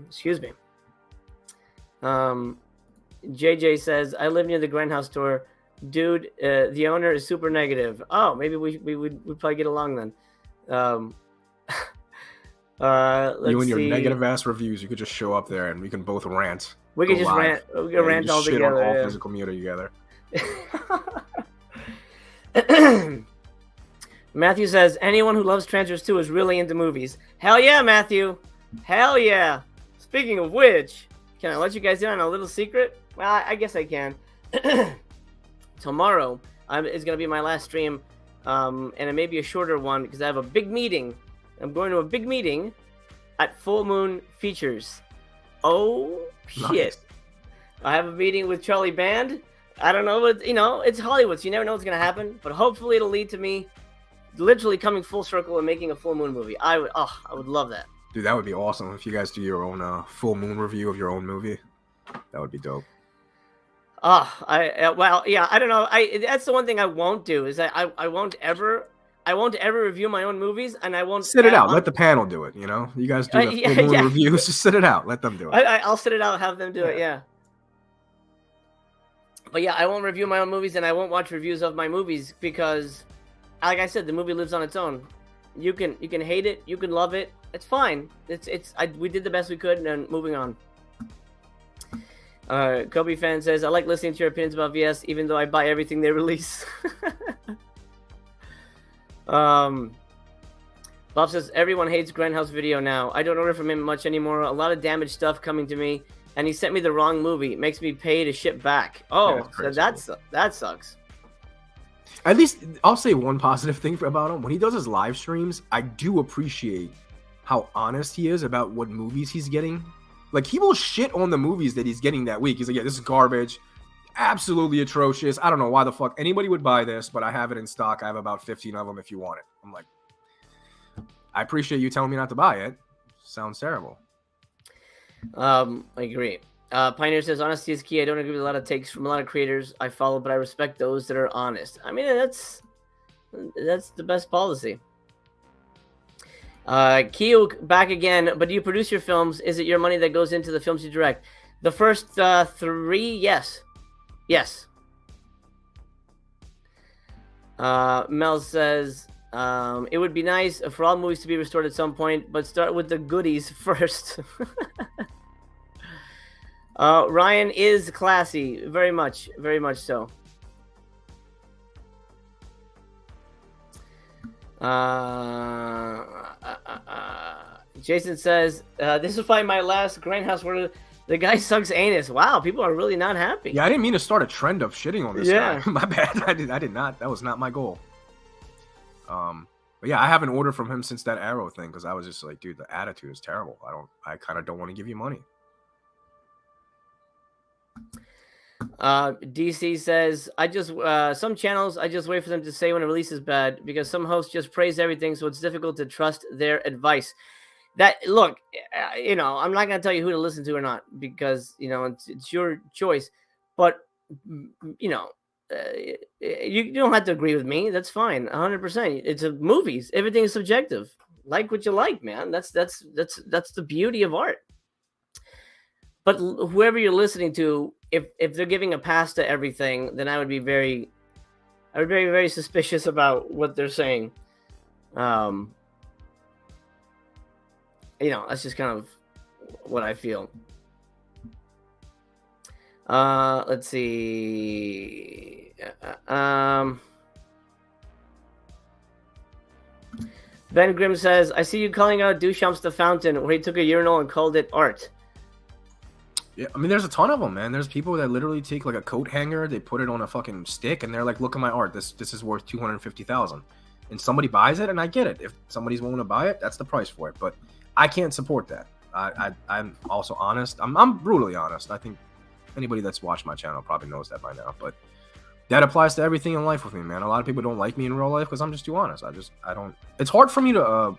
[SPEAKER 1] Excuse me. JJ says, I live near the Grindhouse store. Dude, the owner is super negative. Oh, maybe we'd probably get along then. Let's
[SPEAKER 4] you and your
[SPEAKER 1] see.
[SPEAKER 4] negative ass reviews, you could just show up there and we can both rant.
[SPEAKER 1] We could just rant. We could rant all
[SPEAKER 4] shit
[SPEAKER 1] together.
[SPEAKER 4] On all physical media together.
[SPEAKER 1] Matthew says, anyone who loves Transfers 2 is really into movies. Hell yeah, Matthew. Hell yeah. Speaking of which, can I let you guys in on a little secret? Well, I guess I can. Tomorrow is going to be my last stream, and it may be a shorter one because I have a big meeting. I'm going to a big meeting at Full Moon Features. Oh, shit. Nice. I have a meeting with Charlie Band. I don't know, but, it's Hollywood, so you never know what's going to happen. But hopefully it'll lead to me literally coming full circle and making a Full Moon movie. I would love that.
[SPEAKER 4] Dude, that would be awesome if you guys do your own Full Moon review of your own movie. That would be dope.
[SPEAKER 1] I don't know. That's the one thing I won't do is that I won't ever review my own movies, and I won't
[SPEAKER 4] sit it out. Let the panel do it. You guys do the Full Moon reviews. Just sit it out. Let them do it.
[SPEAKER 1] I'll sit it out. Have them do it. Yeah. But yeah, I won't review my own movies, and I won't watch reviews of my movies because, like I said, the movie lives on its own. You can hate it, you can love it. It's fine. We did the best we could, and moving on. Kobe fan says, I like listening to your opinions about VS, even though I buy everything they release. Bob says, everyone hates Grindhouse Video now. I don't order from him much anymore. A lot of damaged stuff coming to me, and he sent me the wrong movie. It makes me pay to ship back. Oh, so that sucks.
[SPEAKER 4] At least I'll say one positive thing about him. When he does his live streams, I do appreciate how honest he is about what movies he's getting. Like, he will shit on the movies that he's getting that week. He's like, yeah, this is garbage. Absolutely atrocious. I don't know why the fuck anybody would buy this, but I have it in stock. I have about 15 of them if you want it. I'm like, I appreciate you telling me not to buy it. Sounds terrible.
[SPEAKER 1] I agree. Pioneer says, honesty is key. I don't agree with a lot of takes from a lot of creators I follow, but I respect those that are honest. I mean, that's the best policy. Keo back again, but do you produce your films? Is it your money that goes into the films you direct? The first 3, yes. Yes. Mel says, it would be nice for all movies to be restored at some point, but start with the goodies first. Ryan is classy. Very much so. Jason says, this is probably my last grindhouse where the guy sucks anus. Wow, people are really not happy.
[SPEAKER 4] Yeah, I didn't mean to start a trend of shitting on this guy. My bad. I did not. That was not my goal. But yeah, I haven't ordered from him since that Arrow thing because I was just like, dude, the attitude is terrible. I kind of don't want to give you money.
[SPEAKER 1] DC says, I just some channels I just wait for them to say when a release is bad because some hosts just praise everything, so it's difficult to trust their advice. That look, I'm not gonna tell you who to listen to or not because it's your choice, but you don't have to agree with me. That's fine, 100%. It's movies. Everything is subjective. Like what you like, man. That's the beauty of art. But whoever you're listening to, if they're giving a pass to everything, then I would be very, very suspicious about what they're saying. That's just kind of what I feel. Let's see. Ben Grimm says, I see you calling out Duchamp's The Fountain, where he took a urinal and called it art.
[SPEAKER 4] Yeah, I mean, there's a ton of them, man. There's people that literally take like a coat hanger, they put it on a fucking stick, and they're like, "Look at my art. This is worth $250,000." And somebody buys it, and I get it. If somebody's willing to buy it, that's the price for it. But I can't support that. I'm also honest. I'm brutally honest. I think anybody that's watched my channel probably knows that by now. But that applies to everything in life with me, man. A lot of people don't like me in real life because I'm just too honest. I don't. It's hard for me to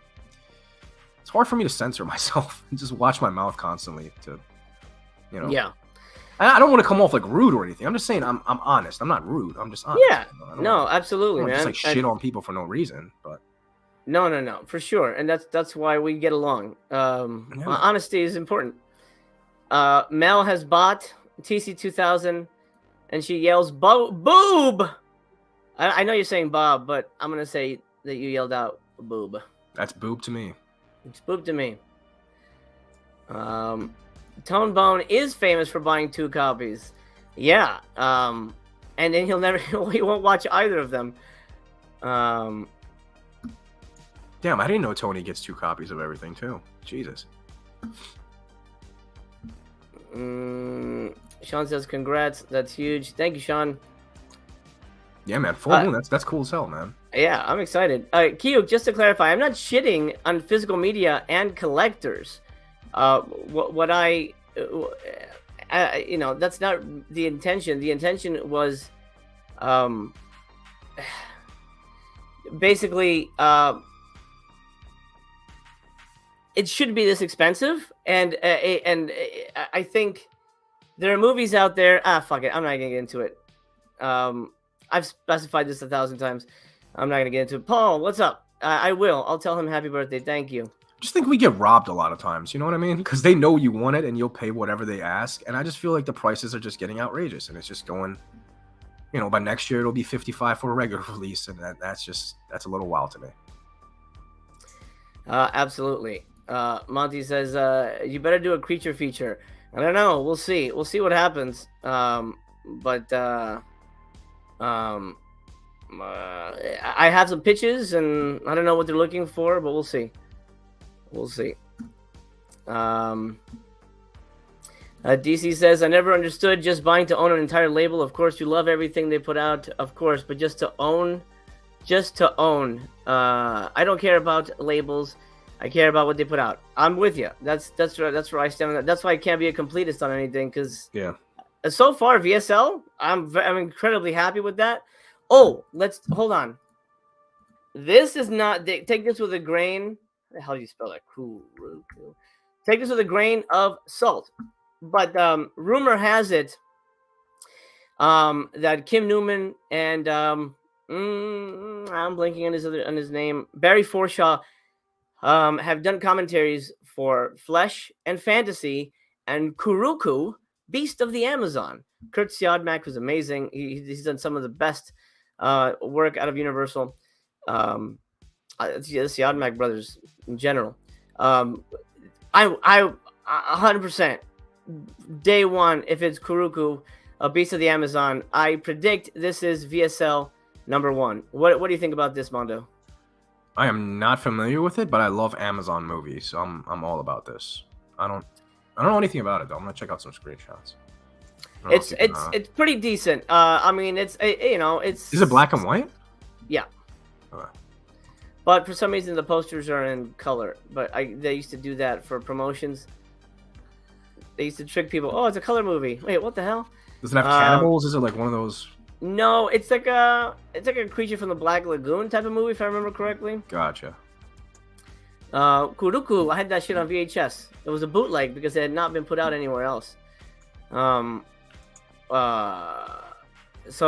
[SPEAKER 4] censor myself and just watch my mouth constantly to.
[SPEAKER 1] Yeah.
[SPEAKER 4] I don't want to come off like rude or anything. I'm just saying I'm honest. I'm not rude. I'm just honest.
[SPEAKER 1] Yeah. No, absolutely, man.
[SPEAKER 4] Just like shit on people for no reason, but
[SPEAKER 1] no, for sure. And that's why we get along. Honesty is important. Mel has bought TC2000 and she yells boob. I know you're saying Bob, but I'm gonna say that you yelled out boob.
[SPEAKER 4] That's boob to me.
[SPEAKER 1] It's boob to me. Tone Bone is famous for buying 2 copies. Yeah. And then he won't watch either of them.
[SPEAKER 4] Damn, I didn't know Tony gets 2 copies of everything too. Jesus.
[SPEAKER 1] Sean says congrats. That's huge. Thank you, Sean.
[SPEAKER 4] Yeah, man. Full moon. That's cool as hell, man.
[SPEAKER 1] Yeah, I'm excited. Kiyuk, just to clarify, I'm not shitting on physical media and collectors. That's not the intention. The intention was, basically, it shouldn't be this expensive, and I think there are movies out there. Fuck it, I'm not gonna get into it. I've specified this 1,000 times. I'm not gonna get into it. Paul, what's up? I will. I'll tell him happy birthday. Thank you.
[SPEAKER 4] Just think we get robbed a lot of times, you know what I mean? Because they know you want it and you'll pay whatever they ask. And I just feel like the prices are just getting outrageous and it's just going, by next year it'll be 55 for a regular release. And that's a little wild to me.
[SPEAKER 1] Absolutely. Monty says, you better do a creature feature. I don't know. We'll see. We'll see what happens. I have some pitches and I don't know what they're looking for, but we'll see. We'll see. DC says, I never understood just buying to own an entire label. Of course, you love everything they put out, of course, but just to own. I don't care about labels. I care about what they put out. I'm with you. That's where I stand on that. That's why I can't be a completist on anything because so far VSL, I'm incredibly happy with that. Oh, let's hold on. This is not. Take this with a grain. How do you spell that? Cool. Take this with a grain of salt. But rumor has it that Kim Newman and I'm blanking on his name, Barry Forshaw, have done commentaries for Flesh and Fantasy and Kuruku, Beast of the Amazon. Kurt Siodmak was amazing. He's done some of the best work out of Universal. The Siodmak brothers in general. I 100% day one, if it's Kuruku, Beast of the Amazon, I predict this is VSL number 1. What do you think about this, Mondo?
[SPEAKER 4] I am not familiar with it, but I love Amazon movies, so I'm all about this. I don't know anything about it though. I'm gonna check out some screenshots. I don't know if you can,
[SPEAKER 1] It's pretty decent. I mean, it's it's.
[SPEAKER 4] Is it black and white?
[SPEAKER 1] Yeah.
[SPEAKER 4] Okay.
[SPEAKER 1] But for some reason, the posters are in color. But they used to do that for promotions. They used to trick people. Oh, it's a color movie. Wait, what the hell?
[SPEAKER 4] Does it have cannibals? Is it like one of those?
[SPEAKER 1] No, it's like a creature from the Black Lagoon type of movie, if I remember correctly.
[SPEAKER 4] Gotcha.
[SPEAKER 1] Kuruku, I had that shit on VHS. It was a bootleg because it had not been put out anywhere else. So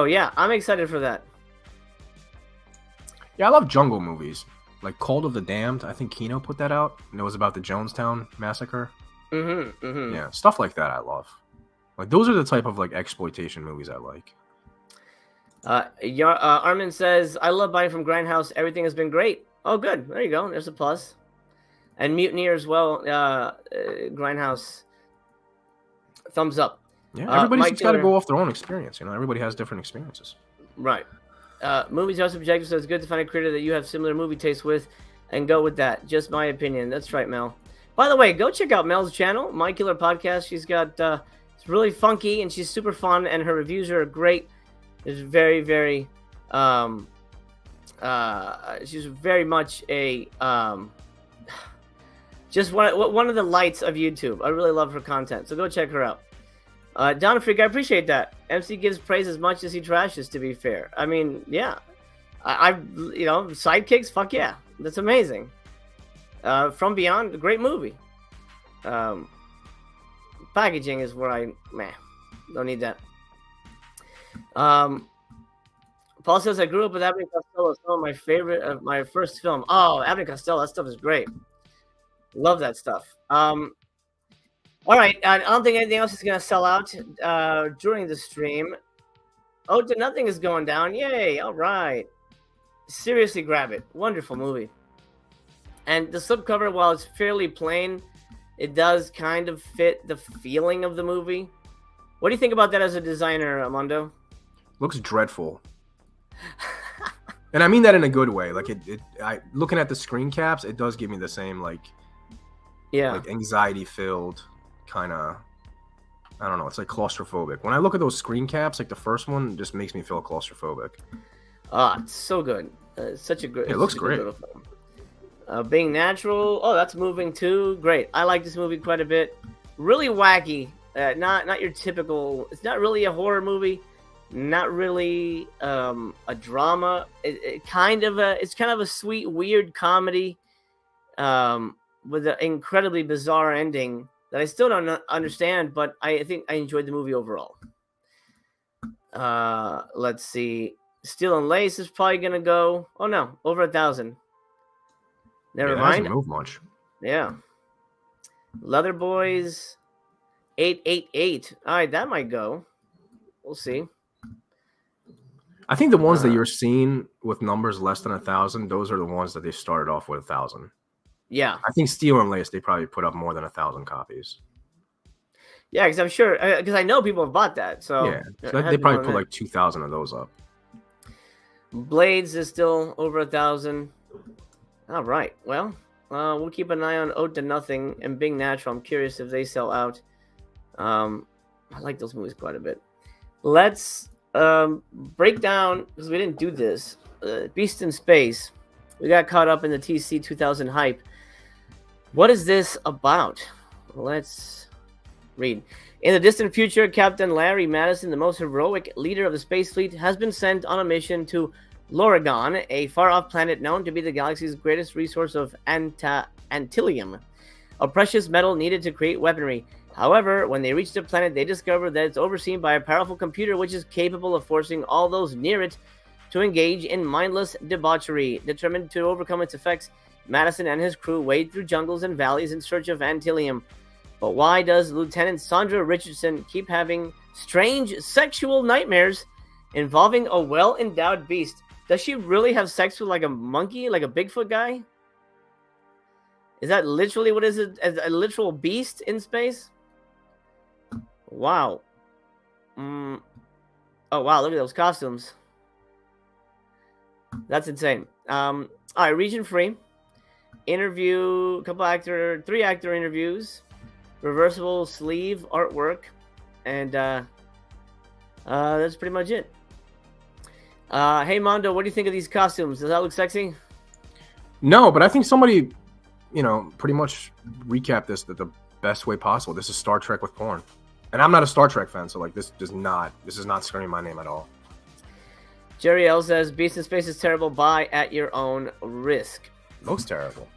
[SPEAKER 1] yeah, I'm excited for that.
[SPEAKER 4] Yeah, I love jungle movies. Like Cult of the Damned. I think Kino put that out. And it was about the Jonestown massacre. Yeah, stuff like that I love. Like those are the type of like exploitation movies I like.
[SPEAKER 1] Armin says, I love buying from Grindhouse. Everything has been great. Oh, good. There you go. There's a plus. And Mutineer as well. Grindhouse. Thumbs up.
[SPEAKER 4] Yeah, everybody's just got to go off their own experience. You know, everybody has different experiences.
[SPEAKER 1] Right. Movies are subjective, so it's good to find a creator that you have similar movie tastes with and go with that. Just my opinion. That's right, Mel. By the way, go check out Mel's channel, My Killer Podcast. She's got, it's really funky and she's super fun and her reviews are great. Is very, very, she's very much a, just one of the lights of YouTube. I really love her content, so go check her out. Don Freak, I appreciate that. MC gives praise as much as he trashes, to be fair. I mean, yeah. I Sidekicks, fuck yeah. That's amazing. From Beyond, a great movie. Packaging is where don't need that. Paul says, I grew up with Abbott and Costello, some of my favorite of my first film. Oh, Abbott and Costello, that stuff is great. Love that stuff. All right, I don't think anything else is going to sell out during the stream. Oh, Nothing is going down. Yay, all right. Seriously, grab it. Wonderful movie. And the slipcover, while it's fairly plain, it does kind of fit the feeling of the movie. What do you think about that as a designer, Mondo?
[SPEAKER 4] Looks dreadful. And I mean that in a good way. Like looking at the screen caps, it does give me the same like anxiety filled kind of, I don't know, it's like claustrophobic. When I look at those screen caps, like the first one just makes me feel claustrophobic.
[SPEAKER 1] It's so good. It's such a good.
[SPEAKER 4] It looks great.
[SPEAKER 1] Being Natural. Oh, that's moving too. Great. I like this movie quite a bit. Really wacky. Not your typical. It's not really a horror movie. Not really a drama. It's kind of a sweet, weird comedy with an incredibly bizarre ending that I still don't understand, but I think I enjoyed the movie overall. Let's see. Steel and Lace is probably gonna go. Oh no, over 1,000. Never mind.
[SPEAKER 4] Doesn't move much.
[SPEAKER 1] Yeah. Leather Boys, 888. All right, that might go. We'll see.
[SPEAKER 4] I think the ones that you're seeing with numbers less than 1,000, those are the ones that they started off with 1,000.
[SPEAKER 1] Yeah.
[SPEAKER 4] I think Steel and Lace, they probably put up more than 1,000 copies.
[SPEAKER 1] Yeah, because I'm sure, because I know people have bought that. So
[SPEAKER 4] yeah, so they probably put like 2,000 of those up.
[SPEAKER 1] Blades is still over 1,000. All right. Well, we'll keep an eye on Ode to Nothing and Being Natural. I'm curious if they sell out. I like those movies quite a bit. Let's break down, because we didn't do this, Beast in Space. We got caught up in the TC 2000 hype. What is this about? Let's read. In the distant future, Captain Larry Madison, the most heroic leader of the space fleet, has been sent on a mission to Lorigon, a far-off planet known to be the galaxy's greatest resource of antillium, a precious metal needed to create weaponry. However, when they reach the planet, they discover that it's overseen by a powerful computer which is capable of forcing all those near it to engage in mindless debauchery. Determined to overcome its effects, Madison and his crew wade through jungles and valleys in search of antillium. But why does Lieutenant Sandra Richardson keep having strange sexual nightmares involving a well-endowed beast? Does she really have sex with like a monkey, like a Bigfoot guy? Is that literally what is it? A literal beast in space? Wow. Oh, wow. Look at those costumes. That's insane. All right, region free. Interview, three actor interviews, reversible sleeve artwork, and that's pretty much it. Hey Mondo, what do you think of these costumes? Does that look sexy?
[SPEAKER 4] No, but I think somebody, pretty much recapped this the best way possible. This is Star Trek with porn. And I'm not a Star Trek fan, so like this is not screaming my name at all.
[SPEAKER 1] Jerry L says Beast in Space is terrible. Buy at your own risk.
[SPEAKER 4] Looks terrible.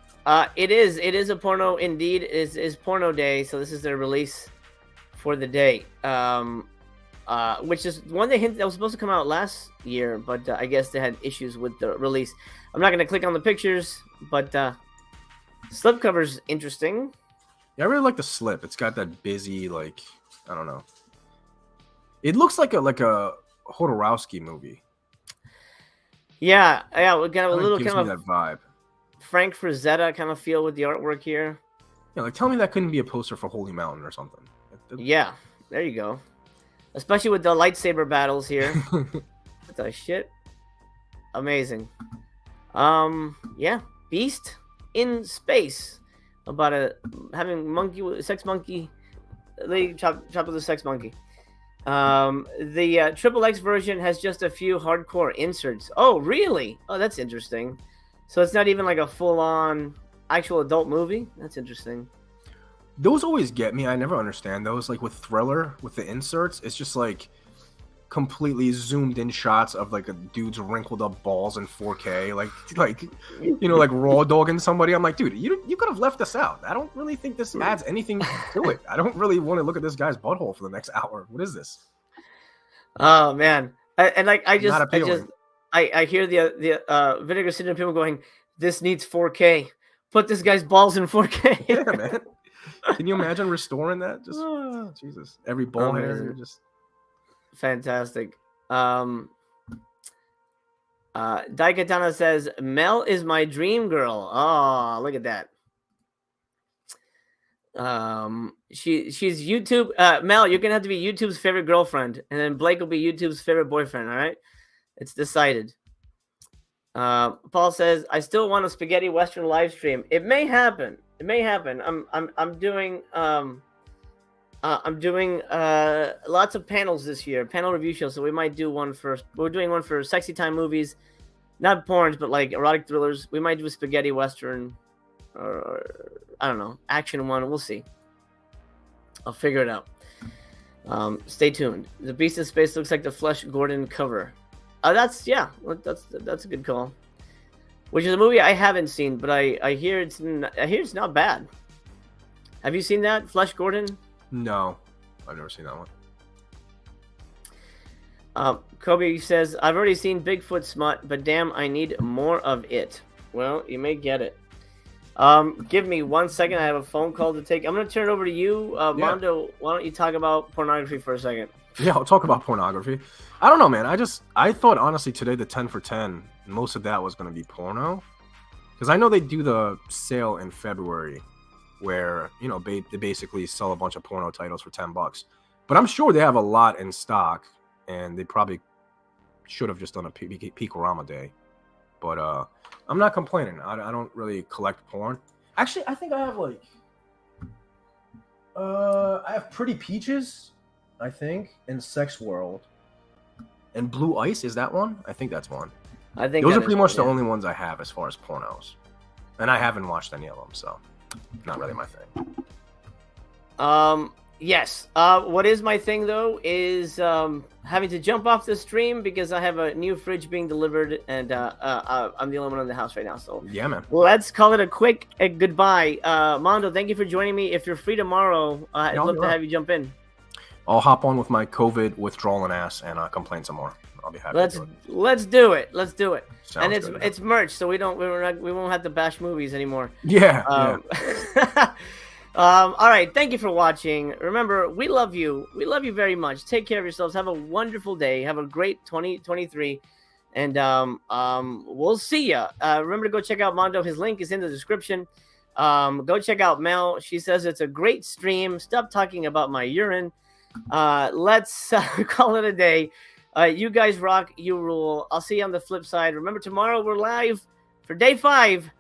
[SPEAKER 1] It is a porno indeed. It is porno day, so this is their release for the day. Which is one they hinted that was supposed to come out last year, but I guess they had issues with the release. I'm not going to click on the pictures, but slipcover's interesting.
[SPEAKER 4] Yeah, I really like the slip. It's got that busy, like, I don't know. It looks like a Hodorowski movie.
[SPEAKER 1] Yeah, we got a little
[SPEAKER 4] gives
[SPEAKER 1] kind
[SPEAKER 4] me
[SPEAKER 1] of
[SPEAKER 4] that vibe.
[SPEAKER 1] Frank Frazetta kind of feel with the artwork here.
[SPEAKER 4] Yeah, like tell me that couldn't be a poster for Holy Mountain or something.
[SPEAKER 1] Yeah, there you go. Especially with the lightsaber battles here. What the shit? Amazing. Yeah, Beast in Space. About having sex monkey, lady chop with a sex monkey. The Triple X version has just a few hardcore inserts. Oh, really? Oh, that's interesting. So it's not even like a full-on actual adult movie? That's interesting.
[SPEAKER 4] Those always get me. I never understand those. Like with Thriller, with the inserts, it's just like completely zoomed in shots of like a dude's wrinkled up balls in 4K, like raw dogging somebody. I'm like, dude, you could have left this out. I don't really think this adds anything to it. I don't really want to look at this guy's butthole for the next hour. What is this?
[SPEAKER 1] Oh man, I hear the Vinegar Syndrome people going, this needs 4K. Put this guy's balls in 4K.
[SPEAKER 4] Yeah, man. Can you imagine restoring that? Just Jesus, every ball hair just.
[SPEAKER 1] Fantastic. Daikatana says Mel is my dream girl. Oh, look at that. She's YouTube. Mel, you're gonna have to be YouTube's favorite girlfriend, and then Blake will be YouTube's favorite boyfriend. All right, it's decided. Paul says I still want a spaghetti western live stream. It may happen. I'm doing lots of panels this year, panel review shows. So we might do one for. We're doing one for sexy time movies, not porns, but like erotic thrillers. We might do a spaghetti western, or I don't know, action one. We'll see. I'll figure it out. Stay tuned. The Beast in Space looks like the Flesh Gordon cover. That's a good call. Which is a movie I haven't seen, but I hear it's not bad. Have you seen that, Flesh Gordon?
[SPEAKER 4] No, I've never seen that one.
[SPEAKER 1] Kobe says, I've already seen Bigfoot smut, but damn, I need more of it. Well, you may get it. Give me 1 second. I have a phone call to take. I'm going to turn it over to you. Mondo, why don't you talk about pornography for a second?
[SPEAKER 4] Yeah, I'll talk about pornography. I don't know, man. I thought, honestly, today the 10 for 10, most of that was going to be porno. Because I know they do the sale in February where, they basically sell a bunch of porno titles for $10. But I'm sure they have a lot in stock, and they probably should have just done a Peakorama day. But I'm not complaining. I don't really collect porn. Actually, I think I have I have Pretty Peaches, I think, and Sex World. And Blue Ice, is that one? I think that's one.
[SPEAKER 1] I think
[SPEAKER 4] those are pretty much the only ones I have as far as pornos. And I haven't watched any of them, so not really my thing.
[SPEAKER 1] Yes. What is my thing though is having to jump off the stream because I have a new fridge being delivered, and I'm the only one in the house right now. So
[SPEAKER 4] yeah, man.
[SPEAKER 1] Let's call it a quick goodbye. Mondo, thank you for joining me. If you're free tomorrow, I'd love to have you jump in.
[SPEAKER 4] I'll hop on with my COVID withdrawal and ass and complain some more. I'll be happy.
[SPEAKER 1] Let's do it. Let's do it.
[SPEAKER 4] Sounds
[SPEAKER 1] and
[SPEAKER 4] good,
[SPEAKER 1] it's merch, so we won't have to bash movies anymore.
[SPEAKER 4] Yeah.
[SPEAKER 1] All right. Thank you for watching. Remember, we love you. We love you very much. Take care of yourselves. Have a wonderful day. Have a great 2023. And we'll see ya. Remember to go check out Mondo. His link is in the description. Go check out Mel. She says it's a great stream. Stop talking about my urine. Let's call it a day. You guys rock. You rule. I'll see you on the flip side. Remember, tomorrow we're live for day 5,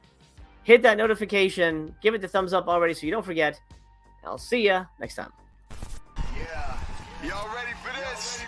[SPEAKER 1] hit that notification, give it the thumbs up already so you don't forget. I'll see ya next time.
[SPEAKER 5] Yeah, y'all ready for this?